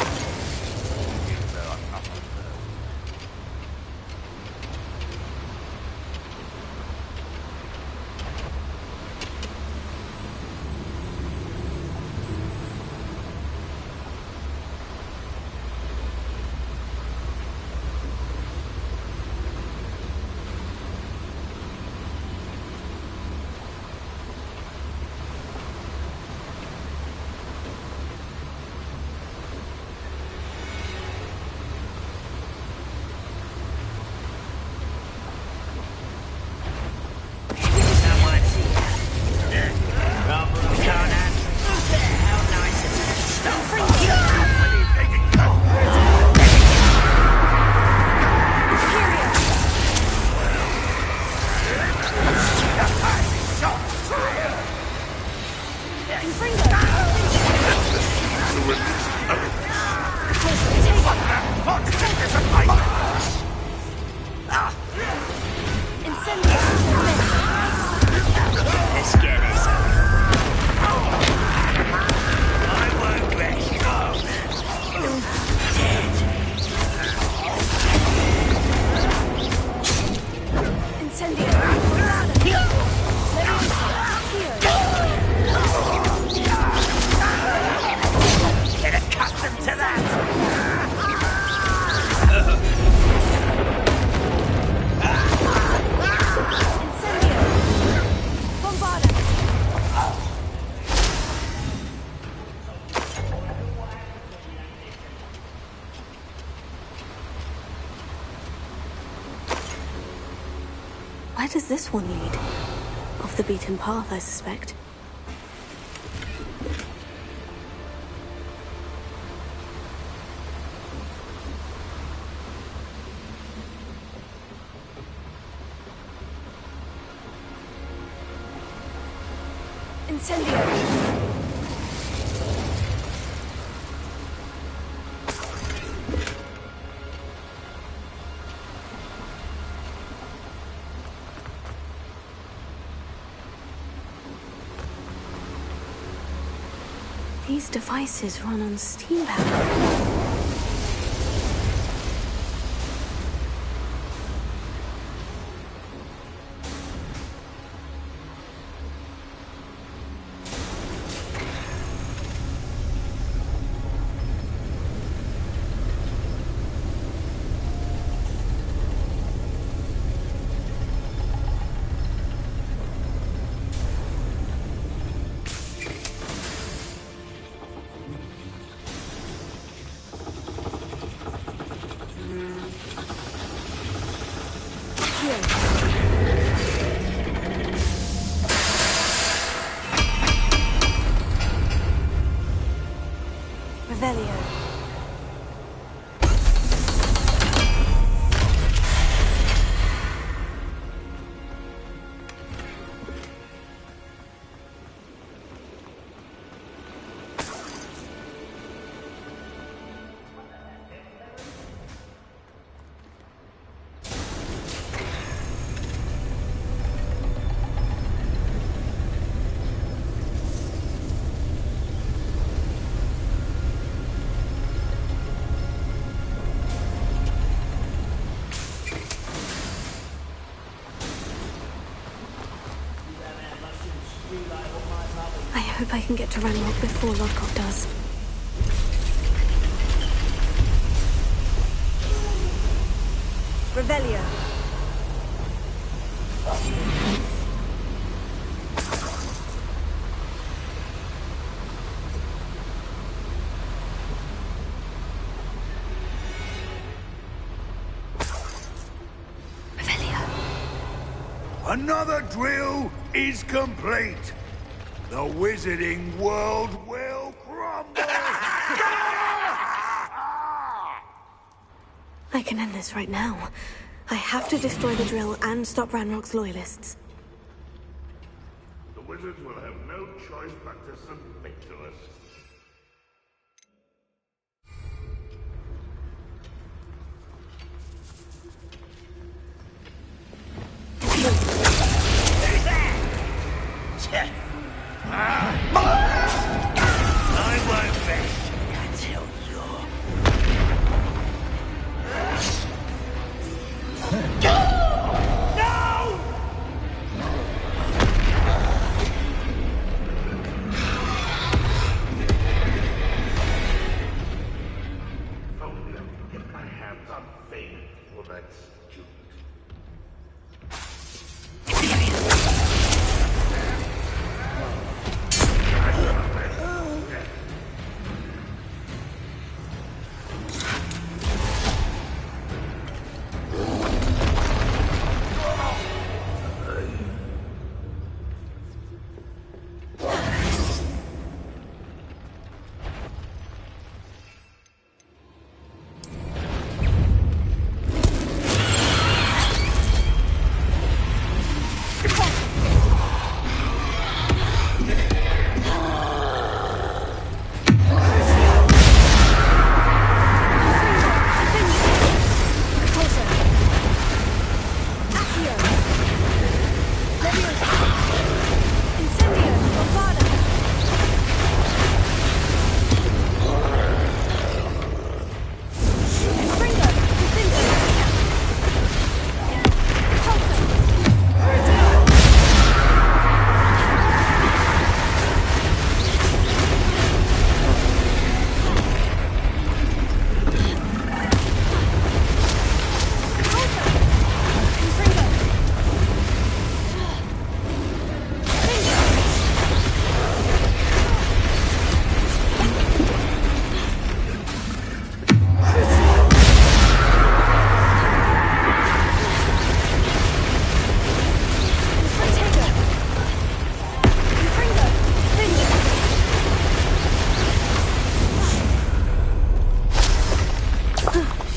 Where does this one lead? Off the beaten path, I suspect. Incendio! These devices run on steam power. Revelio. I hope I can get to Ranrock before Lodgok does. Revelio. Another drill is complete. The wizarding world will crumble! I can end this right now. I have to destroy the drill and stop Ranrock's loyalists. The wizards will have no choice but to submit to us. Who's that? I won't rest until you're... No! If only I could get my hands on Fane for that student.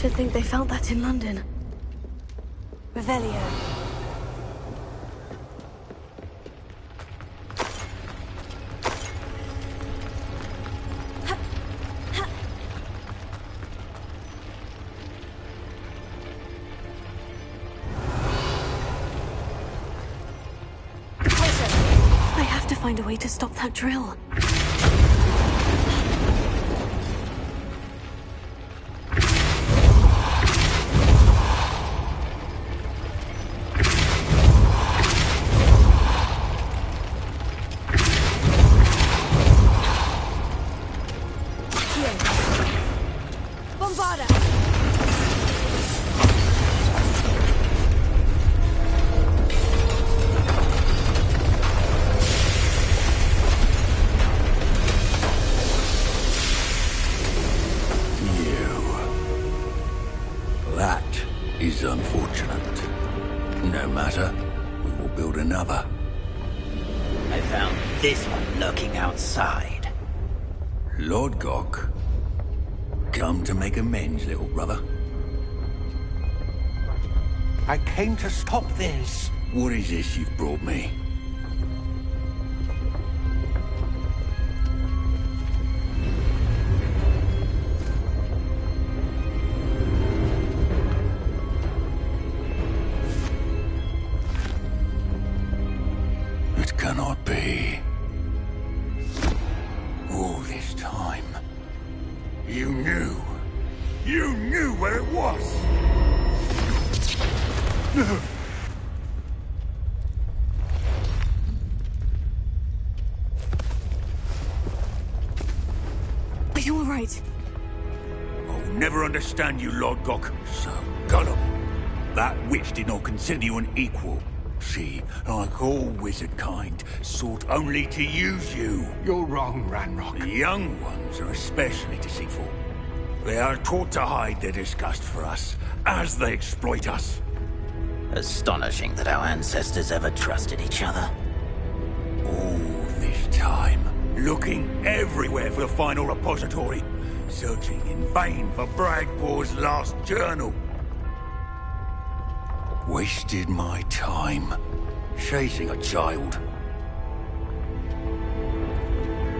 Should think they felt that in London. Revelio. I have to find a way to stop that drill. Is unfortunate. No matter, we will build another. I found this one lurking outside. Lodgok? Come to make amends, little brother. I came to stop this. What is this you've brought me? It cannot be. All this time, you knew. You knew where it was! Are you all right? I'll never understand you, Lord Gok. So gullible. That witch did not consider you an equal. She, like all wizard kind, sought only to use you. You're wrong, Ranrock. The young ones are especially deceitful. They are taught to hide their disgust for us, as they exploit us. Astonishing that our ancestors ever trusted each other. All this time, looking everywhere for the final repository, searching in vain for Bragbor's last journal. Wasted my time, chasing a child.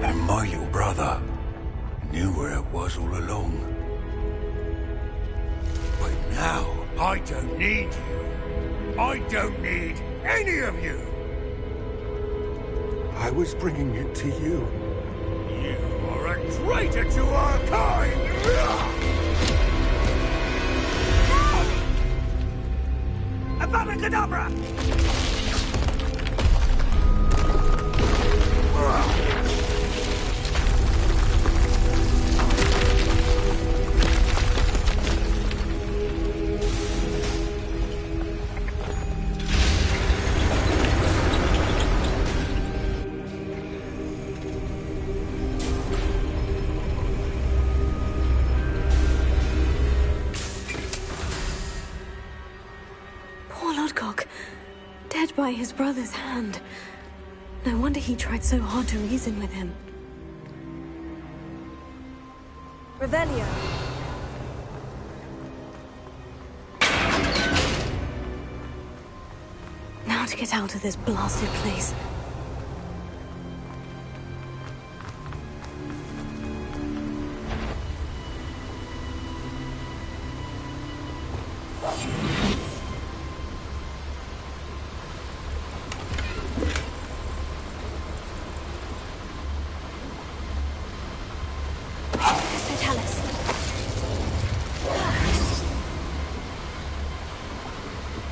And my little brother knew where it was all along. But now, I don't need you. I don't need any of you. I was bringing it to you. You are a traitor to our kind! Avada Kedavra! Poor Lodgok, dead by his brother's hand. No wonder he tried so hard to reason with him. Revelio. Now to get out of this blasted place.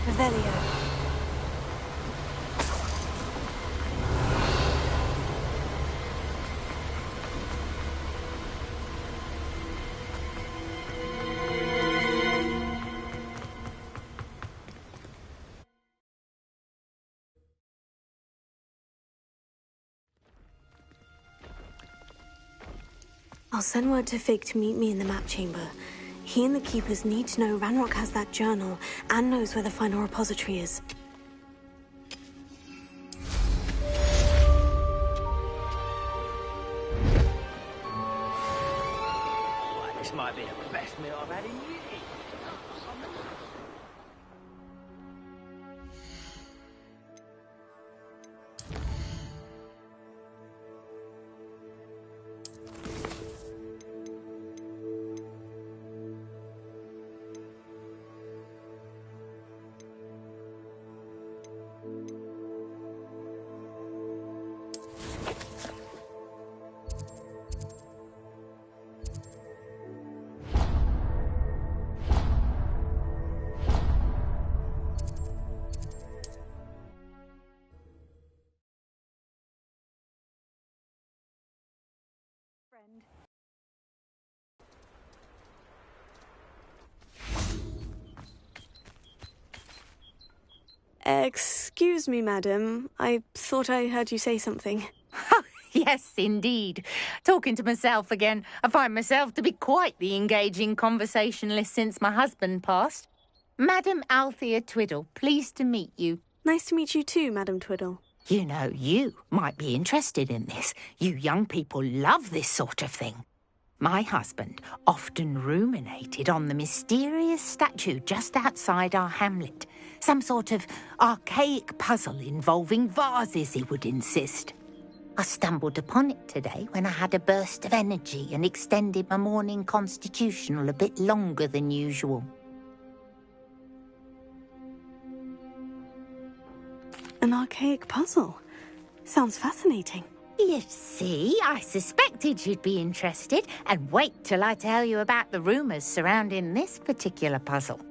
Revelio. I'll send word to Fig to meet me in the map chamber. He and the Keepers need to know Ranrock has that journal and knows where the final repository is. Well, this might be the best meal I've had in years. Excuse me, madam. I thought I heard you say something. Yes, indeed. Talking to myself again. I find myself to be quite the engaging conversationalist since my husband passed. Madam Althea Twiddle, pleased to meet you. Nice to meet you too, Madam Twiddle. You know, you might be interested in this. You young people love this sort of thing. My husband often ruminated on the mysterious statue just outside our hamlet. Some sort of archaic puzzle involving vases, he would insist. I stumbled upon it today when I had a burst of energy and extended my morning constitutional a bit longer than usual. An archaic puzzle? Sounds fascinating. You see, I suspected you'd be interested, and wait till I tell you about the rumours surrounding this particular puzzle.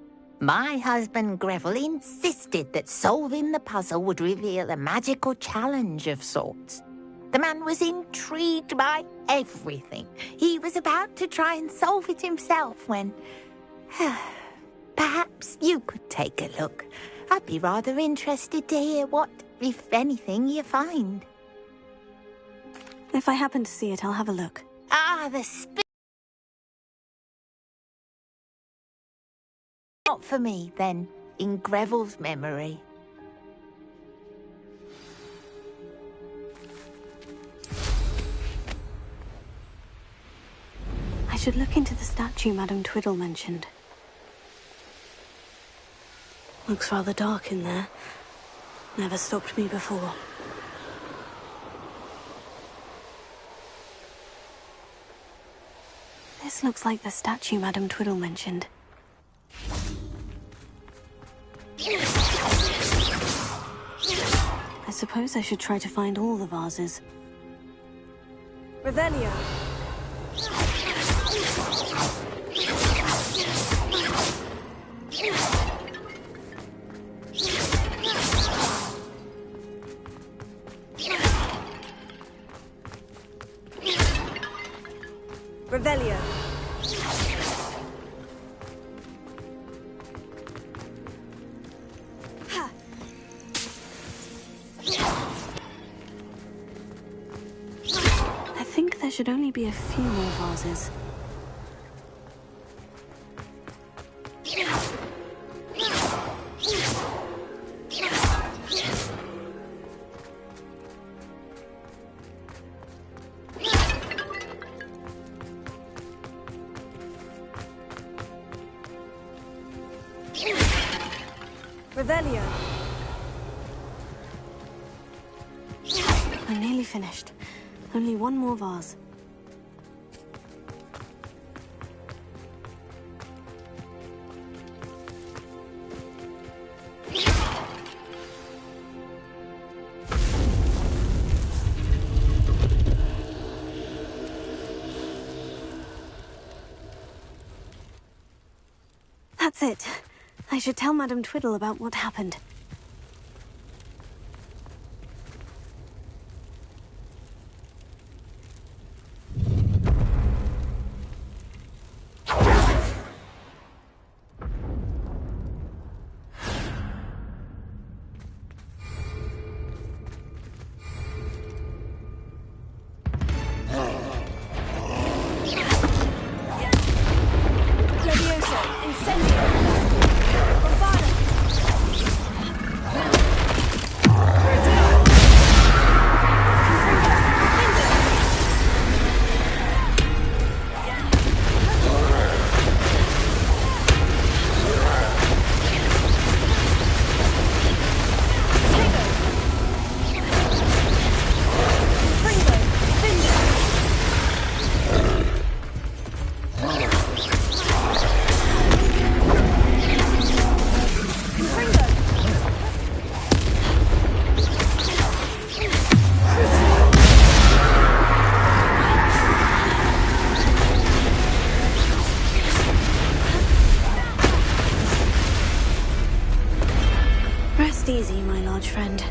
My husband Greville insisted that solving the puzzle would reveal a magical challenge of sorts. The man was intrigued by everything. He was about to try and solve it himself when... Perhaps you could take a look. I'd be rather interested to hear what, if anything, you find. If I happen to see it, I'll have a look. Ah, the not for me, then, in Greville's memory. I should look into the statue Madame Twiddle mentioned. Looks rather dark in there. Never stopped me before. This looks like the statue Madame Twiddle mentioned. I suppose I should try to find all the vases. Revelio. Revelio. I think there should only be a few more vases. Revelio. I'm nearly finished. Only one more vase. That's it. I should tell Madame Twiddle about what happened. Rest easy, my large friend.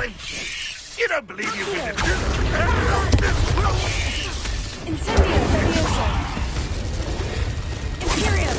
going? You don't believe you can... Incendio Levioso. Imperium.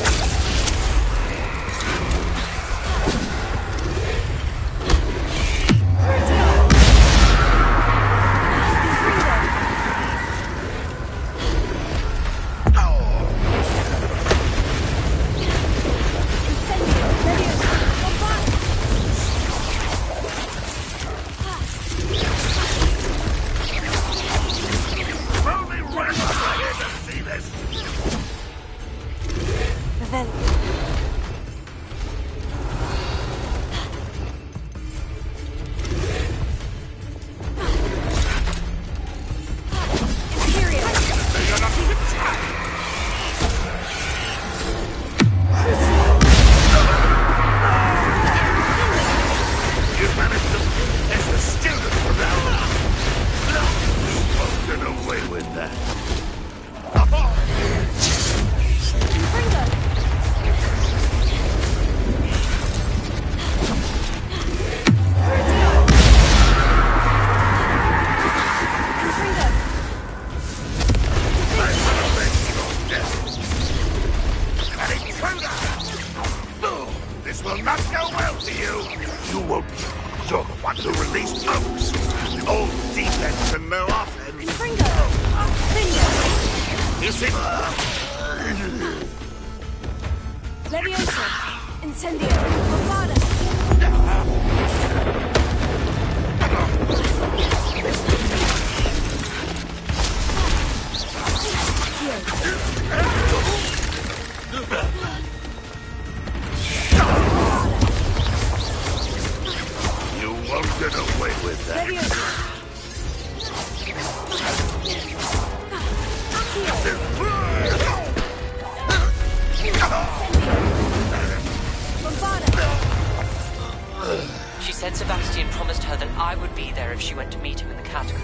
She said Sebastian promised her that I would be there if she went to meet him in the catacomb.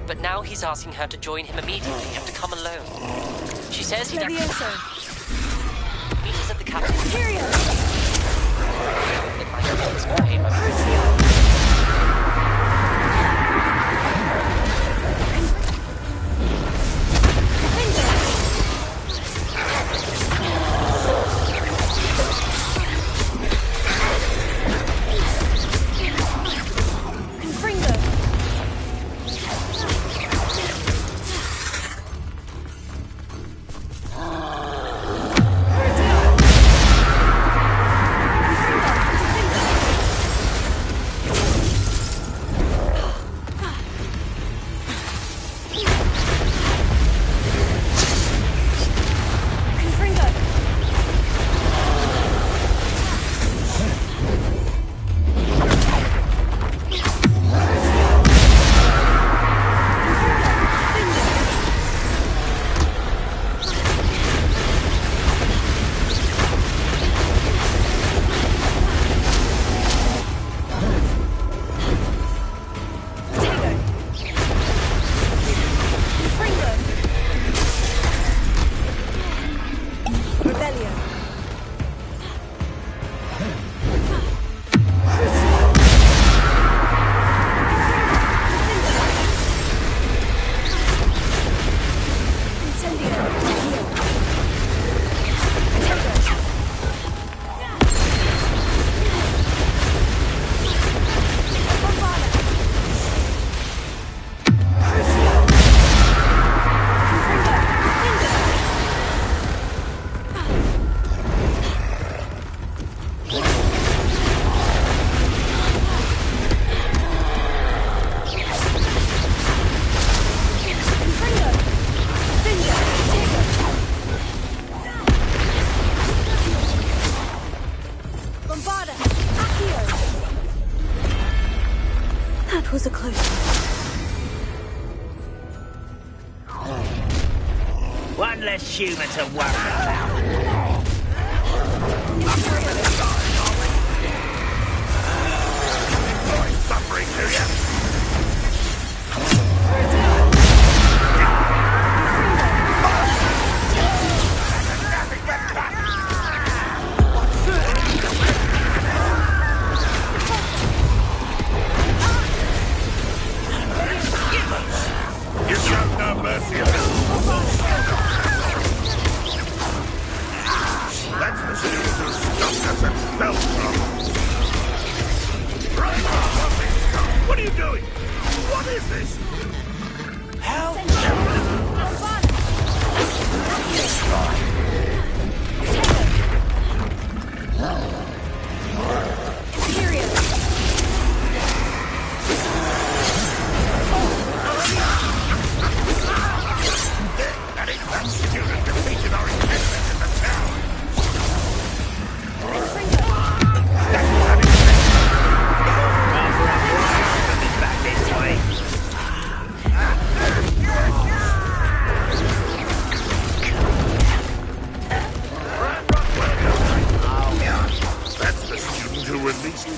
But now he's asking her to join him immediately and to come alone. She says he'd meet us at the catacomb. It might help us pay my That was a close one. Less human to worry about. Suffering, do you? this? How? That student defeated our inhabitants in the town. Back this way. That's the student who released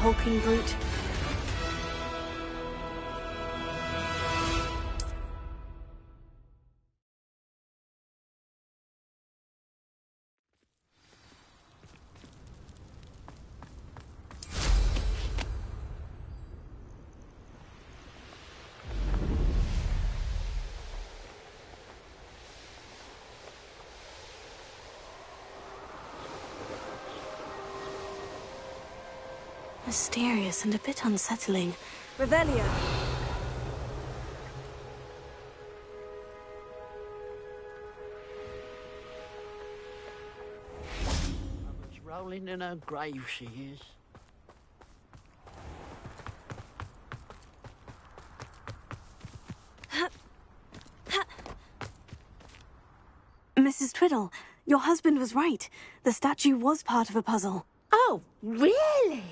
hulking brute. Mysterious and a bit unsettling. Revelio. Mother's rolling in her grave, she is. Mrs. Twiddle, your husband was right. The statue was part of a puzzle. Oh, really?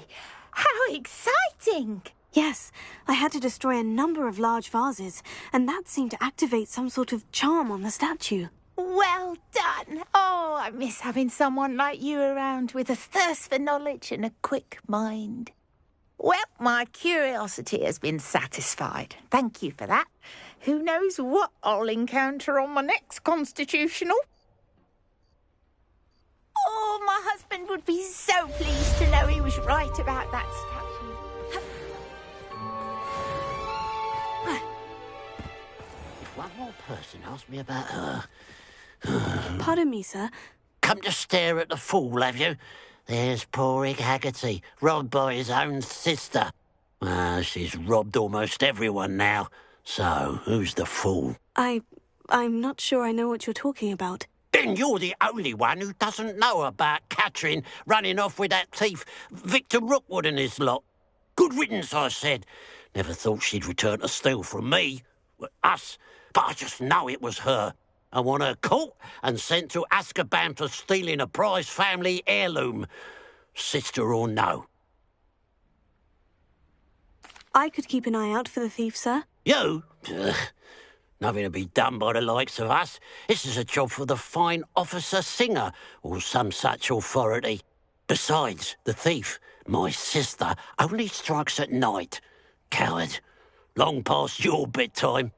How exciting! Yes, I had to destroy a number of large vases, and that seemed to activate some sort of charm on the statue. Well done! Oh, I miss having someone like you around with a thirst for knowledge and a quick mind. Well, my curiosity has been satisfied. Thank you for that. Who knows what I'll encounter on my next constitutional? Oh, my husband would be so pleased to know he was right about that statue. If one more person asked me about her... Pardon me, sir. Come to stare at the fool, have you? There's poor Ig Haggerty, robbed by his own sister. She's robbed almost everyone now. So, who's the fool? I'm not sure I know what you're talking about. Then you're the only one who doesn't know about Catherine running off with that thief, Victor Rookwood and his lot. Good riddance, I said. Never thought she'd return to steal from me, us, but I just know it was her. I want her caught and sent to Azkaban for stealing a prize family heirloom, sister or no. I could keep an eye out for the thief, sir. You? Nothing to be done by the likes of us. This is a job for the fine officer Singer, or some such authority. Besides, the thief, my sister, only strikes at night. Coward. Long past your bedtime.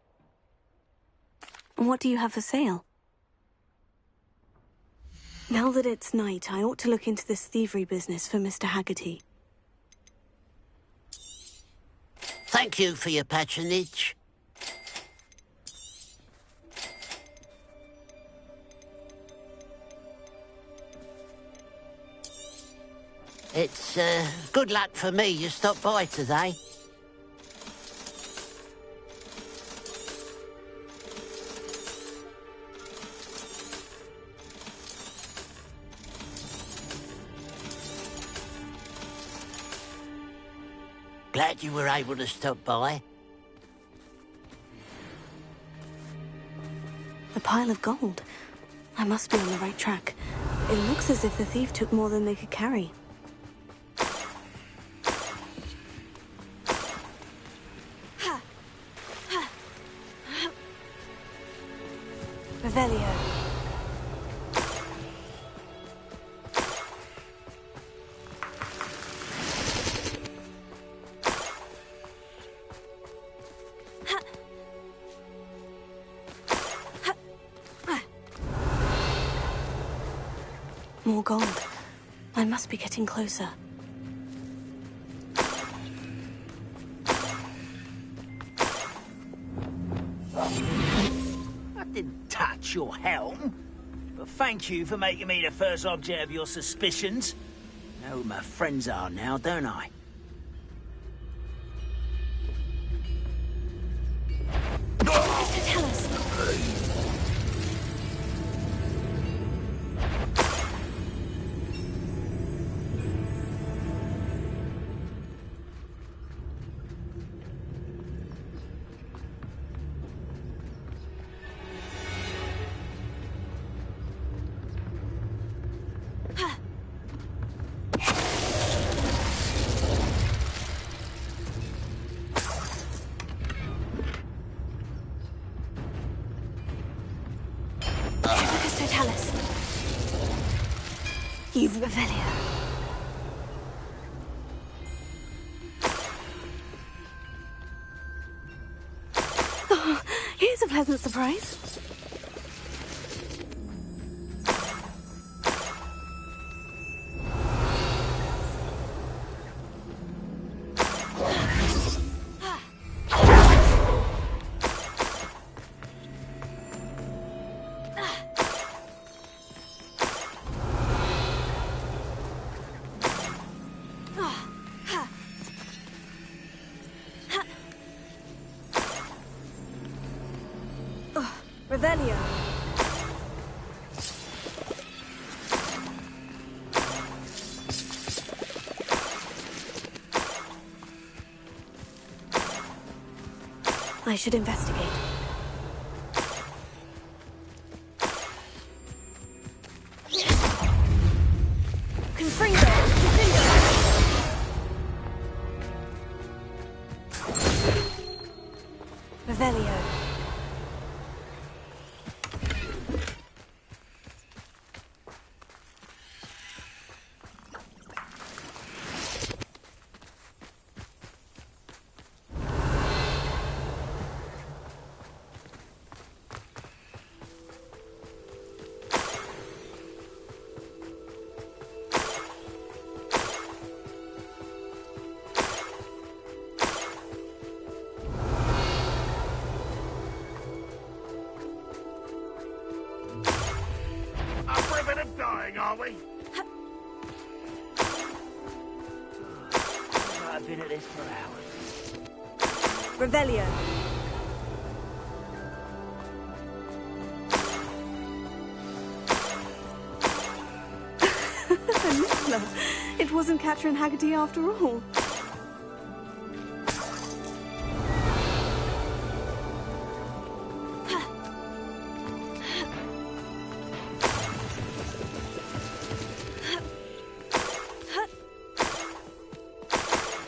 What do you have for sale? Now that it's night, I ought to look into this thievery business for Mr. Haggerty. Thank you for your patronage. It's good luck for me you stopped by today. Glad you were able to stop by. A pile of gold. I must be on the right track. It looks as if the thief took more than they could carry. Revelio. More gold. I must be getting closer. I didn't touch your helm, but thank you for making me the first object of your suspicions. I know who my friends are now, don't I? Tell us. You've Revelio. Oh, here's a pleasant surprise. Revelio. I should investigate. Confringo! Revelio. Are we? I've been at this for hours. Revelio. It wasn't Catherine Haggerty after all.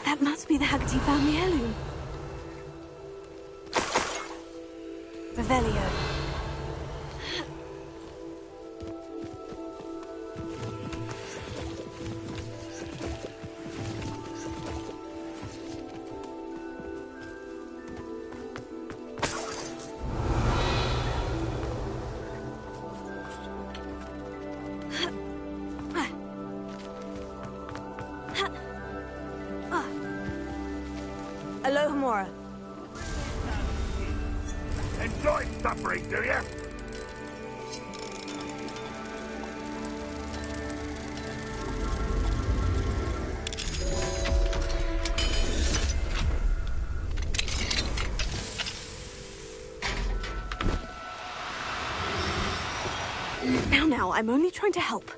That must be the Haggerty family heirloom. Revelio. Alohomora. Enjoy suffering, do you? Now, I'm only trying to help.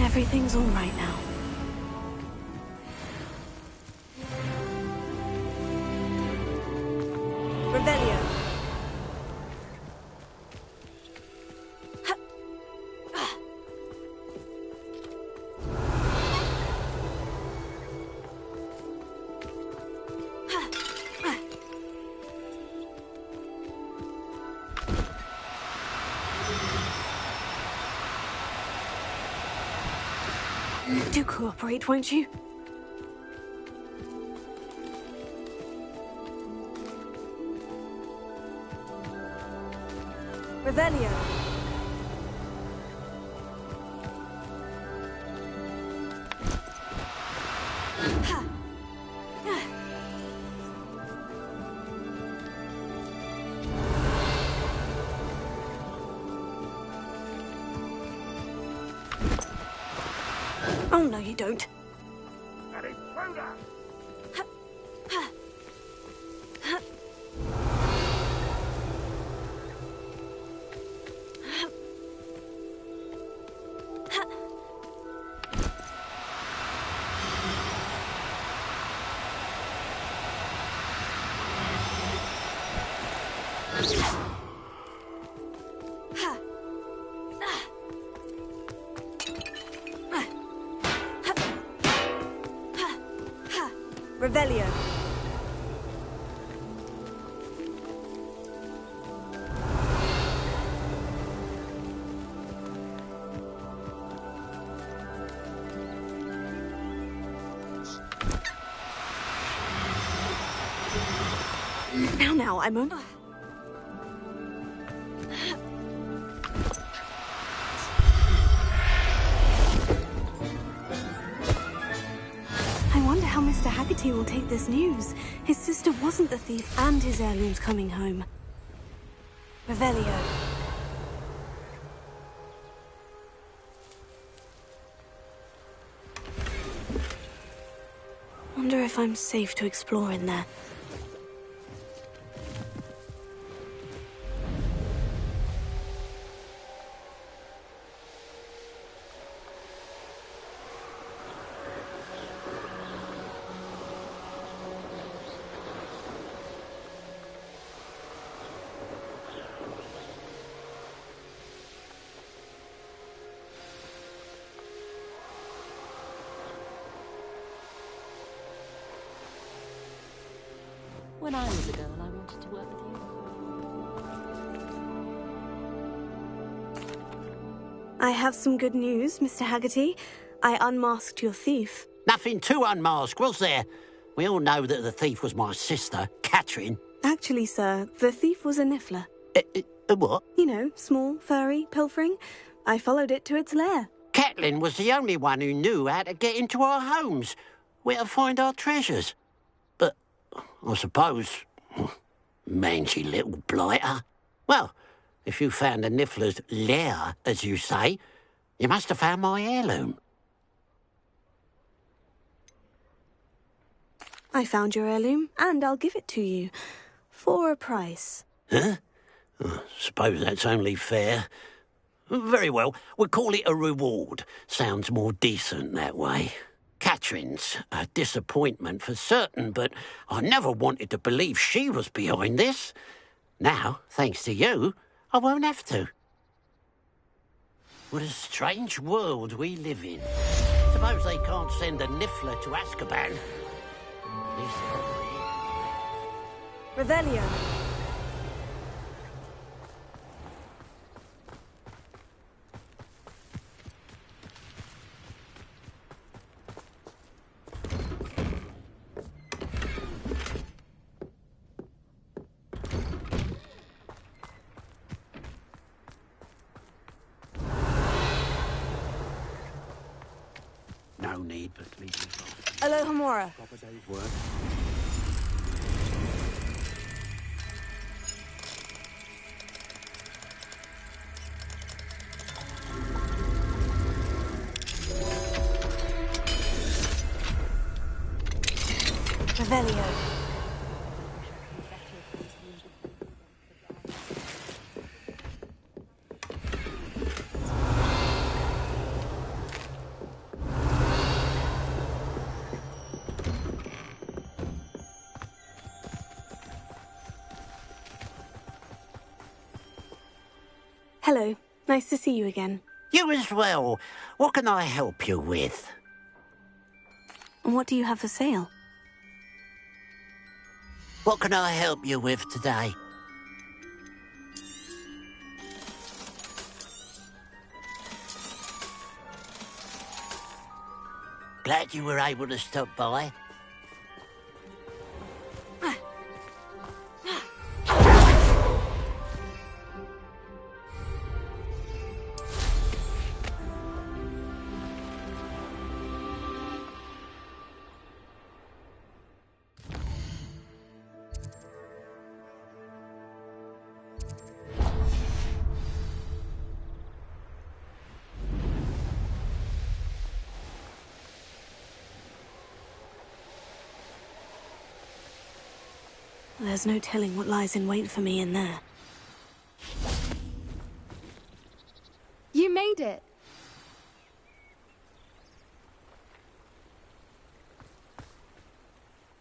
Everything's all right now. Revelio. Do cooperate, won't you? Revelio. Oh, no, you don't. An intruder! Revelio. Now, I'm on. I wonder how Mr. Haggerty will take this news. His sister wasn't the thief, and his heirloom's coming home. Revelio. Wonder if I'm safe to explore in there. When I was a girl, I wanted to work with you. I have some good news, Mr. Haggerty. I unmasked your thief. Nothing to unmask, was there? We all know that the thief was my sister, Catherine. Actually, sir, the thief was a niffler. A what? You know, small, furry, pilfering. I followed it to its lair. Catelyn was the only one who knew how to get into our homes, where to find our treasures. But I suppose, mangy little blighter. Well, if you found the niffler's lair, as you say, you must have found my heirloom. I found your heirloom, and I'll give it to you. For a price. Huh? I suppose that's only fair. Very well, we'll call it a reward. Sounds more decent that way. Catherine's a disappointment for certain, but I never wanted to believe she was behind this. Now, thanks to you, I won't have to. What a strange world we live in. Suppose they can't send a Niffler to Azkaban. At least Revelio. no need but leave me. Aloha Mora. Proper day's work. Revelio. Hello. Nice to see you again. You as well. What can I help you with? And what do you have for sale? What can I help you with today? Glad you were able to stop by. There's no telling what lies in wait for me in there. You made it.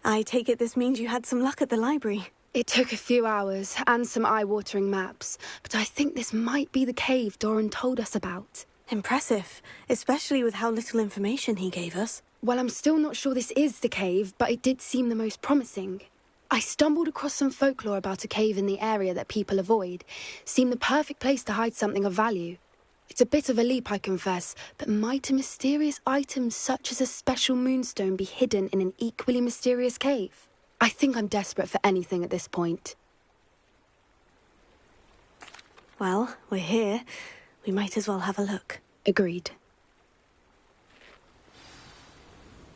I take it this means you had some luck at the library. It took a few hours and some eye-watering maps, but I think this might be the cave Doran told us about. Impressive, especially with how little information he gave us. Well, I'm still not sure this is the cave, but it did seem the most promising. I stumbled across some folklore about a cave in the area that people avoid. Seemed the perfect place to hide something of value. It's a bit of a leap, I confess, but might a mysterious item such as a special moonstone be hidden in an equally mysterious cave? I think I'm desperate for anything at this point. Well, we're here. We might as well have a look. Agreed.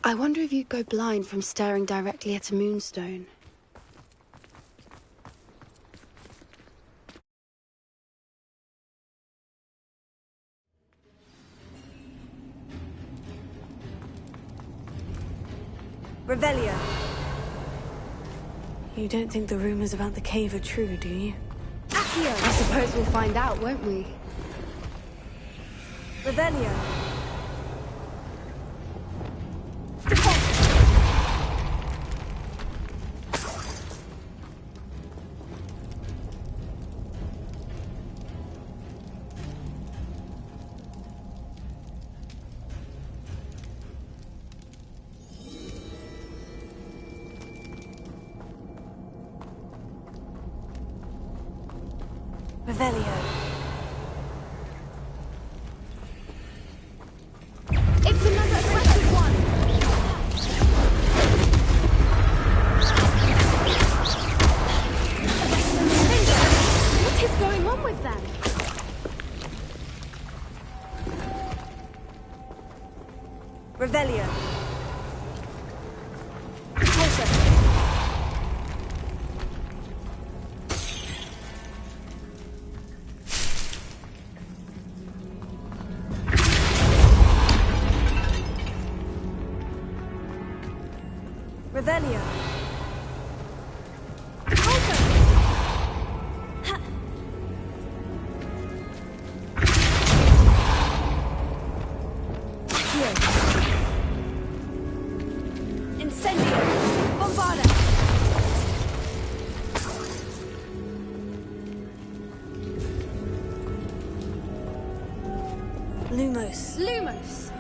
I wonder if you'd go blind from staring directly at a moonstone. Revelio. You don't think the rumors about the cave are true, do you? Accio! I suppose we'll find out, won't we? Revelio. Revelio. It's another aggressive one! What is going on with them? Revelio. Revelio. Incendio. Bombarda. Lumos. Lumos!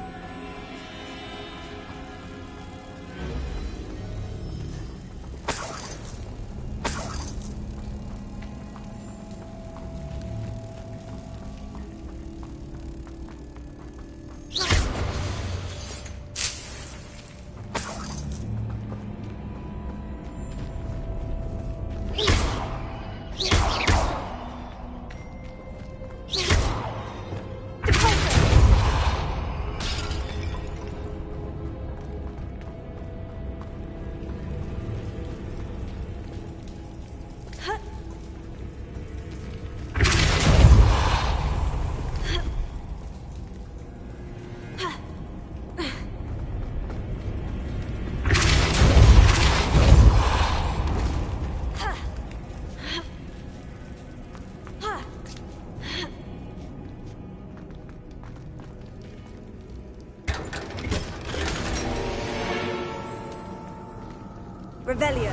Revelio.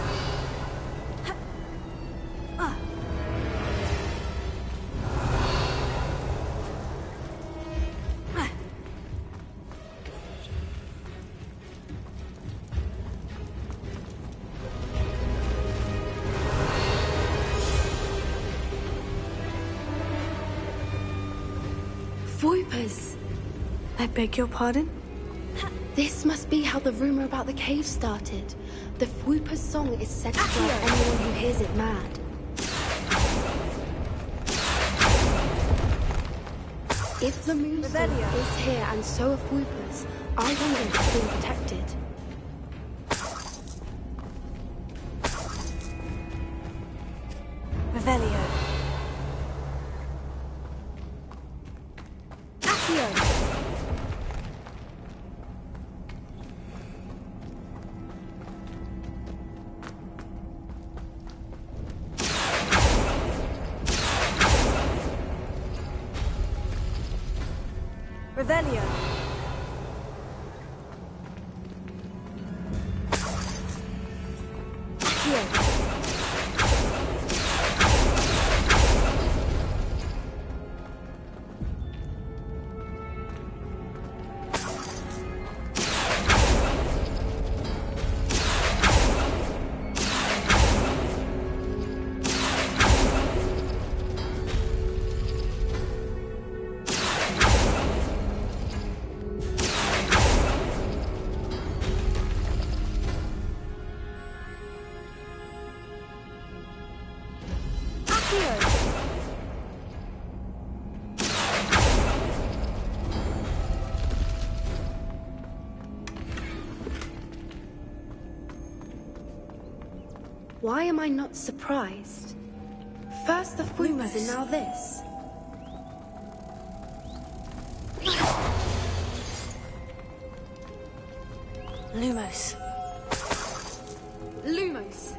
Voipers! I beg your pardon? This must be how the rumor about the cave started. The Voiper's song is said to drive anyone who hears it mad. If the moonstone is here and so are Voipers, I wonder if it's being protected. Revelio. Accio. Revelio. Accio. Why am I not surprised? First the Voipers and now this. Lumos. Lumos!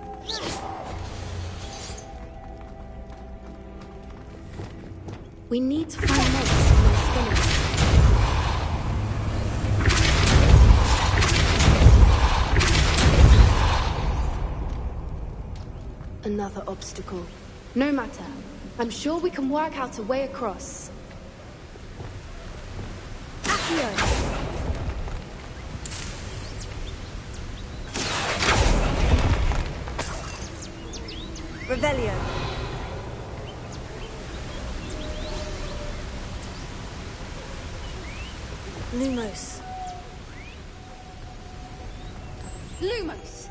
We need to find notes from the spinners. Another obstacle. No matter. I'm sure we can work out a way across. Accio. Revelio. Lumos. Lumos!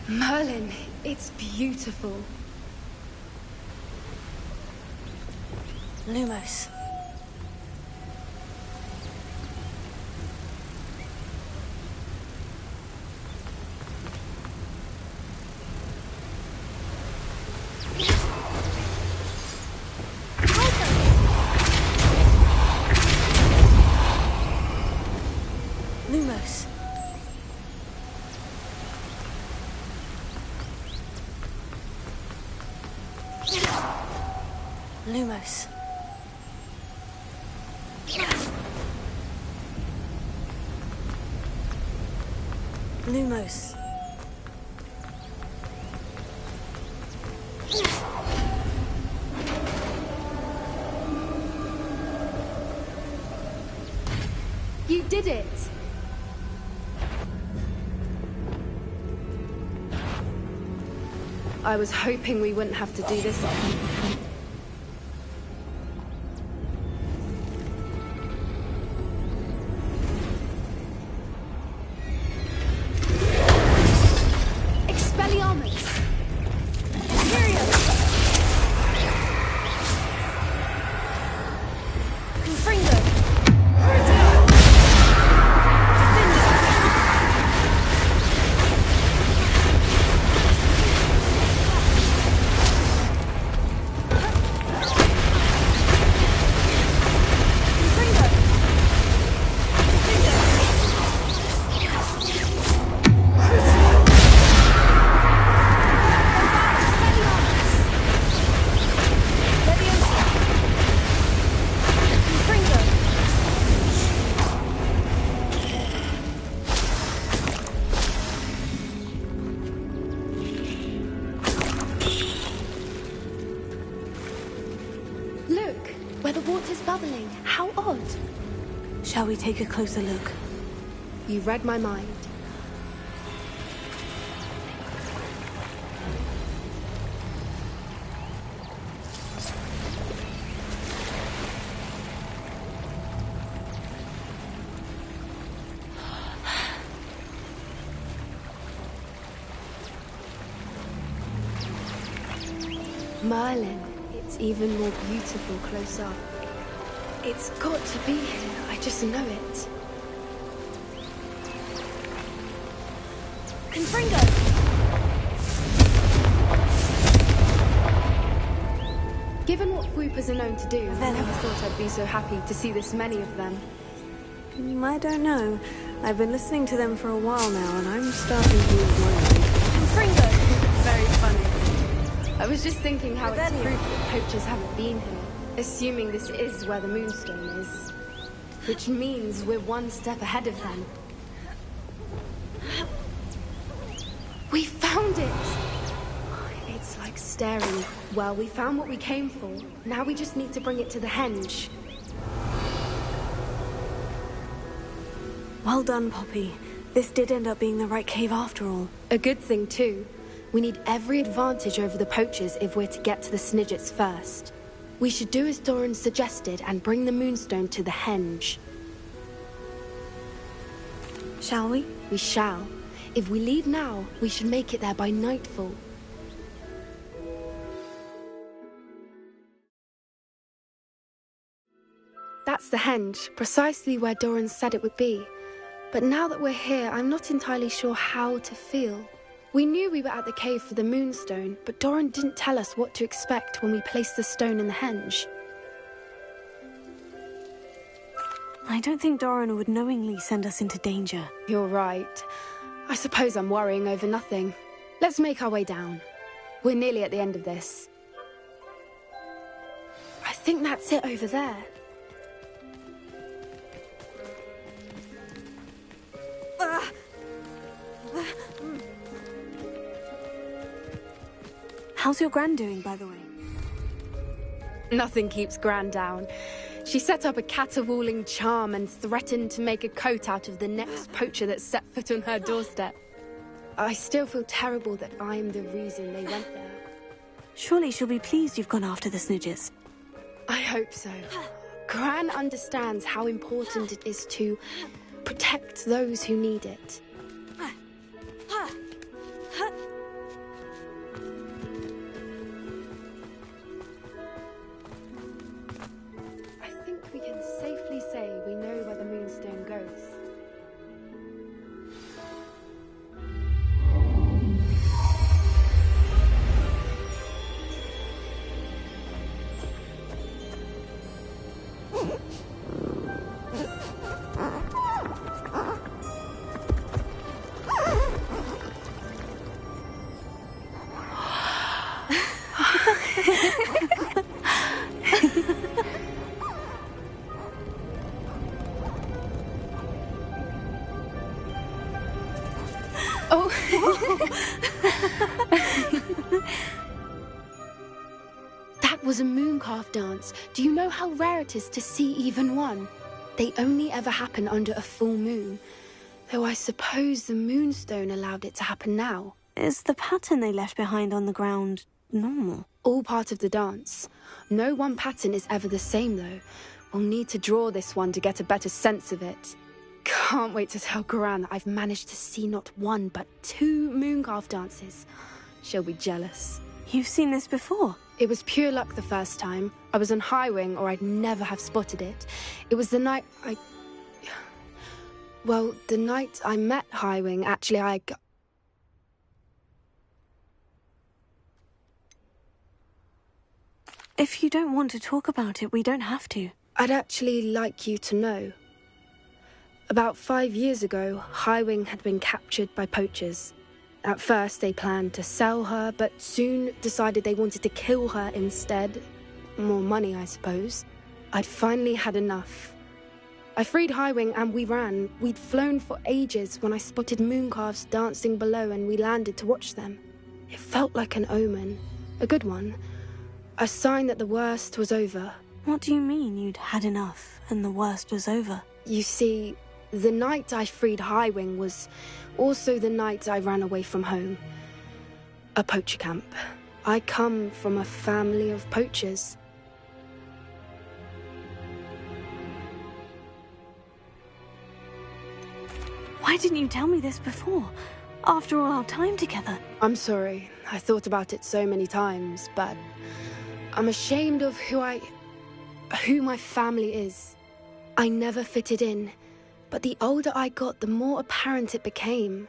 Merlin, it's beautiful. Lumos. Lumos. Lumos. Lumos. You did it! I was hoping we wouldn't have to do this again. Expelliarmus! Imperio! Confringo! Look, where the water's bubbling. How odd. Shall we take a closer look? You read my mind. Merlin, it's even more beautiful close up. It's got to be here, I just know it. Confringo! Given what Whoopers are known to do, I never thought I'd be so happy to see this many of them. I don't know. I've been listening to them for a while now, and I'm starting to lose my mind. Confringo! Very funny. I was just thinking how it's proof that poachers haven't been here, assuming this is where the Moonstone is. Which means we're one step ahead of them. We found it! It's like staring. Well, we found what we came for. Now we just need to bring it to the henge. Well done, Poppy. This did end up being the right cave after all. A good thing, too. We need every advantage over the poachers if we're to get to the Snidgets first. We should do as Doran suggested and bring the Moonstone to the henge. Shall we? We shall. If we leave now, we should make it there by nightfall. That's the henge, precisely where Doran said it would be. But now that we're here, I'm not entirely sure how to feel. We knew we were at the cave for the Moonstone, but Doran didn't tell us what to expect when we placed the stone in the henge. I don't think Doran would knowingly send us into danger. You're right. I suppose I'm worrying over nothing. Let's make our way down. We're nearly at the end of this. I think that's it over there. How's your Gran doing, by the way? Nothing keeps Gran down. She set up a caterwauling charm and threatened to make a coat out of the next poacher that set foot on her doorstep. I still feel terrible that I'm the reason they went there. Surely she'll be pleased you've gone after the Snidgets. I hope so. Gran understands how important it is to protect those who need it. I think we can safely say we know where the Moonstone goes. Oh. That was a mooncalf dance. Do you know how rare it is to see even one? They only ever happen under a full moon. Though I suppose the moonstone allowed it to happen now. Is the pattern they left behind on the ground normal? All part of the dance. No one pattern is ever the same, though. We'll need to draw this one to get a better sense of it. Can't wait to tell Goran that I've managed to see not one, but 2 mooncalf dances. She'll be jealous. You've seen this before? It was pure luck the first time. I was on Highwing, or I'd never have spotted it. It was the night Well, the night I met Highwing, actually, If you don't want to talk about it, we don't have to. I'd actually like you to know. About 5 years ago, Highwing had been captured by poachers. At first, they planned to sell her, but soon decided they wanted to kill her instead. More money, I suppose. I'd finally had enough. I freed Highwing and we ran. We'd flown for ages when I spotted mooncalves dancing below and we landed to watch them. It felt like an omen. A good one. A sign that the worst was over. What do you mean you'd had enough and the worst was over? You see, the night I freed Highwing was also the night I ran away from home. A poacher camp. I come from a family of poachers. Why didn't you tell me this before? After all our time together. I'm sorry. I thought about it so many times, but I'm ashamed of who my family is. I never fitted in, but the older I got, the more apparent it became.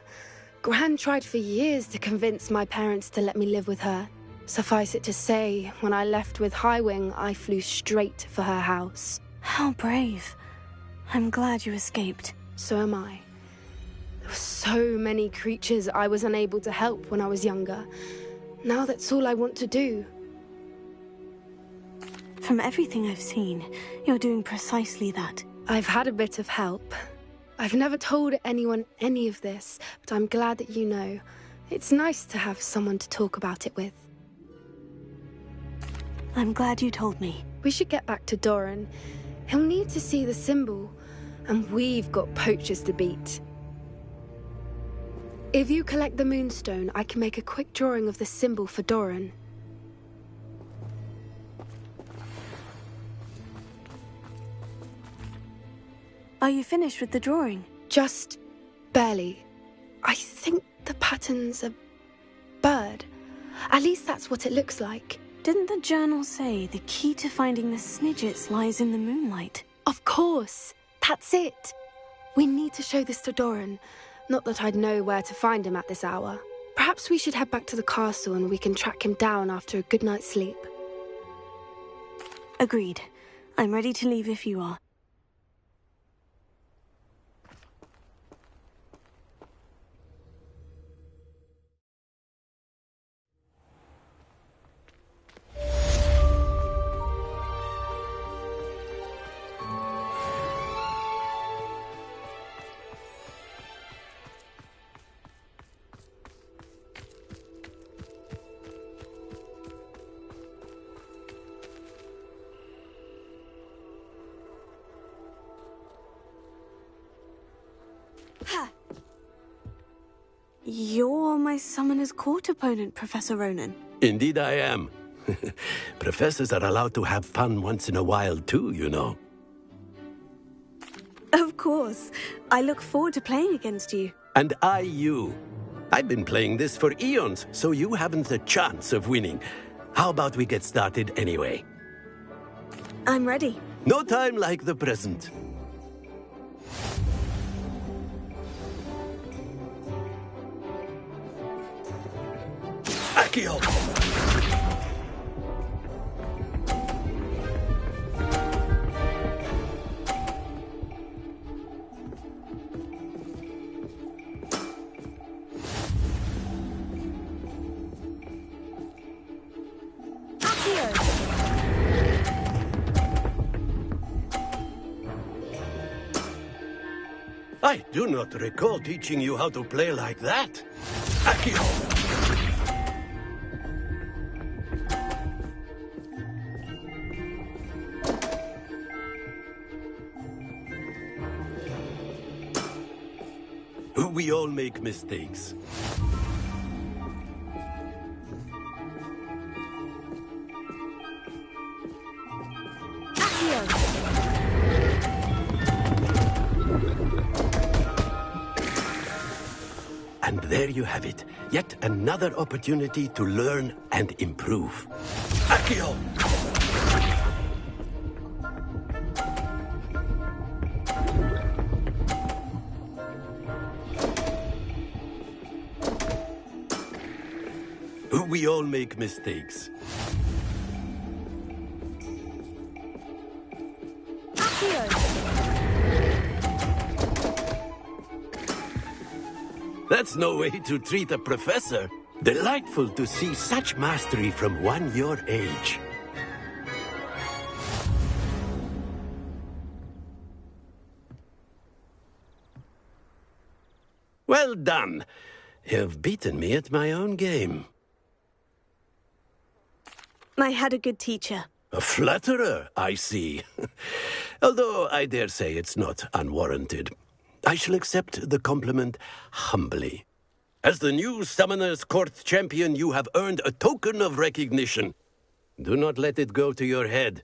Gran tried for years to convince my parents to let me live with her. Suffice it to say, when I left with Highwing, I flew straight for her house. How brave. I'm glad you escaped. So am I. There were so many creatures I was unable to help when I was younger. Now that's all I want to do. From everything I've seen, you're doing precisely that. I've had a bit of help. I've never told anyone any of this, but I'm glad that you know. It's nice to have someone to talk about it with. I'm glad you told me. We should get back to Doran. He'll need to see the symbol, and we've got poachers to beat. If you collect the moonstone, I can make a quick drawing of the symbol for Doran. Are you finished with the drawing? Just barely. I think the pattern's a bird. At least that's what it looks like. Didn't the journal say the key to finding the Snidgets lies in the moonlight? Of course. That's it. We need to show this to Doran. Not that I'd know where to find him at this hour. Perhaps we should head back to the castle and we can track him down after a good night's sleep. Agreed. I'm ready to leave if you are. You're my Summoner's Court opponent, Professor Ronan. Indeed I am. Professors are allowed to have fun once in a while too, you know. Of course. I look forward to playing against you. And I you. I've been playing this for eons, so you haven't a chance of winning. How about we get started anyway? I'm ready. No time like the present. Accio! I do not recall teaching you how to play like that. Accio! We all make mistakes. And there you have it. Yet another opportunity to learn and improve. Accio! We all make mistakes. That's no way to treat a professor. Delightful to see such mastery from one your age. Well done. You've beaten me at my own game. I had a good teacher. A flatterer, I see. Although I dare say it's not unwarranted. I shall accept the compliment humbly. As the new Summoner's Court champion, you have earned a token of recognition. Do not let it go to your head.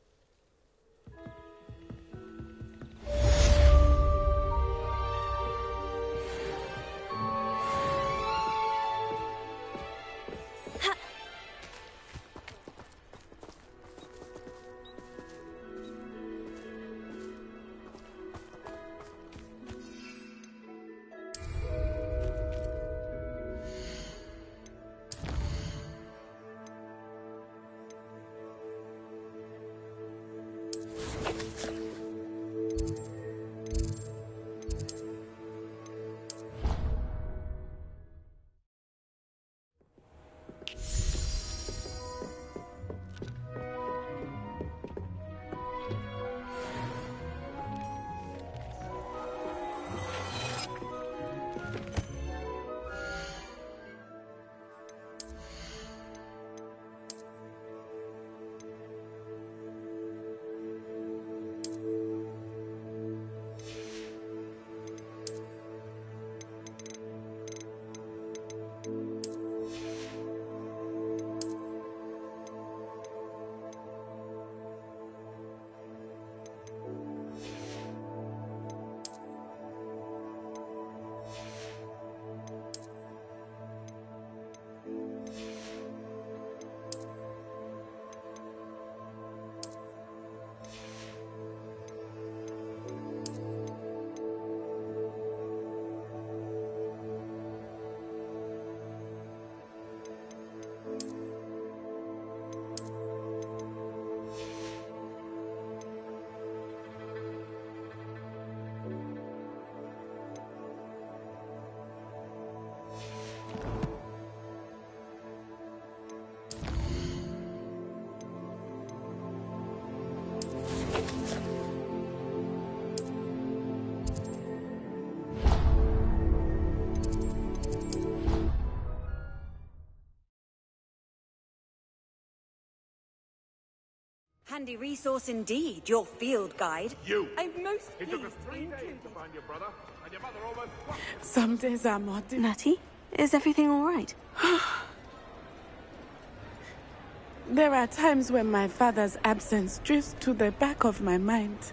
Handy resource indeed, your field guide. You! I'm most It took us pleased 3 days to find your brother, and your mother almost... Some days are more... Natty, is everything all right? There are times when my father's absence drifts to the back of my mind.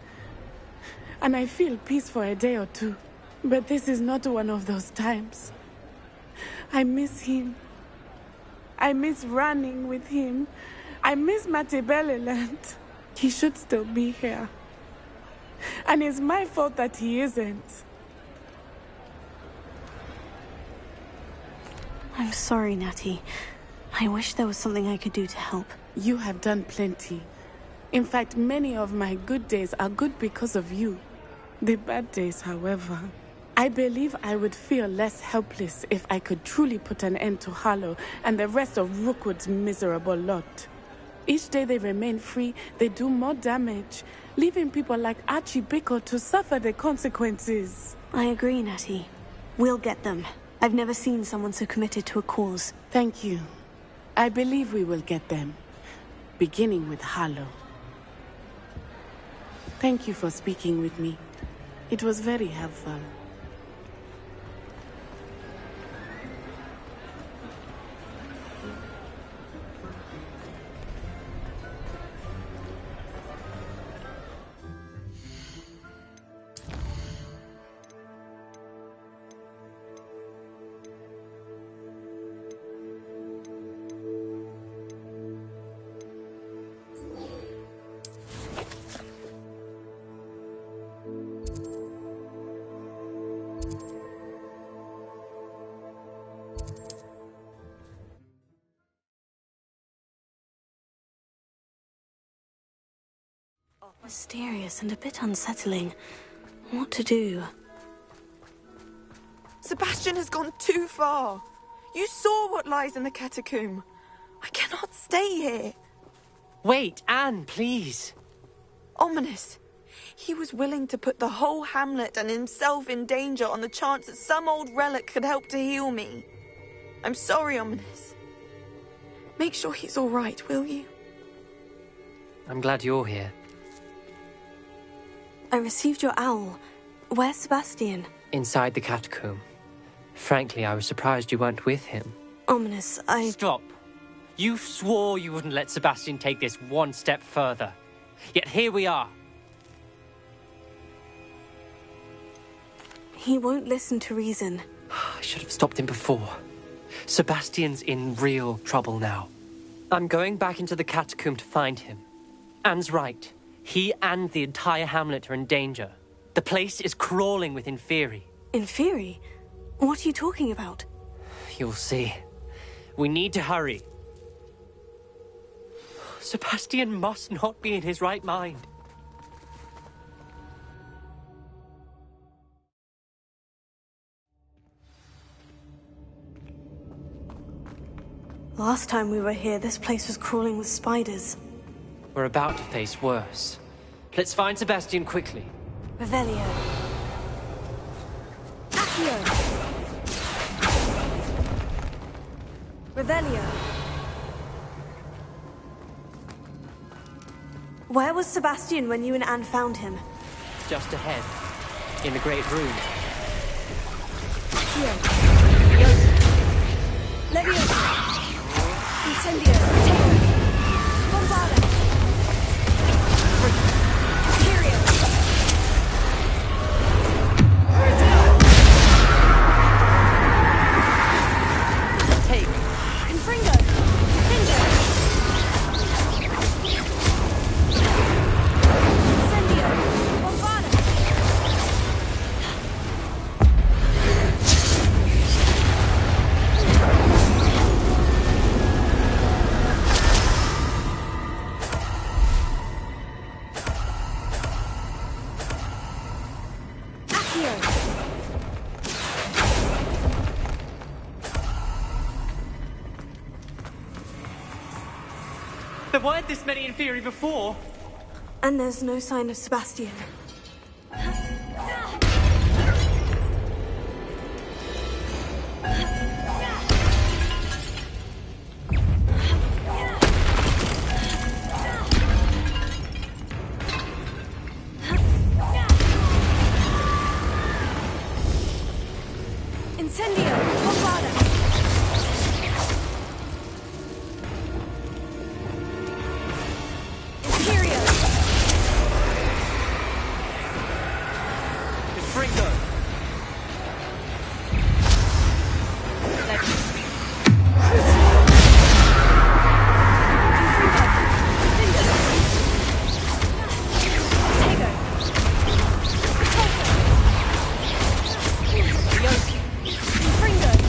And I feel peace for a day or two. But this is not one of those times. I miss him. I miss running with him. I miss Matebeleland. He should still be here. And it's my fault that he isn't. I'm sorry, Natty. I wish there was something I could do to help. You have done plenty. In fact, many of my good days are good because of you. The bad days, however. I believe I would feel less helpless if I could truly put an end to Harlow and the rest of Rookwood's miserable lot. Each day they remain free, they do more damage, leaving people like Archie Bickle to suffer the consequences. I agree, Nettie. We'll get them. I've never seen someone so committed to a cause. Thank you. I believe we will get them. Beginning with Harlow. Thank you for speaking with me. It was very helpful. Mysterious and a bit unsettling. What to do? Sebastian has gone too far. You saw what lies in the catacomb. I cannot stay here. Wait, Anne, please. Ominous. He was willing to put the whole hamlet and himself in danger on the chance that some old relic could help to heal me. I'm sorry, Ominous. Make sure he's all right, will you? I'm glad you're here. I received your owl. Where's Sebastian? Inside the catacomb. Frankly, I was surprised you weren't with him. Ominous, Stop. You swore you wouldn't let Sebastian take this one step further. Yet here we are. He won't listen to reason. I should have stopped him before. Sebastian's in real trouble now. I'm going back into the catacomb to find him. Anne's right. He and the entire hamlet are in danger. The place is crawling with Inferi. Inferi? What are you talking about? You'll see. We need to hurry. Sebastian must not be in his right mind. Last time we were here, this place was crawling with spiders. We're about to face worse. Let's find Sebastian quickly. Revelio. Accio. Revelio. Where was Sebastian when you and Anne found him? Just ahead. In the great room. Accio. Leviosa. Incendio. Bombarda. Imperio. Take. Confringo. Incendio. Bombarda. There weren't this many Inferi before. And there's no sign of Sebastian. Incendio. Bombarda. Imperio. Confringo. Confringo.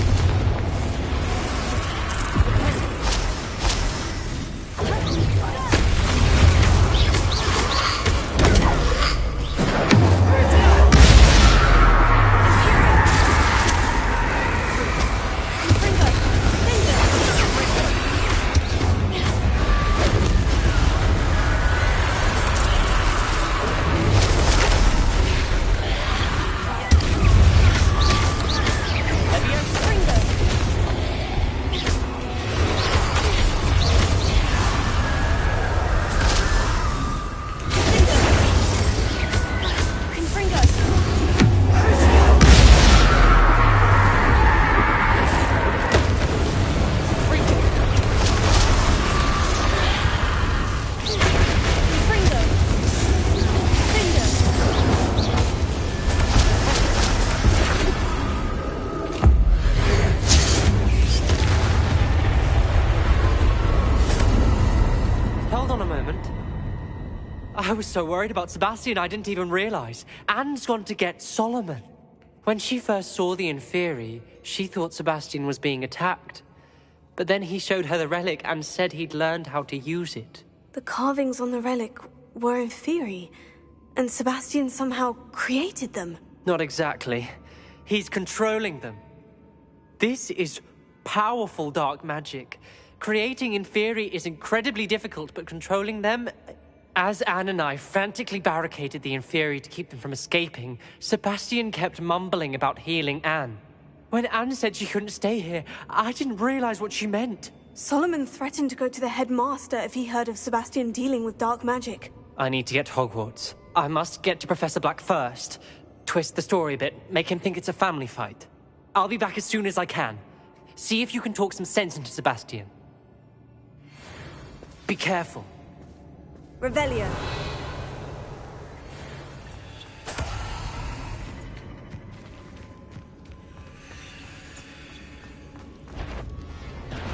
I was so worried about Sebastian I didn't even realize. Anne's gone to get Solomon. When she first saw the Inferi, she thought Sebastian was being attacked. But then he showed her the relic and said he'd learned how to use it. The carvings on the relic were Inferi, and Sebastian somehow created them. Not exactly. He's controlling them. This is powerful dark magic. Creating Inferi is incredibly difficult, but controlling them... As Anne and I frantically barricaded the Inferi to keep them from escaping, Sebastian kept mumbling about healing Anne. When Anne said she couldn't stay here, I didn't realize what she meant. Solomon threatened to go to the headmaster if he heard of Sebastian dealing with dark magic. I need to get to Hogwarts. I must get to Professor Black first. Twist the story a bit, make him think it's a family fight. I'll be back as soon as I can. See if you can talk some sense into Sebastian. Be careful. Revelio.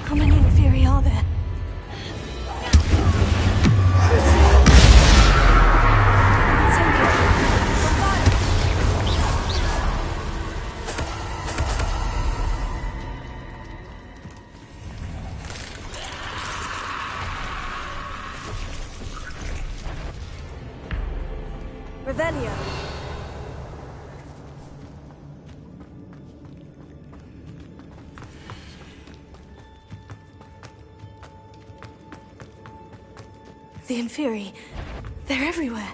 How many Inferi are there? Revelio. The Inferi. They're everywhere.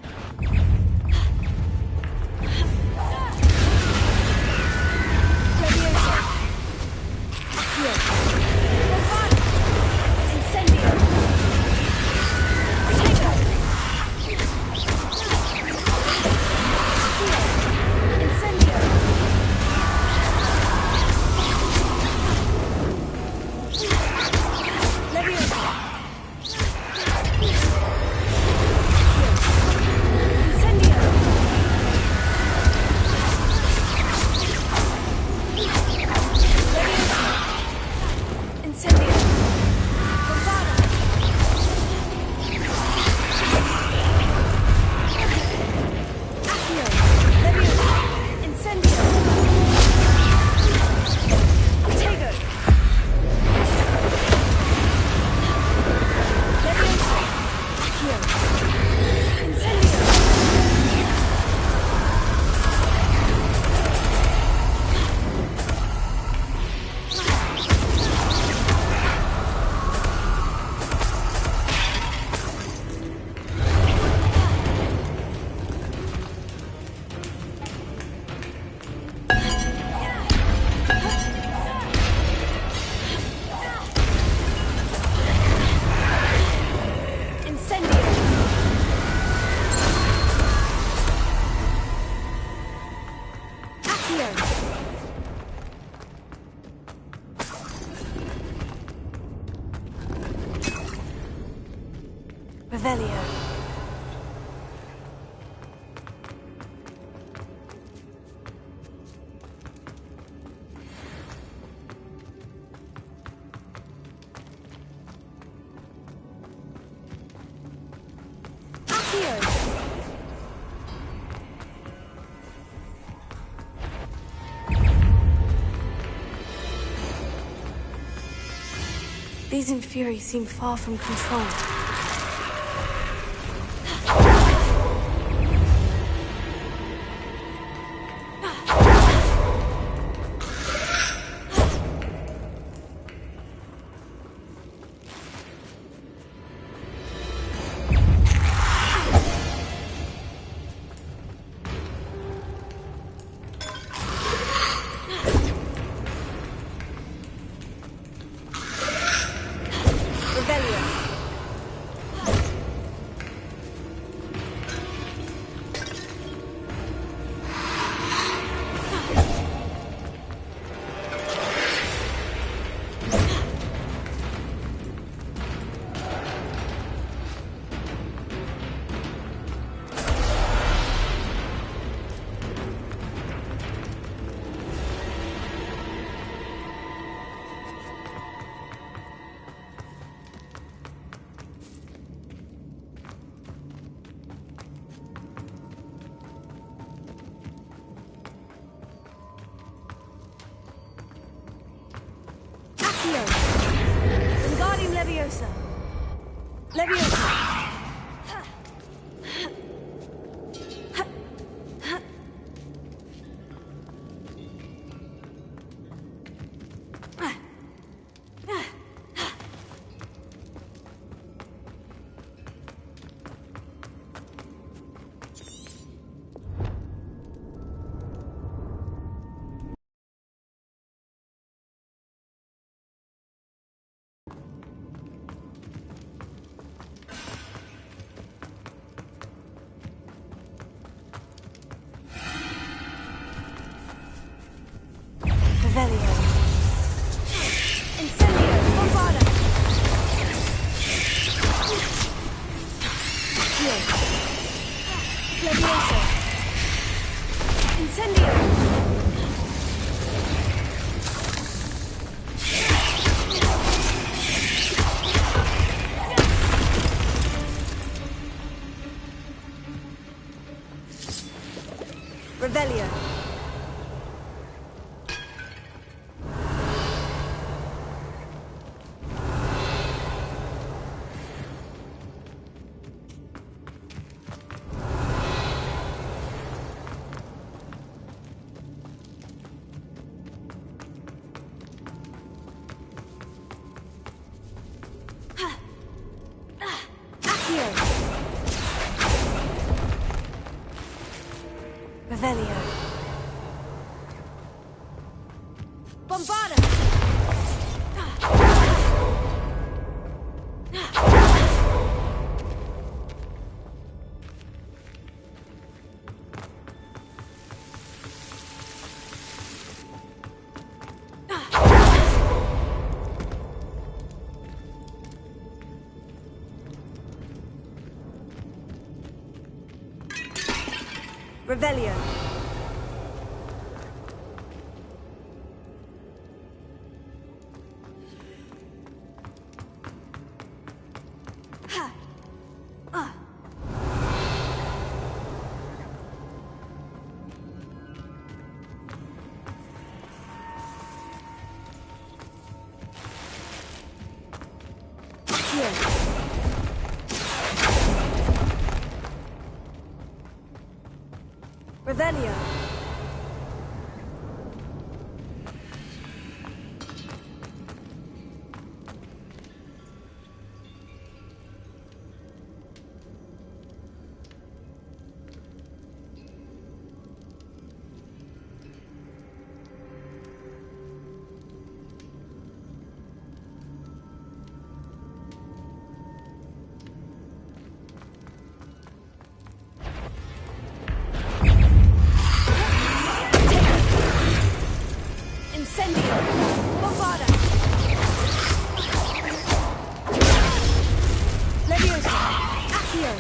Revelio. These Inferi seem far from control. Leviosa! Leviosa! Revelio. Incendio. Bombarda. Accio. Levioso. Incendio. Revelio. Revelio. Bombarda! Revelio. Revelio. Incendio! Bombarda! Leviosa! Accio!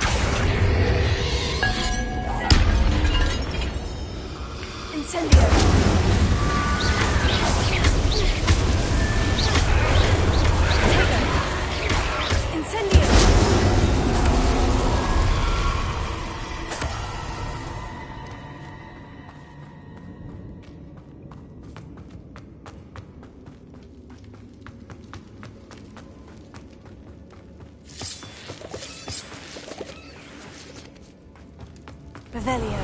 Incendio! Incendio! Revelio.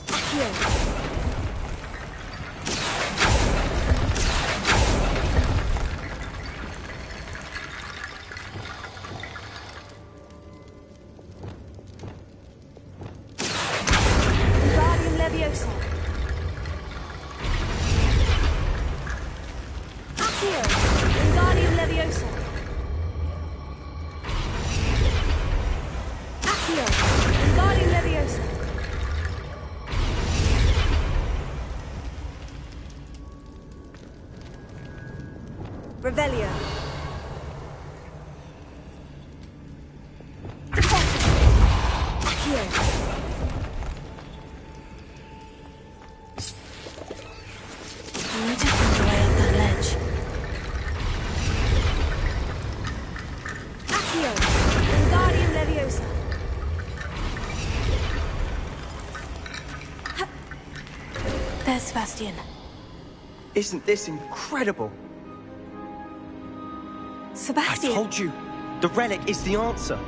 Accio. Wingardium Leviosa. Accio. Wingardium Leviosa. Accio. Wingardium Leviosa. Revelio. Accio. I need to find a way up that ledge. Accio. Wingardium Leviosa. There's Sebastian. Isn't this incredible? Sebastian! I told you, the relic is the answer.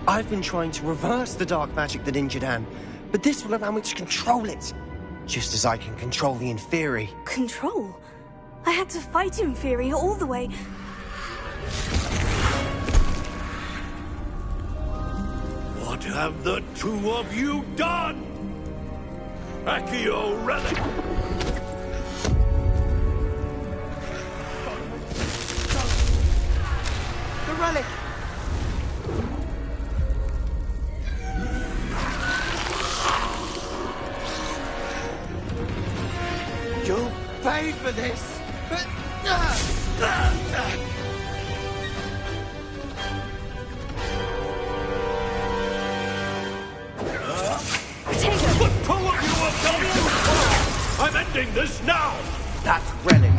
I've been trying to reverse the dark magic that injured Anne, but this will allow me to control it. Just as I can control the Inferi. Control? I had to fight Inferi all the way. What have the two of you done? Accio relic! The relic! You'll pay for this! The two of you have gone too far! I'm ending this now! That's relic.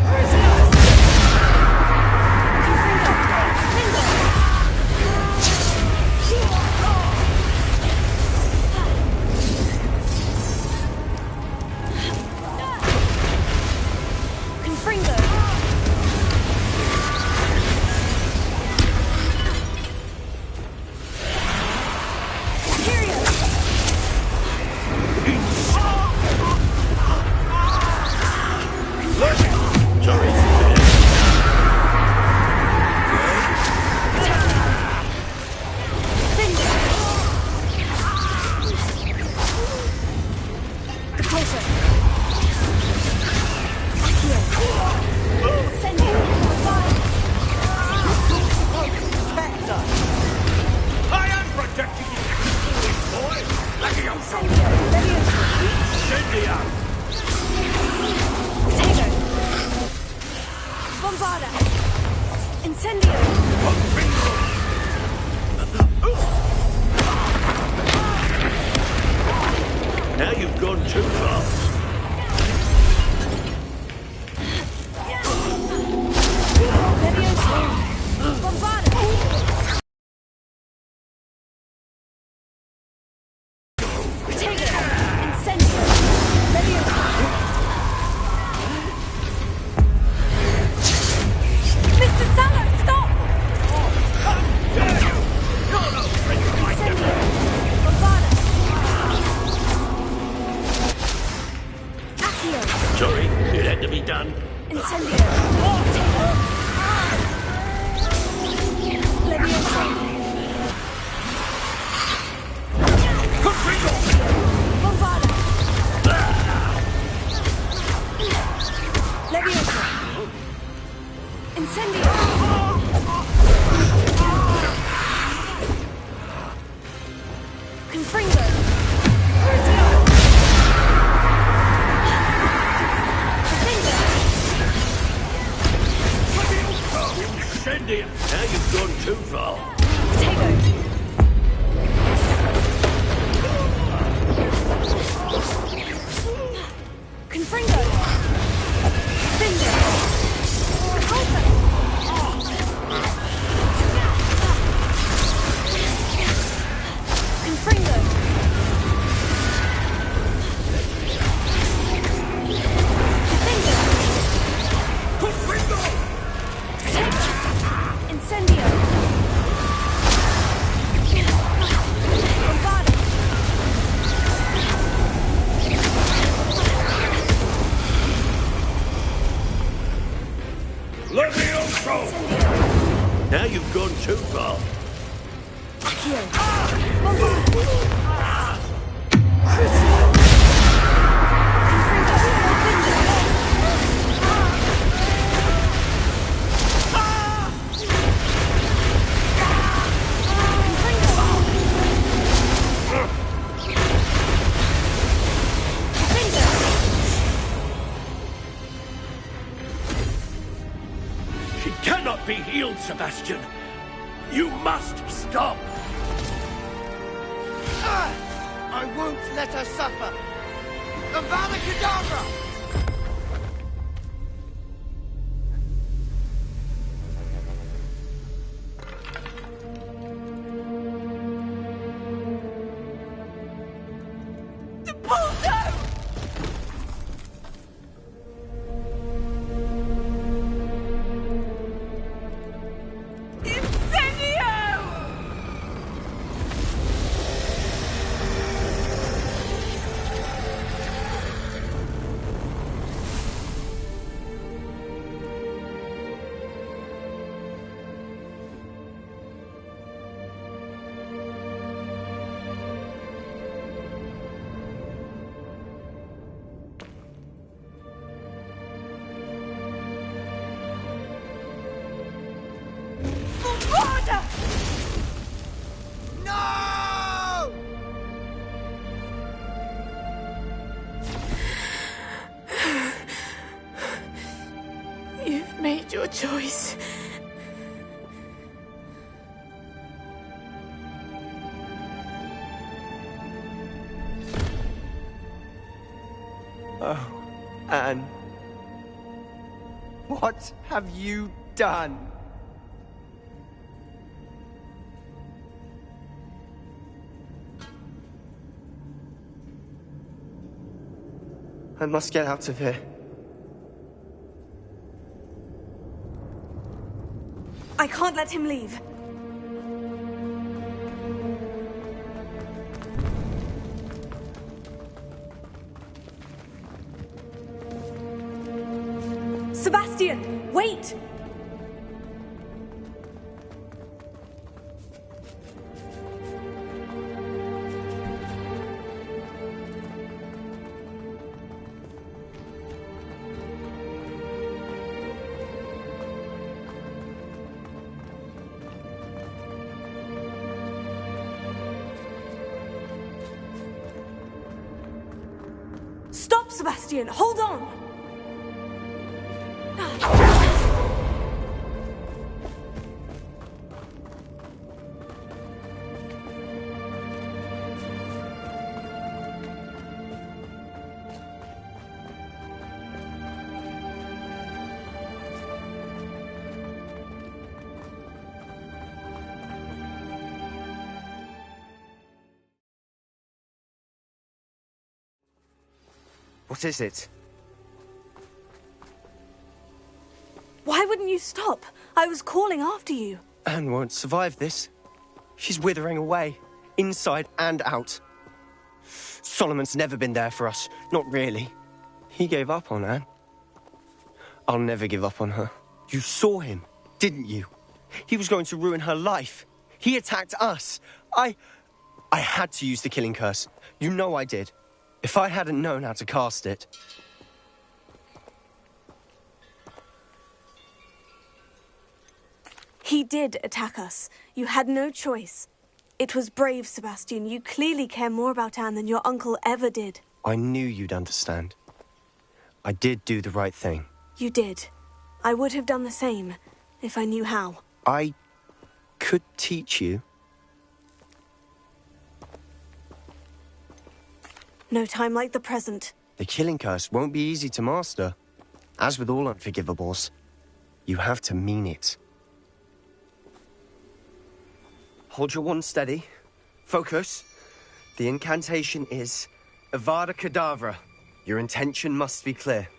Now you've gone too far. Sorry, it had to be done. Now you've gone too far. Now you've gone too far. She cannot be healed, Sebastian. You must stop. I won't let her suffer. Avada Kedavra! You made your choice. Oh, Anne. What have you done? I must get out of here. I can't let him leave. Sebastian, wait! Stop, Sebastian! Hold on! What is it? Why wouldn't you stop? I was calling after you. Anne won't survive this. She's withering away, inside and out. Solomon's never been there for us, not really. He gave up on Anne. I'll never give up on her. You saw him, didn't you? He was going to ruin her life. He attacked us. I had to use the killing curse. You know I did. If I hadn't known how to cast it... He did attack us. You had no choice. It was brave, Sebastian. You clearly care more about Anne than your uncle ever did. I knew you'd understand. I did do the right thing. You did. I would have done the same, if I knew how. I could teach you. No time like the present. The killing curse won't be easy to master. As with all unforgivables, you have to mean it. Hold your wand steady. Focus. The incantation is Avada Kedavra. Your intention must be clear.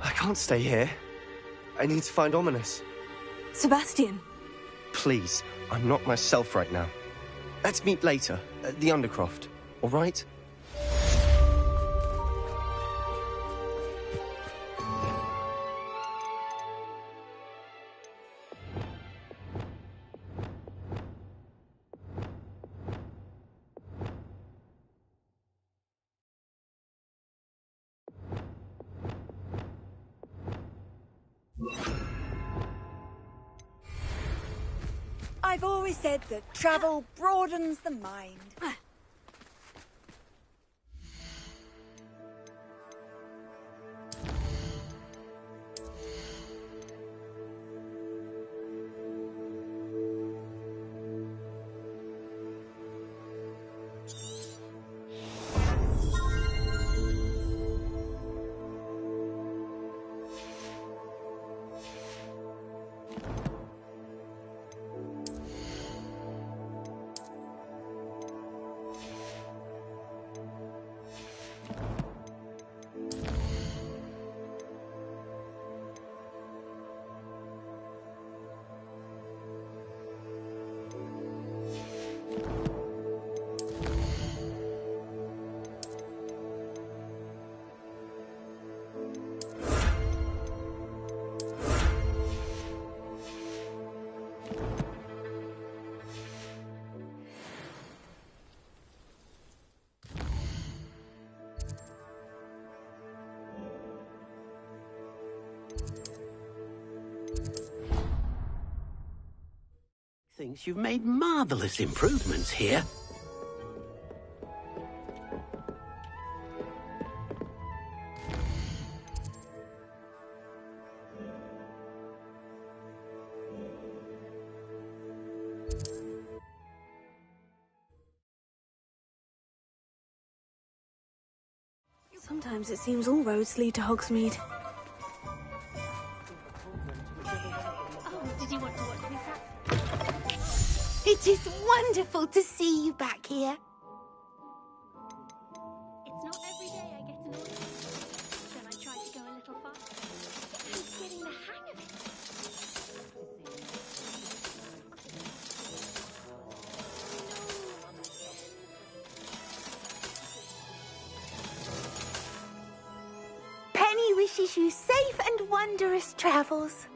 I can't stay here. I need to find Ominous. Sebastian. Please, I'm not myself right now. Let's meet later, at the Undercroft, all right? I've always said that travel broadens the mind. thinks you've made marvellous improvements here. Sometimes it seems all roads lead to Hogsmeade. Oh, did you want to watch this? It is wonderful to see you back here. It's not every day I get an order. Then I try to go a little faster. I'm getting the hang of it. Penny wishes you safe and wondrous travels.